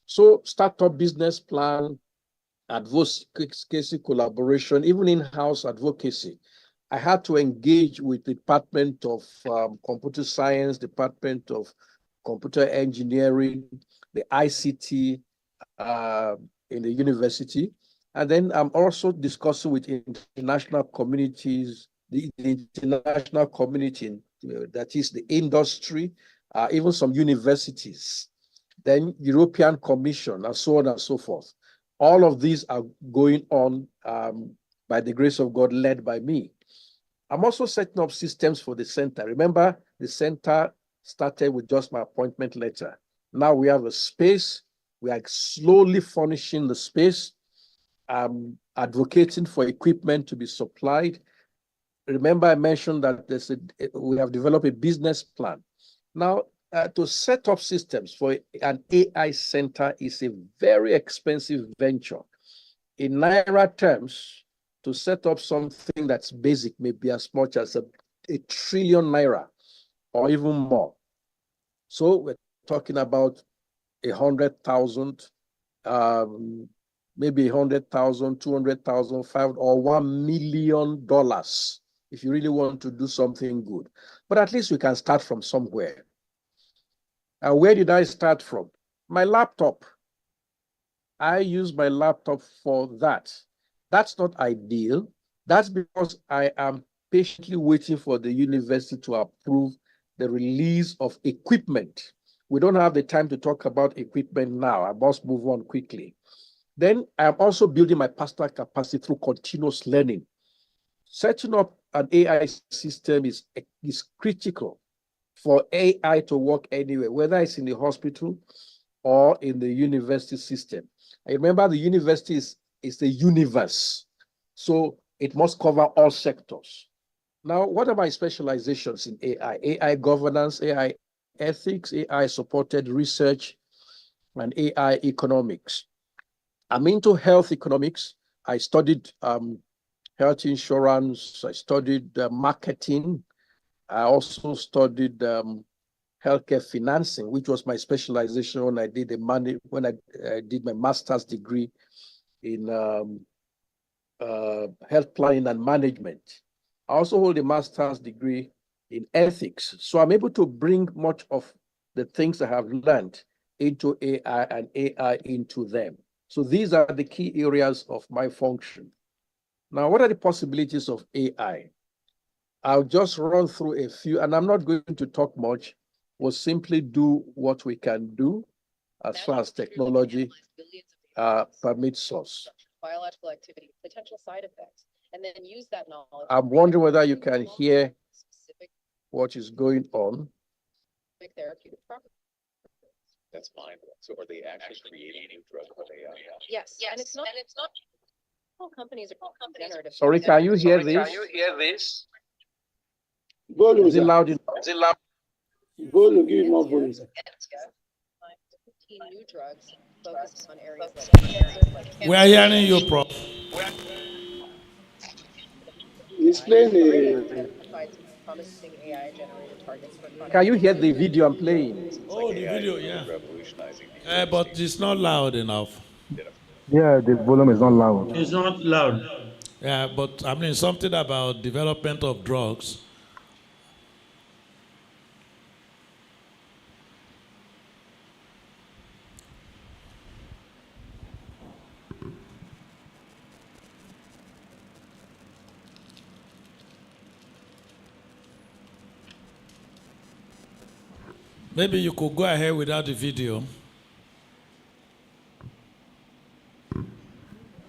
So startup business plan, advocacy collaboration, even in-house advocacy. I had to engage with the Department of Computer Science, Department of Computer Engineering, the ICT in the university. And then I'm also discussing with international communities, the international community, that is the industry, even some universities, then European Commission, and so on and so forth. All of these are going on by the grace of God, led by me. I'm also setting up systems for the center. Remember, the center started with just my appointment letter. Now we have a space. We are slowly furnishing the space. I'm advocating for equipment to be supplied. Remember, I mentioned that we have developed a business plan. Now, to set up systems for an AI center is a very expensive venture. In Naira terms, to set up something that's basic may be as much as a trillion Naira or even more. So we're talking about 100,000, maybe 100,000, 200,000, or $1 million if you really want to do something good. But at least we can start from somewhere. And where did I start from? My laptop. I use my laptop for that. That's not ideal. That's because I am patiently waiting for the university to approve the release of equipment. We don't have the time to talk about equipment now. I must move on quickly. Then I'm also building my personal capacity through continuous learning. Setting up an AI system is critical for AI to work anywhere, whether it's in the hospital or in the university system. I remember the university is the universe, so it must cover all sectors. Now, what are my specializations in AI? AI governance, AI ethics, AI supported research, and AI economics. I'm into health economics. I studied health insurance. I studied marketing. I also studied healthcare financing, which was my specialization when I did did my master's degree in health planning and management. I also hold a master's degree in ethics. So I'm able to bring much of the things I have learned into AI and AI into them. So these are the key areas of my function. Now, what are the possibilities of AI? I'll just run through a few, and I'm not going to talk much. We'll simply do what we can do as far as technology permits us. Biological activity, potential side effects, and then use that knowledge. I'm wondering whether you can hear what is going on. Therapeutic properties. That's fine. So are they actually creating new drugs with AI? Yes. And it's not. All companies are generative. Sorry, can you hear this? Can you hear this? Is it loud enough? Is it loud? Volume, give it more volume. 15 new drugs focused on areas like cancer, We are hearing you, Prof. He's playing provides promising AI generated targets for chronic. Can you hear the video I'm playing? Oh, the video, yeah. But it's not loud enough. Yeah, the volume is not loud. It's not loud. Yeah, but I mean something about development of drugs. Maybe you could go ahead without the video.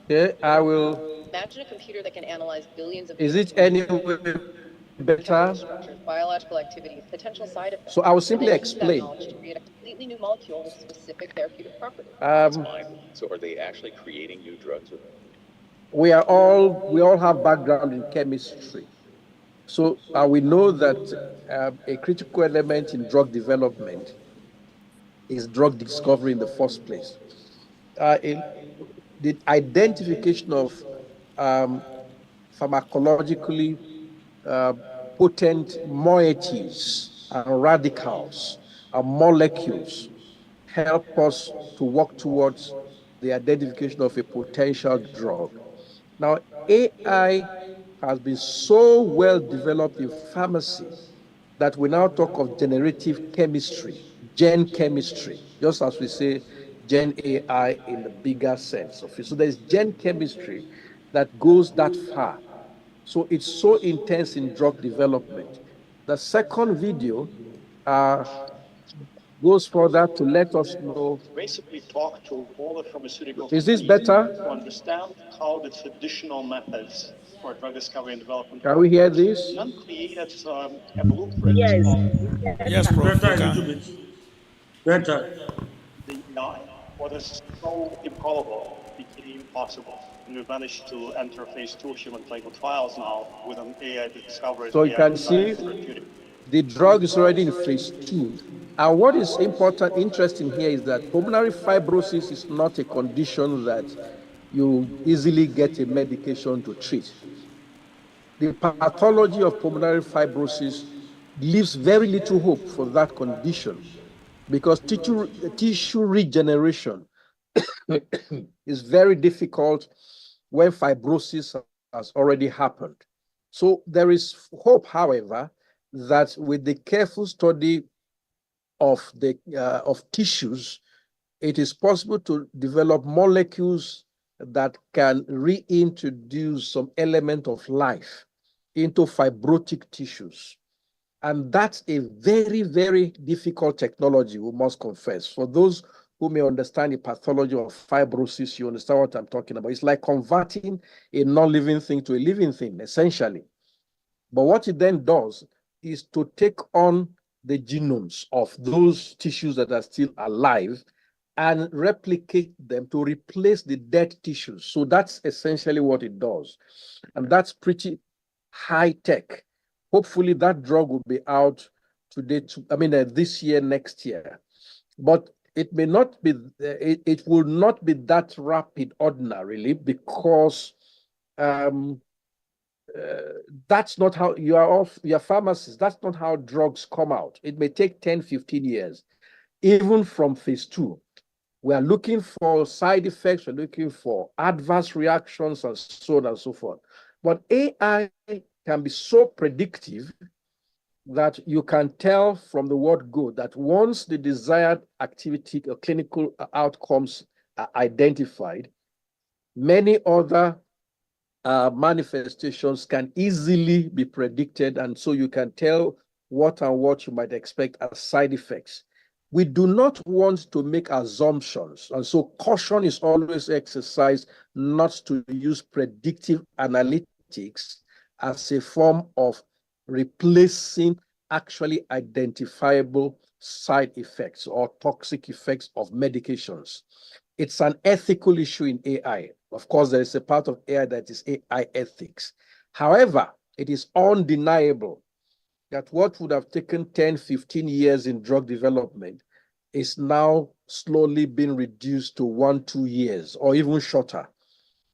Yeah, I will. Imagine a computer that can analyze billions of. Is it any better? Structures, biological activity, potential side effects. So I will simply explain. To create a completely new molecule with specific therapeutic properties. So are they actually creating new drugs with? We all have background in chemistry. So we know that a critical element in drug development is drug discovery in the first place. The identification of pharmacologically potent moieties and radicals and molecules help us to work towards the identification of a potential drug. Now, AI has been so well developed in pharmacy that we now talk of generative chemistry, gen chemistry, just as we say gen AI in the bigger sense of it. So there's gen chemistry that goes that far. So it's so intense in drug development. The second video goes further to let us know. Basically, talk to all the pharmaceutical Is this companies better? to understand how the traditional methods for drug discovery and development Can we hear this? None created a blueprint Yes. of Yes, Prof. better You a can. little bit. Better. The AI, what is so improbable became possible. And we've managed to enter phase 2 human clinical trials now with an AI discovery, So you AI can see designed therapeutic. the drug is already in phase 2. And what is interesting here is that pulmonary fibrosis is not a condition that you easily get a medication to treat. The pathology of pulmonary fibrosis leaves very little hope for that condition because tissue regeneration is very difficult when fibrosis has already happened. So there is hope, however, that with the careful study of tissues, it is possible to develop molecules that can reintroduce some element of life into fibrotic tissues. And that's a very, very difficult technology, we must confess. For those who may understand the pathology of fibrosis, you understand what I'm talking about. It's like converting a non-living thing to a living thing, essentially. But what it then does is to take on the genomes of those tissues that are still alive and replicate them to replace the dead tissues. So that's essentially what it does. And that's pretty high tech. Hopefully that drug will be out today, this year, next year. But it may not be, it will not be that rapid ordinarily because that's not how you're pharmacists. That's not how drugs come out. It may take 10, 15 years, even from phase 2. We are looking for side effects, we're looking for adverse reactions, and so on and so forth. But AI can be so predictive that you can tell from the word go that once the desired activity or clinical outcomes are identified, many other manifestations can easily be predicted, and so you can tell what you might expect as side effects. We do not want to make assumptions, and so caution is always exercised not to use predictive analytics as a form of replacing actually identifiable side effects or toxic effects of medications. It's an ethical issue in AI. Of course, there is a part of AI that is AI ethics. However, it is undeniable that what would have taken 10, 15 years in drug development is now slowly being reduced to 1, 2 years or even shorter.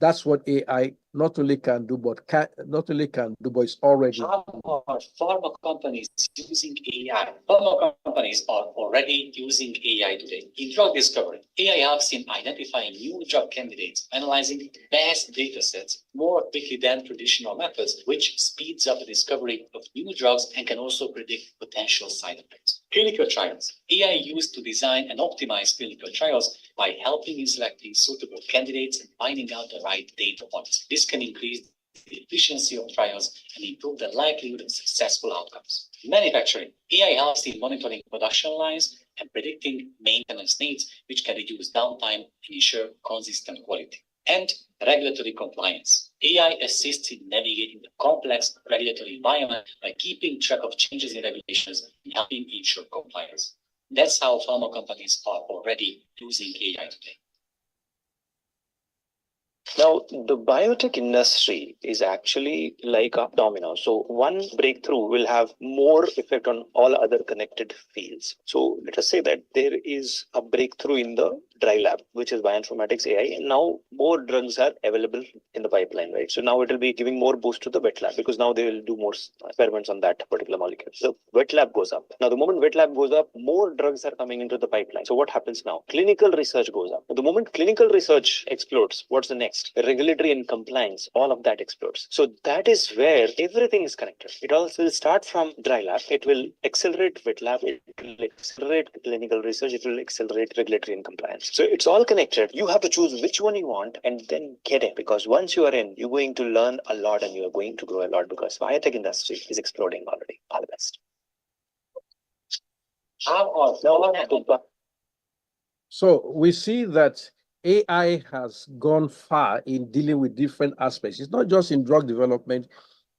That's what AI not only can do, but it's already. How are pharma companies using AI? Pharma companies are already using AI today. In drug discovery, AI helps in identifying new drug candidates, analyzing vast data sets more quickly than traditional methods, which speeds up the discovery of new drugs and can also predict potential side effects. Clinical trials. AI used to design and optimize clinical trials by helping in selecting suitable candidates and finding out the right data points. This can increase the efficiency of trials and improve the likelihood of successful outcomes. Manufacturing. AI helps in monitoring production lines and predicting maintenance needs, which can reduce downtime and ensure consistent quality. And regulatory compliance. AI assists in navigating the complex regulatory environment by keeping track of changes in regulations and helping ensure compliance. That's how pharma companies are already using AI today. Now, the biotech industry is actually like a domino. So one breakthrough will have more effect on all other connected fields. So let us say that there is a breakthrough in the dry lab, which is bioinformatics AI, and now more drugs are available in the pipeline, right? So now it will be giving more boost to the wet lab because now they will do more experiments on that particular molecule. So wet lab goes up. Now, the moment wet lab goes up, more drugs are coming into the pipeline. So what happens now? Clinical research goes up. The moment clinical research explodes, what's the next? Regulatory and compliance, all of that explodes. So that is where everything is connected. It also will start from dry lab. It will accelerate wet lab. It will accelerate clinical research. It will accelerate regulatory and compliance. So it's all connected. You have to choose which one you want and then get in, because once you are in, you're going to learn a lot and you are going to grow a lot because biotech industry is exploding already. All the best. How are to. So we see that AI has gone far in dealing with different aspects. It's not just in drug development,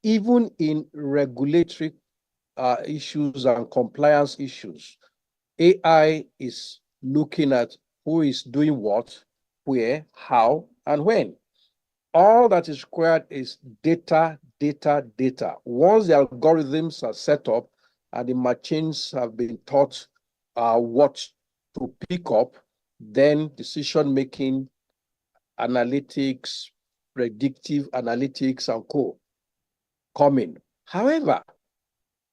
even in regulatory issues and compliance issues. AI is looking at who is doing what, where, how, and when. All that is required is data, data, data. Once the algorithms are set up and the machines have been taught what to pick up, then decision-making, analytics, predictive analytics, and co coming. However,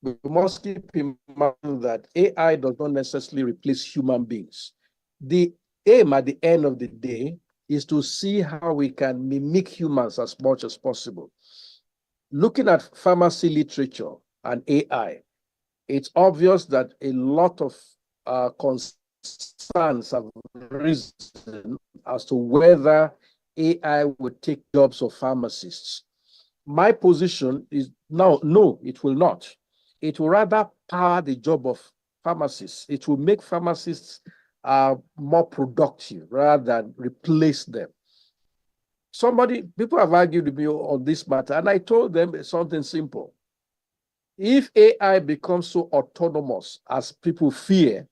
we must keep in mind that AI does not necessarily replace human beings. The aim at the end of the day is to see how we can mimic humans as much as possible. Looking at pharmacy literature and AI, it's obvious that a lot of concerns have risen as to whether AI would take jobs of pharmacists. My position is no, it will not. It will rather power the job of pharmacists. It will make pharmacists more productive rather than replace them. People have argued with me on this matter, and I told them something simple. If AI becomes so autonomous as people fear,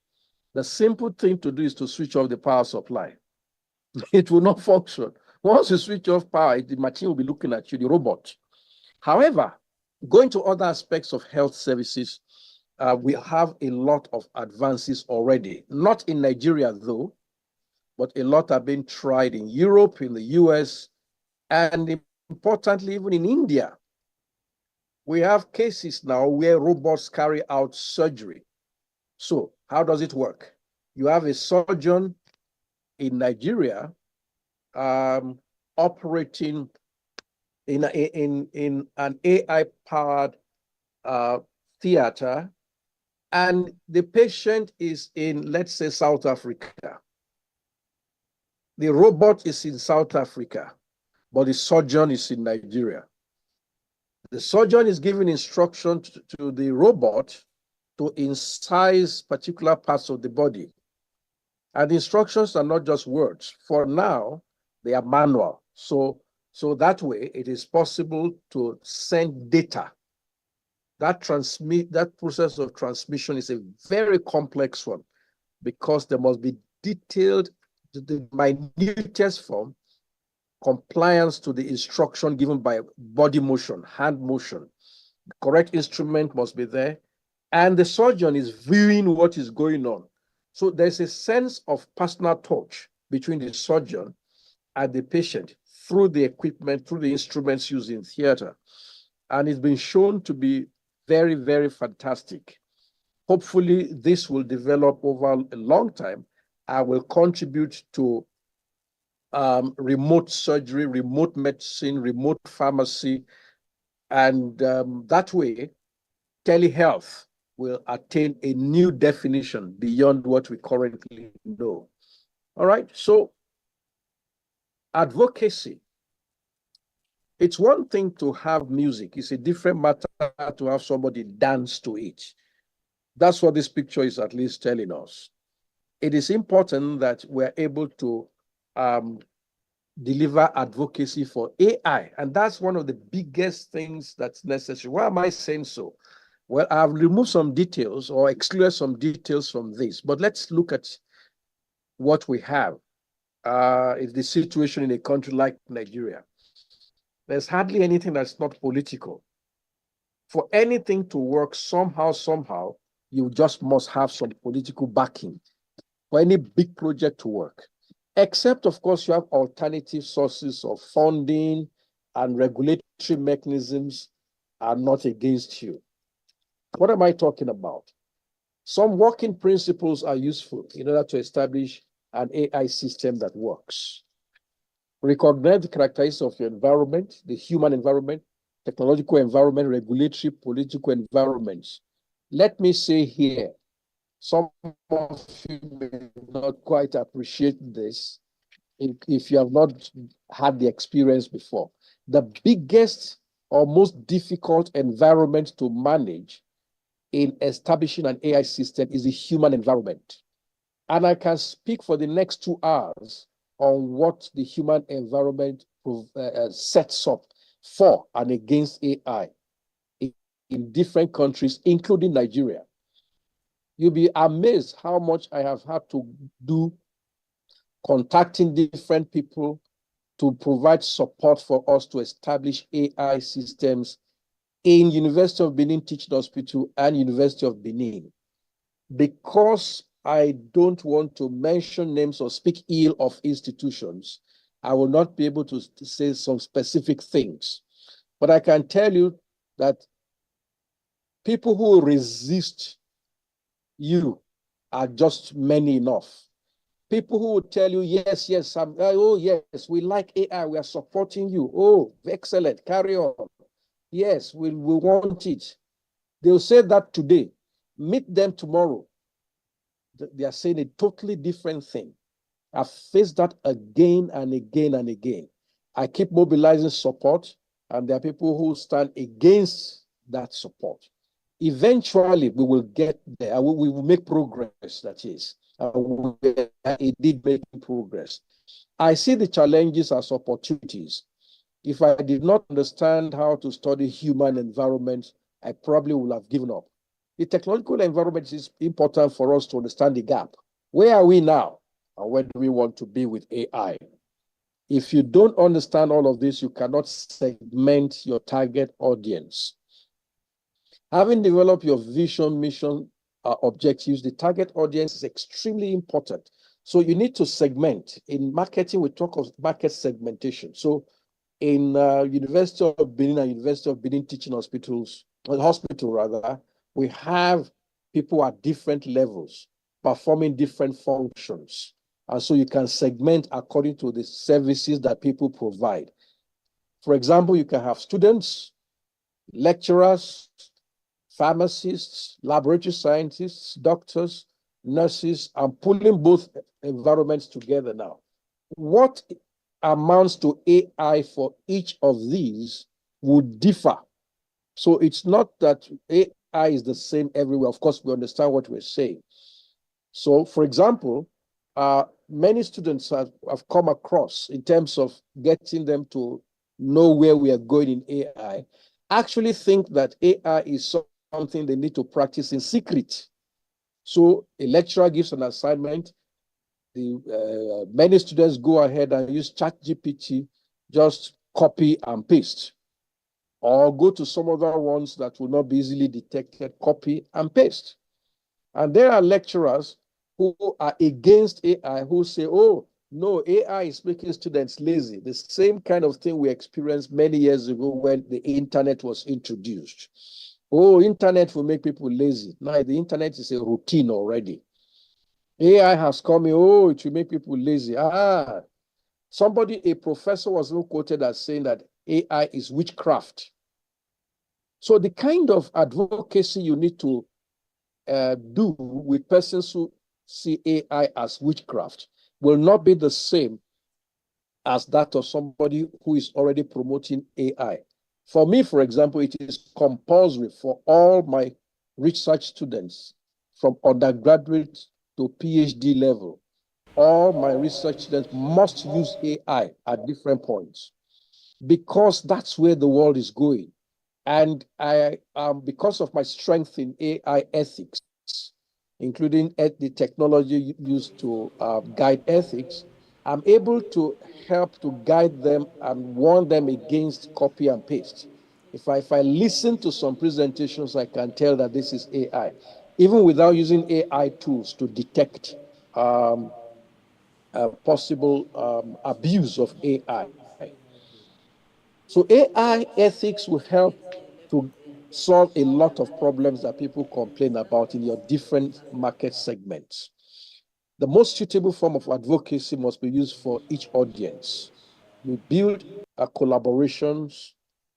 the simple thing to do is to switch off the power supply. It will not function. Once you switch off power, the machine will be looking at you, the robot. However, going to other aspects of health services, we have a lot of advances already. Not in Nigeria, though, but a lot are being tried in Europe, in the US, and importantly, even in India. We have cases now where robots carry out surgery. So how does it work? You have a surgeon in Nigeria operating in an AI-powered theater, and the patient is in, let's say, South Africa. The robot is in South Africa, but the surgeon is in Nigeria. The surgeon is giving instruction to the robot to incise particular parts of the body. And the instructions are not just words. For now, they are manual. So that way, it is possible to send data. That process of transmission is a very complex one because there must be detailed, the minutest form, compliance to the instruction given by body motion, hand motion. The correct instrument must be there, and the surgeon is viewing what is going on. So there's a sense of personal touch between the surgeon and the patient through the equipment, through the instruments used in theater. And it's been shown to be very, very fantastic. Hopefully, this will develop over a long time and will contribute to remote surgery, remote medicine, remote pharmacy, and that way, telehealth will attain a new definition beyond what we currently know. All right, so advocacy. It's one thing to have music. It's a different matter to have somebody dance to it. That's what this picture is at least telling us. It is important that we're able to deliver advocacy for AI. And that's one of the biggest things that's necessary. Why am I saying so? Well, I've removed some details or excluded some details from this, but let's look at what we have. Is the situation in a country like Nigeria. There's hardly anything that's not political. For anything to work somehow, you just must have some political backing for any big project to work. Except, of course, you have alternative sources of funding and regulatory mechanisms are not against you. What am I talking about? Some working principles are useful in order to establish an AI system that works. Recognize the characteristics of your environment, the human environment, technological environment, regulatory, political environments. Let me say here, some of you may not quite appreciate this if you have not had the experience before. The biggest or most difficult environment to manage in establishing an AI system is the human environment. And I can speak for the next 2 hours on what the human environment sets up for and against AI in different countries, including Nigeria. You'll be amazed how much I have had to do contacting different people to provide support for us to establish AI systems in University of Benin Teaching Hospital and University of Benin. Because I don't want to mention names or speak ill of institutions, I will not be able to say some specific things. But I can tell you that people who resist you are just many enough. People who will tell you, yes, yes, oh, yes, we like AI, we are supporting you. Oh, excellent, carry on. Yes, we want it. They'll say that today. Meet them tomorrow. They are saying a totally different thing. I've faced that again and again and again. I keep mobilizing support, and there are people who stand against that support. Eventually, we will get there. We will make progress, that is. We are indeed making progress. I see the challenges as opportunities. If I did not understand how to study human environment, I probably would have given up. The technological environment is important for us to understand the gap. Where are we now? And where do we want to be with AI? If you don't understand all of this, you cannot segment your target audience. Having developed your vision, mission, objectives, the target audience is extremely important. So you need to segment. In marketing, we talk of market segmentation. So in University of Benin and University of Benin Teaching Hospitals, hospital rather, we have people at different levels performing different functions. And so you can segment according to the services that people provide. For example, you can have students, lecturers, pharmacists, laboratory scientists, doctors, nurses. I'm pulling both environments together now. What amounts to AI for each of these would differ. So it's not that AI is the same everywhere. Of course, we understand what we're saying. So, for example, many students have come across in terms of getting them to know where we are going in AI, actually think that AI is something they need to practice in secret. So a lecturer gives an assignment, many students go ahead and use ChatGPT, just copy and paste, or go to some other ones that will not be easily detected, copy and paste. And there are lecturers who are against AI, who say, oh, no, AI is making students lazy. The same kind of thing we experienced many years ago when the internet was introduced. Oh, internet will make people lazy. Now the internet is a routine already. AI has come in, oh, it will make people lazy. A professor was quoted as saying that AI is witchcraft. So the kind of advocacy you need to do with persons who see AI as witchcraft will not be the same as that of somebody who is already promoting AI. For me, for example, it is compulsory for all my research students from undergraduate to PhD level. All my research students must use AI at different points because that's where the world is going. And because of my strength in AI ethics, including the technology used to guide ethics, I'm able to help to guide them and warn them against copy and paste. If I listen to some presentations, I can tell that this is AI, even without using AI tools to detect possible abuse of AI. So AI ethics will help to solve a lot of problems that people complain about in your different market segments. The most suitable form of advocacy must be used for each audience. We build collaborations,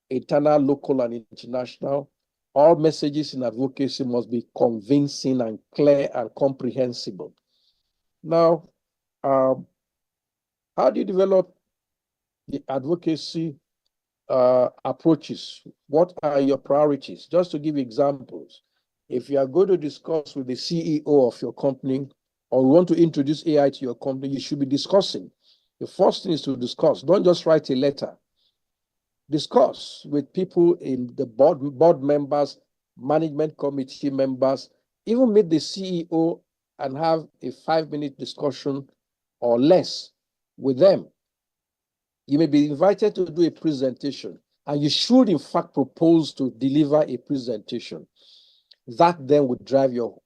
internal, local, and international. All messages in advocacy must be convincing and clear and comprehensible. Now, how do you develop the advocacy approaches? What are your priorities? Just to give examples, If you are going to discuss with the CEO of your company or want to introduce AI to your company, you should be discussing. The first thing is to discuss. Don't just write a letter. Discuss with people in the board members, management committee members, even meet the CEO and have a 5-minute discussion or less with them. You may be invited to do a presentation, and you should, in fact, propose to deliver a presentation. That then would drive your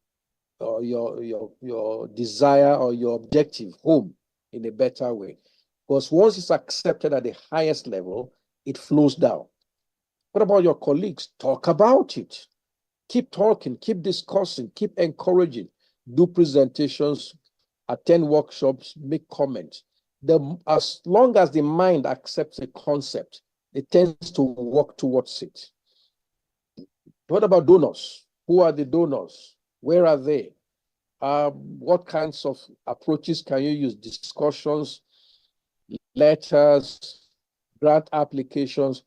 desire or your objective home in a better way. Because once it's accepted at the highest level, it flows down. What about your colleagues? Talk about it. Keep talking, keep discussing, keep encouraging. Do presentations, attend workshops, make comments. As long as the mind accepts a concept, it tends to work towards it. What about donors? Who are the donors? Where are they? What kinds of approaches can you use? Discussions, letters, grant applications.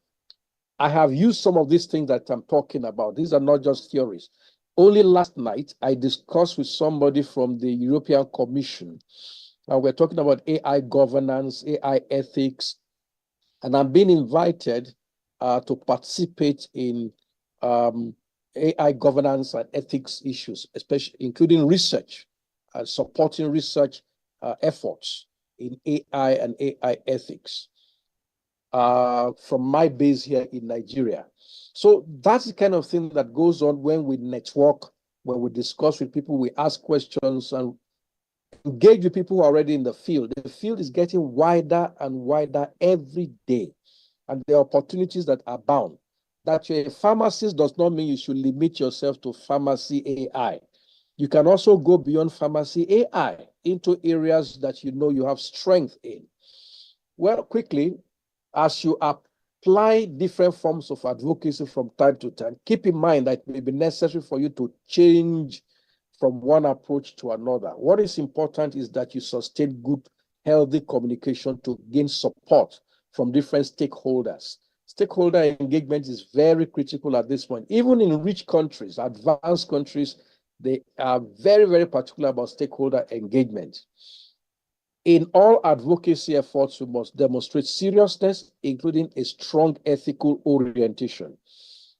I have used some of these things that I'm talking about. These are not just theories. Only last night, I discussed with somebody from the European Commission, and we're talking about AI governance, AI ethics, and I'm being invited to participate in AI governance and ethics issues, especially including research and supporting research efforts in AI and AI ethics from my base here in Nigeria. So that's the kind of thing that goes on when we network, when we discuss with people, we ask questions and engage with people who are already in the field. The field is getting wider and wider every day, and there are opportunities that abound. That you're a pharmacist does not mean you should limit yourself to pharmacy AI. You can also go beyond pharmacy AI into areas that you know you have strength in. Well, quickly, as you apply different forms of advocacy from time to time, keep in mind that it may be necessary for you to change from one approach to another. What is important is that you sustain good, healthy communication to gain support from different stakeholders. Stakeholder engagement is very critical at this point. Even in rich countries, advanced countries, they are very, very particular about stakeholder engagement. In all advocacy efforts, we must demonstrate seriousness, including a strong ethical orientation,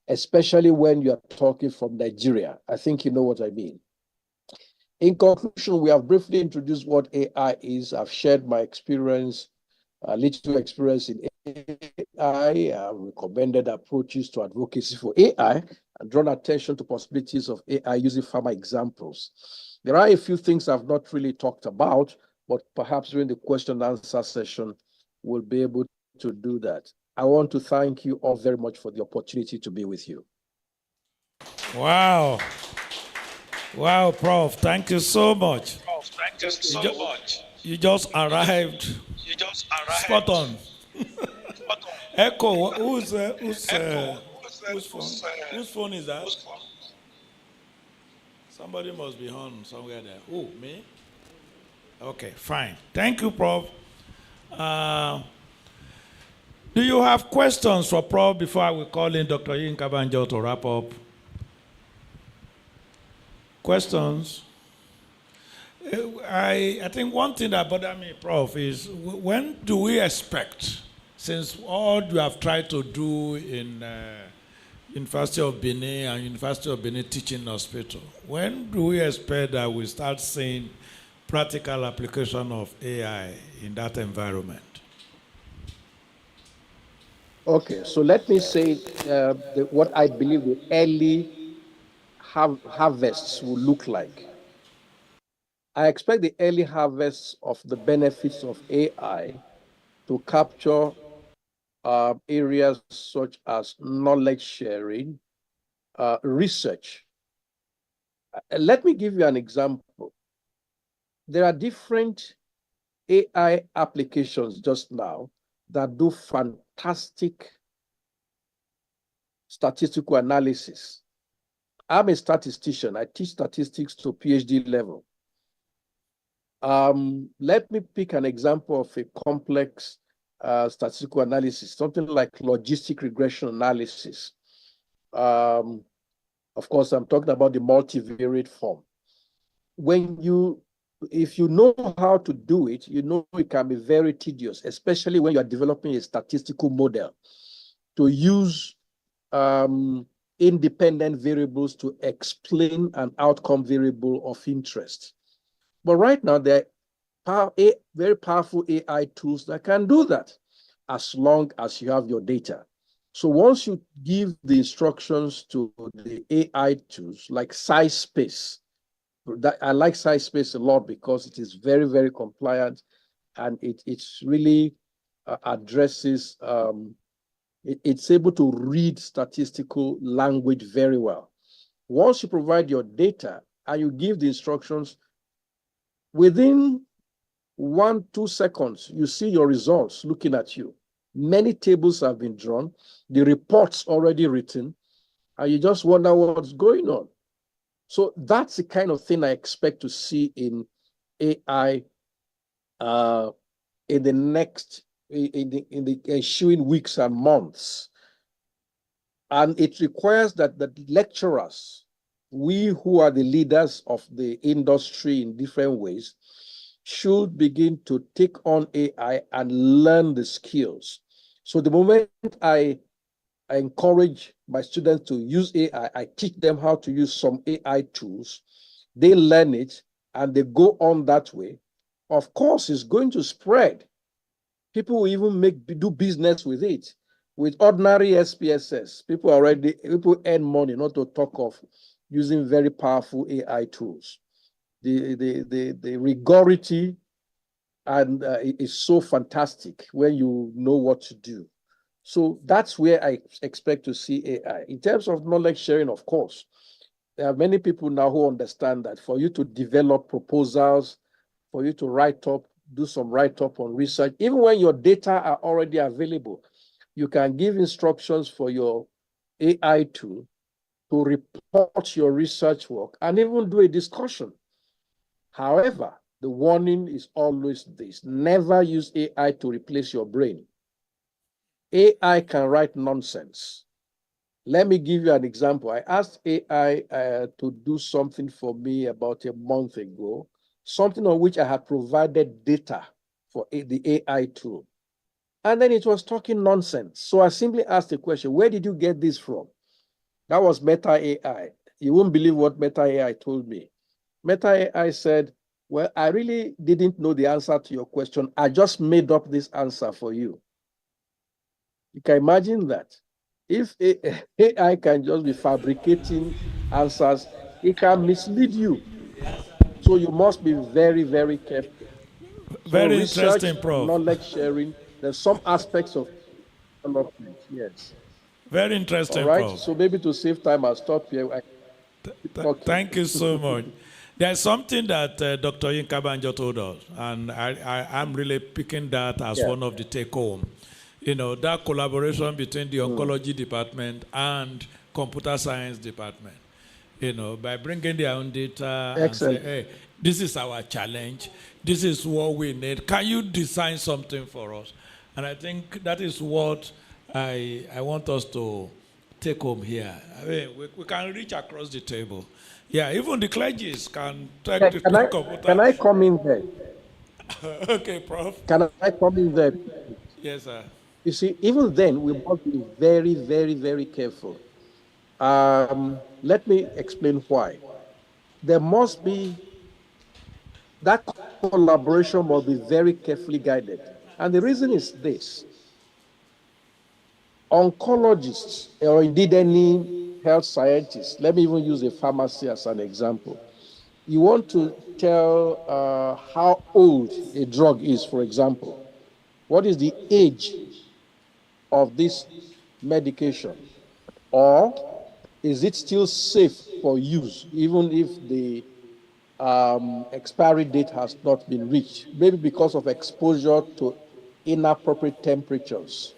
especially when you are talking from Nigeria. I think you know what I mean. In conclusion, we have briefly introduced what AI is. I've shared my experience, little experience in AI. I've recommended approaches to advocacy for AI and drawn attention to possibilities of AI using pharma examples. There are a few things I've not really talked about, but perhaps during the question and answer session, we'll be able to do that. I want to thank you all very much for the opportunity to be with you. Wow. Wow, Prof. Thank you so much. You just arrived. Spot on. Echo, whose phone? Whose phone is that? Somebody must be on somewhere there. Oh, me? Okay, fine. Thank you, Prof. Do you have questions for Prof before I will call in Dr. Yinka Banjo to wrap up? Questions? I think one thing that bothers me, Prof, is when do we expect, since all you have tried to do in University of Benin and University of Benin Teaching Hospital, when do we expect that we start seeing practical application of AI in that environment? Okay, so let me say what I believe the early harvests will look like. I expect the early harvests of the benefits of AI to capture areas such as knowledge sharing, research. Let me give you an example. There are different AI applications just now that do fantastic statistical analysis. I'm a statistician. I teach statistics to PhD level. Let me pick an example of a complex statistical analysis, something like logistic regression analysis. Of course, I'm talking about the multivariate form. If you know how to do it, you know it can be very tedious, especially when you are developing a statistical model to use independent variables to explain an outcome variable of interest. But right now, there are very powerful AI tools that can do that as long as you have your data. So once you give the instructions to the AI tools like size space, I like size space a lot because it is very, very compliant and it's really addresses, it's able to read statistical language very well. Once you provide your data and you give the instructions, within 1-2 seconds, you see your results looking at you. Many tables have been drawn, the reports already written, and you just wonder what's going on. So that's the kind of thing I expect to see in AI in the ensuing weeks and months. And it requires that the lecturers, we who are the leaders of the industry in different ways, should begin to take on AI and learn the skills. So the moment I encourage my students to use AI, I teach them how to use some AI tools, they learn it and they go on that way. Of course, it's going to spread. People will even do business with it. With ordinary SPSS, people earn money, not to talk of using very powerful AI tools. The rigority and is so fantastic when you know what to do. So that's where I expect to see AI. In terms of knowledge sharing, of course, there are many people now who understand that for you to develop proposals, for you to do some write-up on research, even when your data are already available, you can give instructions for your AI tool to report your research work and even do a discussion. However, the warning is always this: never use AI to replace your brain. AI can write nonsense. Let me give you an example. I asked AI to do something for me about a month ago, something on which I had provided data for the AI tool. And then it was talking nonsense. So I simply asked the question, where did you get this from? That was Meta AI. You won't believe what Meta AI told me. Meta AI said, well, I really didn't know the answer to your question. I just made up this answer for you. You can imagine that. If AI can just be fabricating answers, it can mislead you. So you must be very, very careful. Very so research, interesting, Prof. knowledge sharing, there's some aspects of development, yes. Very All interesting, right, Prof. so maybe to save time, I'll stop here. Thank you so much. There's something that Dr. Yinka Banjo told us, and I'm really picking that as one of the take-home. You know, that collaboration between the oncology department and computer science department. You know, by bringing their own data and say, hey, this is our challenge. This is what we need. Can you design something for us? And I think that is what I want us to take home here. I mean, we can reach across the table. Yeah, even the clergies can take the computer. Can I come in there? Okay, Prof. Can I come in there? Yes, sir. You see, even then, we must be very, very, very careful. Let me explain why. There must be, that collaboration must be very carefully guided. And the reason is this: oncologists, or indeed any health scientists, let me even use a pharmacy as an example. You want to tell how old a drug is, for example. What is the age of this medication? Or is it still safe for use, even if the expiry date has not been reached? Maybe because of exposure to inappropriate temperatures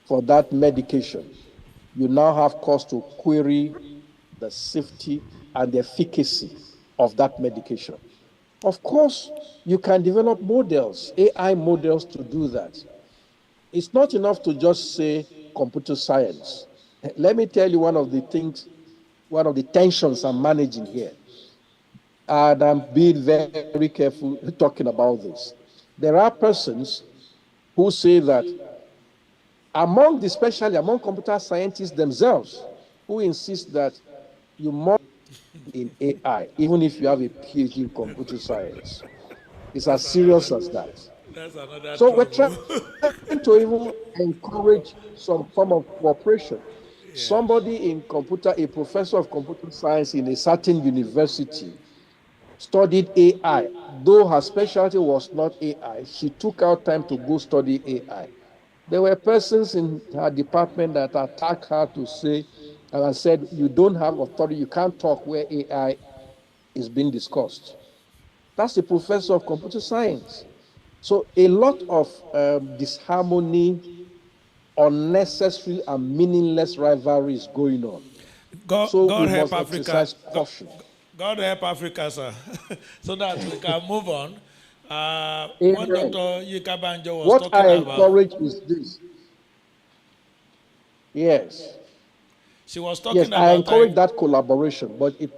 for that medication. You now have cause to query the safety and the efficacy of that medication. Of course, you can develop models, AI models, to do that. It's not enough to just say computer science. Let me tell you one of the things one of the tensions I'm managing here. And I'm being very careful talking about this. There are persons who say that especially among computer scientists themselves, who insist that you must in AI, even if you have a PhD in computer science. It's as serious as that. That's another So we're trouble. trying to even encourage some form of cooperation. Somebody in a professor of computer science in a certain university studied AI. Though her specialty was not AI, she took out time to go study AI. There were persons in her department that attacked her to say, and said, you don't have authority, you can't talk where AI is being discussed. That's the professor of computer science. So a lot of disharmony, unnecessary and meaningless rivalry is going on. So we God help must Africa. exercise caution. God help Africa, sir, so that we can move on. What Amen. Dr. Yinka Banjo was What talking I about. encourage is this. Yes. She was talking Yes, I about. encourage that collaboration, but it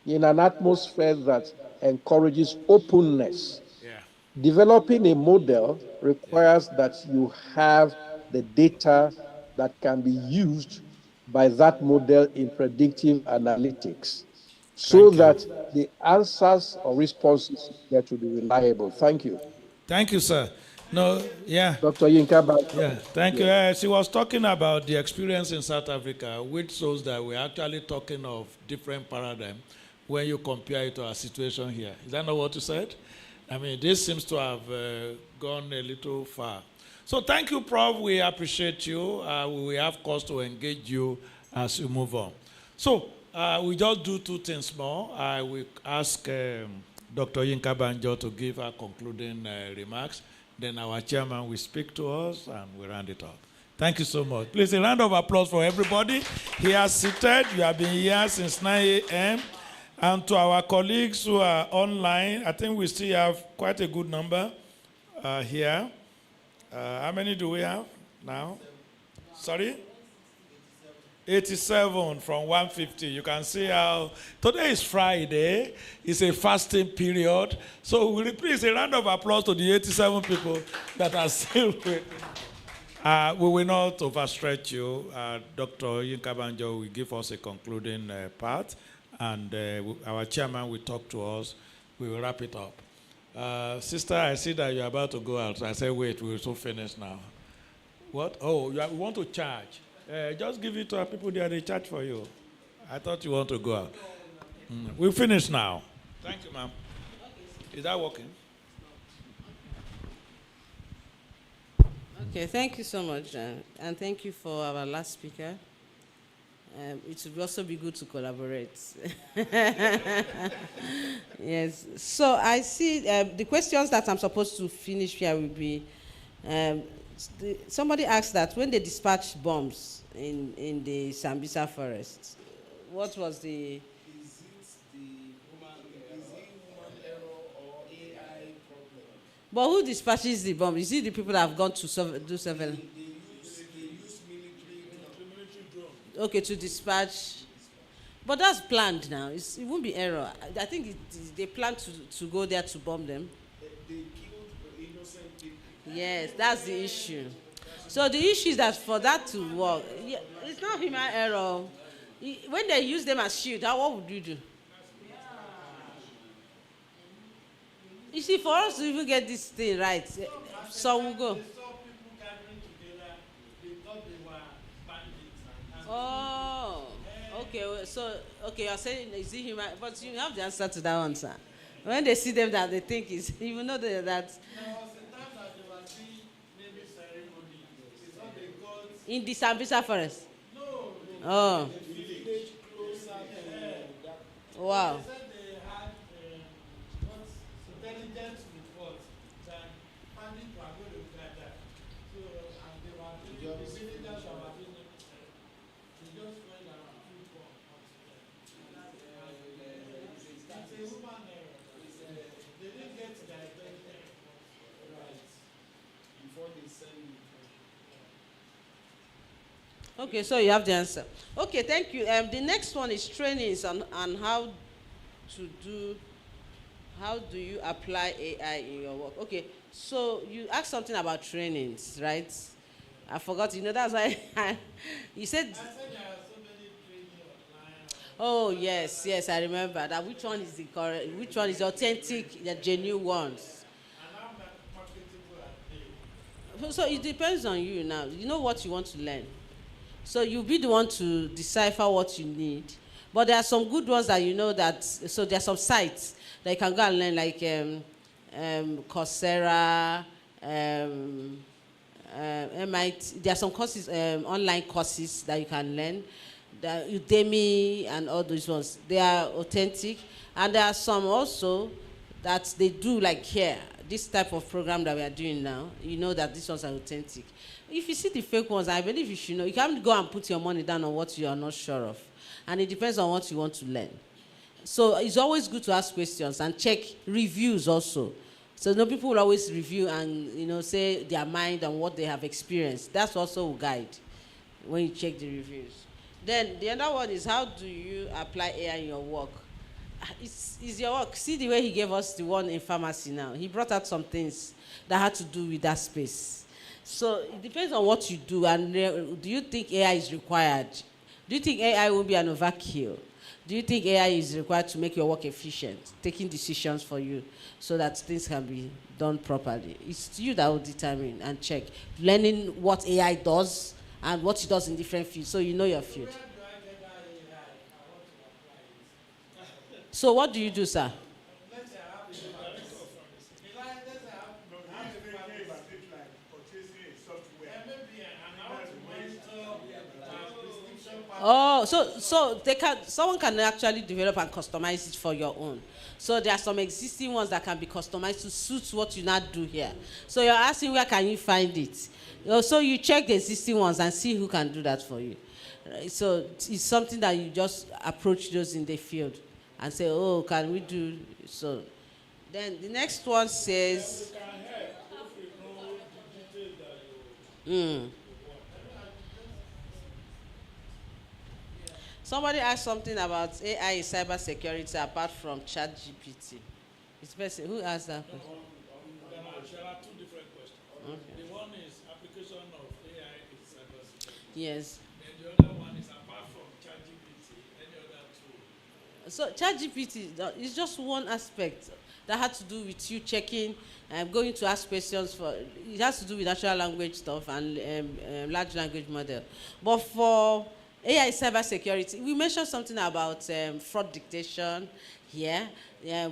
in an atmosphere that encourages openness. Yeah. Developing a model requires that you have the data that can be used by that model in predictive analytics so that the answers or responses get to be reliable. Thank you. Thank you, sir. No, yeah. Dr. Yinka. Yeah, thank you. Yes. She was talking about the experience in South Africa, which shows that we're actually talking of different paradigm when you compare it to our situation here. Is that not what you said? I mean, this seems to have gone a little far. So thank you, Prof. We appreciate you. We have cause to engage you as you move on. So we just do two things more. I will ask Dr. Yinka Banjo to give her concluding remarks. Then our chairman will speak to us and we round it up. Thank you so much. Please, a round of applause for everybody here seated. You have been here since 9 a.m. And to our colleagues who are online, I think we still have quite a good number here. How many do we have now? Sorry? 87 from 150. You can see how today is Friday. It's a fasting period. So will you please a round of applause to the 87 people that are still waiting. We will not overstretch you. Dr. Yinka Banjo will give us a concluding part, and our chairman will talk to us. We will wrap it up. Sister, I see that you're about to go out. So I said, wait, we'll soon finish now. What? Oh, you want to charge? Just give it to our people there, they charge for you. I thought you want to go out. We'll finish now. Thank you, ma'am. Is that working? Okay, thank you so much, and thank you for our last speaker. It would also be good to collaborate. Yes, so I see the questions that I'm supposed to finish here will be, somebody asked that when they dispatched bombs in the Sambisa forest, what was the... Is it human error or AI problem? But who dispatches the bomb? Is it the people that have gone to do surveillance? They use military drones. Okay, to dispatch. But that's planned now. It won't be error. I think they plan to go there to bomb them. They killed innocent people. Yes, that's the issue. So the issue is that for that to work, it's not human error. When they use them as shield, what would you do? You see, for us to even get this thing right, so we'll go. Oh, okay. So, okay, you're saying is it human? But you have the answer to that one, sir. When they see them, that they think is, you know that. In the Sambisa forest? No. Oh. Wow. Okay, so you have the answer. Okay, thank you. The next one is trainings on how to do, how do you apply AI in your work? Okay, so you asked something about trainings, right? I forgot, that's why you said. I said there are so many trainings online. Oh, yes, I remember that. Which one is the correct, which one is authentic, the genuine ones? So it depends on you now. You know what you want to learn. So you'll be the one to decipher what you need. But there are some good ones that that, so there are some sites that you can go and learn, like Coursera, MIT. There are some courses, online courses that you can learn. The Udemy and all those ones, they are authentic. And there are some also that they do, like here, this type of program that we are doing now, that these ones are authentic. If you see the fake ones, I believe you should know. You can't go and put your money down on what you are not sure of. And it depends on what you want to learn. So it's always good to ask questions and check reviews also. So people will always review and say their mind and what they have experienced. That's also a guide when you check the reviews. Then the other one is, how do you apply AI in your work? It's your work. See the way he gave us the one in pharmacy now. He brought out some things that had to do with that space. So it depends on what you do, and do you think AI is required? Do you think AI will be an overkill? Do you think AI is required to make your work efficient, taking decisions for you so that things can be done properly? It's you that will determine and check. Learning what AI does and what it does in different fields, so you know your field. So what do you do, sir? Oh, so someone can actually develop and customize it for your own. So there are some existing ones that can be customized to suit what you now do here. So you're asking, where can you find it? So you check the existing ones and see who can do that for you. So it's something that you just approach those in the field and say, oh, can we do so? Then the next one says, somebody asked something about AI in cybersecurity apart from ChatGPT. It's person who asked that question? There are two different questions. Okay. The one is application of AI in cybersecurity. Yes. And the other one is, apart from ChatGPT, any other tool? So ChatGPT is just one aspect that had to do with you checking and going to ask questions for. It has to do with natural language stuff and large language model. But for AI cybersecurity, we mentioned something about fraud detection here. Yeah,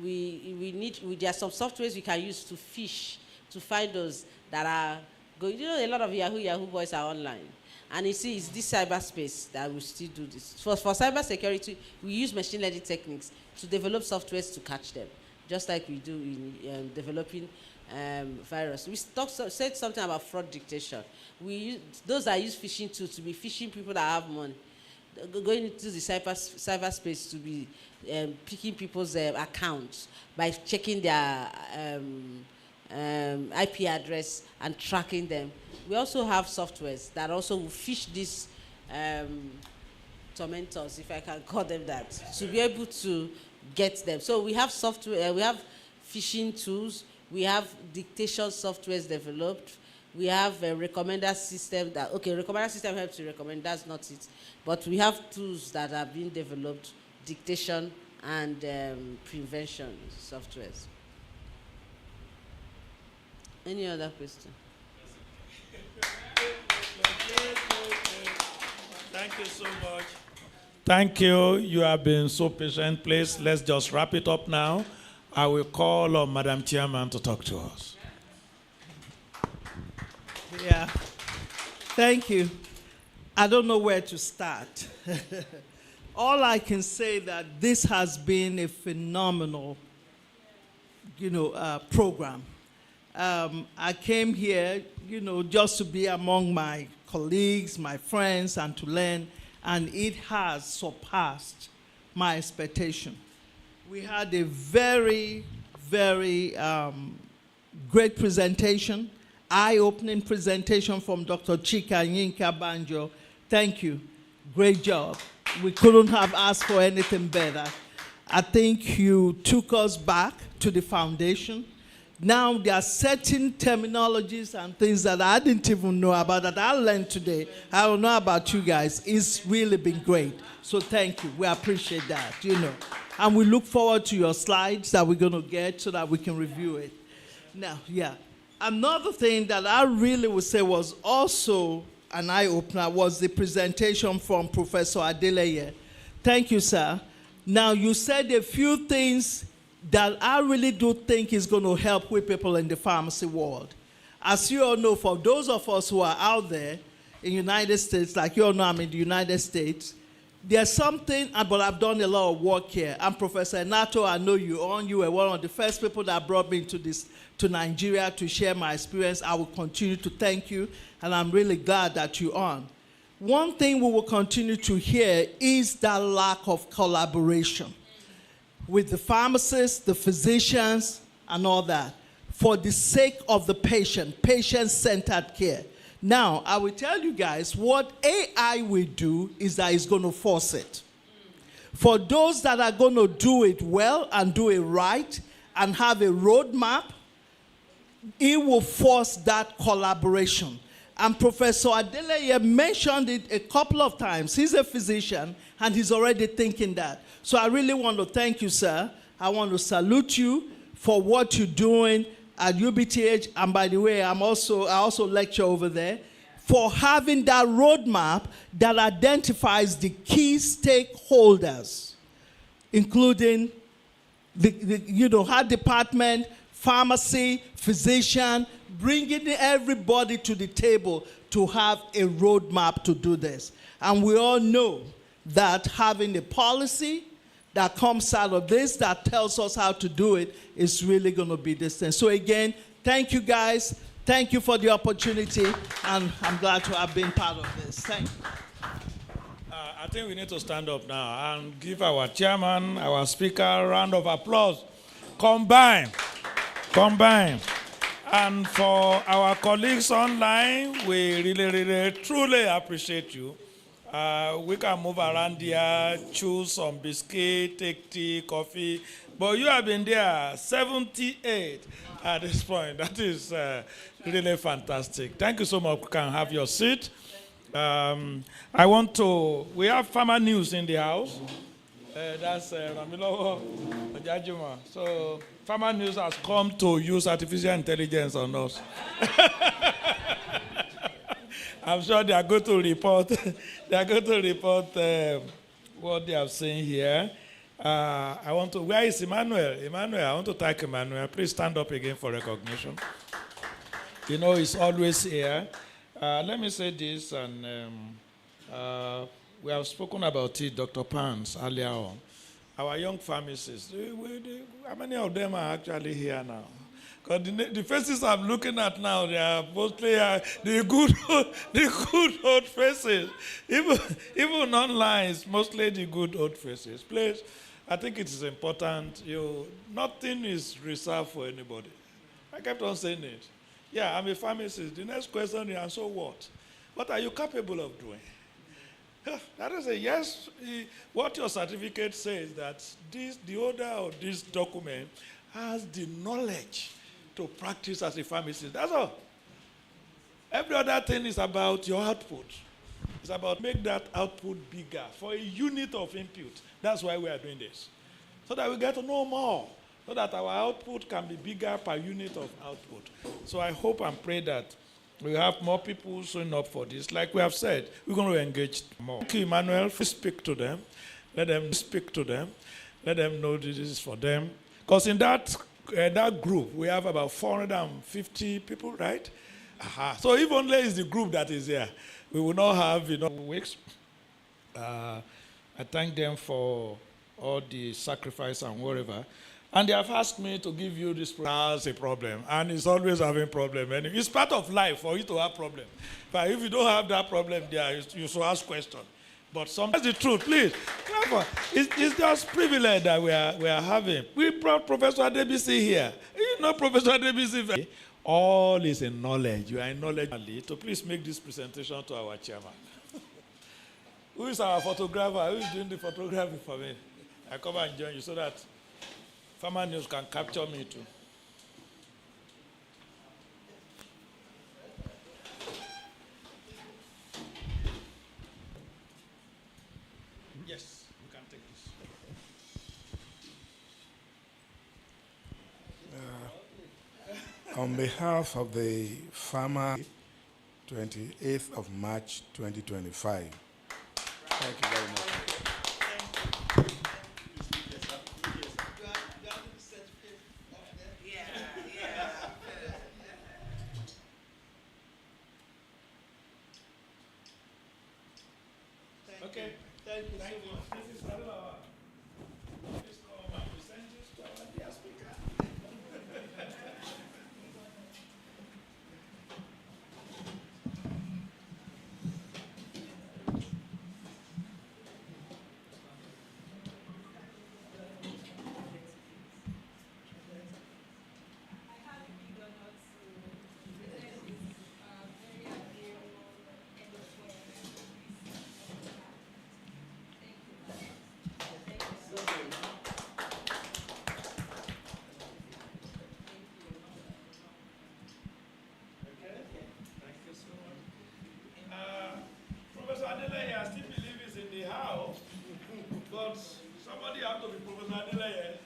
there are some softwares we can use to fish, to find those that are going. A lot of Yahoo boys are online. And you see, it's this cyberspace that we still do this. For cybersecurity, we use machine learning techniques to develop softwares to catch them, just like we do in developing virus. We said something about fraud detection. We use those that use phishing tools to be phishing people that have money, going into the cyberspace to be picking people's accounts by checking their IP address and tracking them. We also have softwares that also will fish these tormentors, if I can call them that, to be able to get them. So we have software, we have phishing tools, we have dictation softwares developed, we have a recommender system that, recommender system helps you recommend, that's not it. But we have tools that are being developed, dictation and prevention softwares. Any other question? Thank you so much. Thank you. You have been so patient. Please, let's just wrap it up now. I will call on Madam Chairman to talk to us. Yeah. Thank you. I don't know where to start. All I can say that this has been a phenomenal, program. I came here, just to be among my colleagues, my friends, and to learn, and it has surpassed my expectation. We had a very, very great presentation, eye-opening presentation from Dr. Chika, Yinka, Banjo, Thank you. Great job. We couldn't have asked for anything better. I think you took us back to the foundation. Now there are certain terminologies and things that I didn't even know about that I learned today. I don't know about you guys. It's really been great. So thank you. We appreciate that, And we look forward to your slides that we're going to get so that we can review it. Now, another thing that I really would say was also an eye-opener was the presentation from Professor Adeleye. Thank you, sir. Now, you said a few things that I really do think is going to help with people in the pharmacy world. As you all know, for those of us who are out there in the United States, like you all know I'm in the United States, there's something, but I've done a lot of work here. And Professor Nato, I know you were one of the first people that brought me to Nigeria to share my experience. I will continue to thank you, and I'm really glad that you're on. One thing we will continue to hear is that lack of collaboration with the pharmacists, the physicians, and all that, for the sake of the patient, patient-centered care. Now, I will tell you guys, what AI will do is that it's going to force it. For those that are going to do it well and do it right and have a roadmap, it will force that collaboration. And Professor Adeleye mentioned it a couple of times. He's a physician, and he's already thinking that. So I really want to thank you, sir. I want to salute you for what you're doing at UBTH. And by the way, I also lecture over there, for having that roadmap that identifies the key stakeholders, including the health department, pharmacy, physician, bringing everybody to the table to have a roadmap to do this. And we all know that having a policy that comes out of this that tells us how to do it is really going to be this thing. So again, thank you guys. Thank you for the opportunity, and I'm glad to have been part of this. Thank you. I think we need to stand up now and give our chairman, our speaker, a round of applause. Combine. And for our colleagues online, we really, truly appreciate you. We can move around here, choose some biscuit, take tea, coffee. But you have been there 78 at this point. That is really fantastic. Thank you so much. You can have your seat. We have Pharma News in the house. That's Ramilowo Ojajuma. So Pharma News has come to use artificial intelligence on us. I'm sure they are going to report. What they have seen here. Where is Emmanuel? Emmanuel, I want to thank Emmanuel. Please stand up again for recognition. He's always here. Let me say this, and we have spoken about it, Dr. Pans, earlier on. Our young pharmacists, how many of them are actually here now? Because the faces I'm looking at now, they are mostly the good old faces. Even online, it's mostly the good old faces. Please, I think it is important. Nothing is reserved for anybody. I kept on saying it. Yeah, I'm a pharmacist. The next question is, and so what? What are you capable of doing? That is a yes. What your certificate says that the holder of this document has the knowledge to practice as a pharmacist. That's all. Every other thing is about your output. It's about make that output bigger for a unit of input. That's why we are doing this. So that we get to know more. So that our output can be bigger per unit of output. So I hope and pray that we have more people showing up for this. Like we have said, we're going to engage more. Thank you, Emmanuel. Speak to them. Let them speak to them. Let them know this is for them. Because in that group, we have about 450 people, right? So if only is the group that is here, we will not have weeks. I thank them for all the sacrifice and whatever. And they have asked me to give you this as a problem. And it's always having a problem. And it's part of life for you to have problem. But if you don't have that problem there, you should ask questions. But sometimes the truth, please. It's just privilege that we are having. We brought Professor Adebisi here. You know Professor Adebisi. All is in knowledge. You are in knowledge. So please make this presentation to our chairman. Who is our photographer? Who is doing the photography for me? I come and join you so that Pharma News can capture me too. Yes, you can take this. On behalf of the Pharma, 28th of March 2025. Thank you very much. Okay. Thank you so much. This is Lolu. Please come and present this to our dear speaker. Professor Adeleye, I still believe he's in the house, but somebody have to be Professor Adeleye.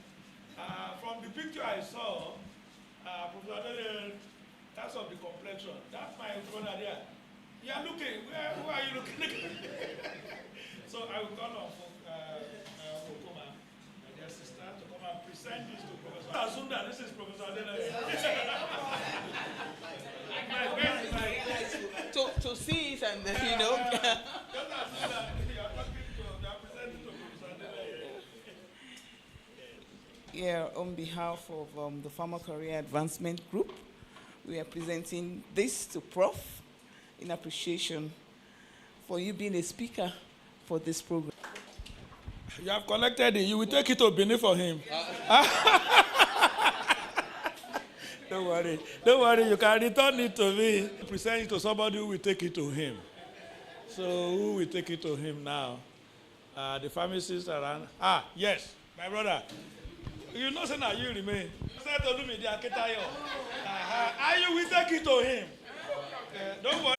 From the picture I saw, Professor Adeleye, that's of the complexion. That's my brother there. You are looking, who are you looking at? So I will call on Okoma, my dear sister, to come and present this to Professor. Assume that this is Professor Adeleye. To see it and you know. Yeah, on behalf of the Pharma Career Advancement Group, we are presenting this to Prof in appreciation for you being a speaker for this program. You have collected it. You will take it to Benin for him. Don't worry. Don't worry. You can return it to me. Present it to somebody who will take it to him. So who will take it to him now? The pharmacist around. Yes, my brother. You know, say now you remain. Say Olumide, Akintayo. You will take it to him. Don't worry.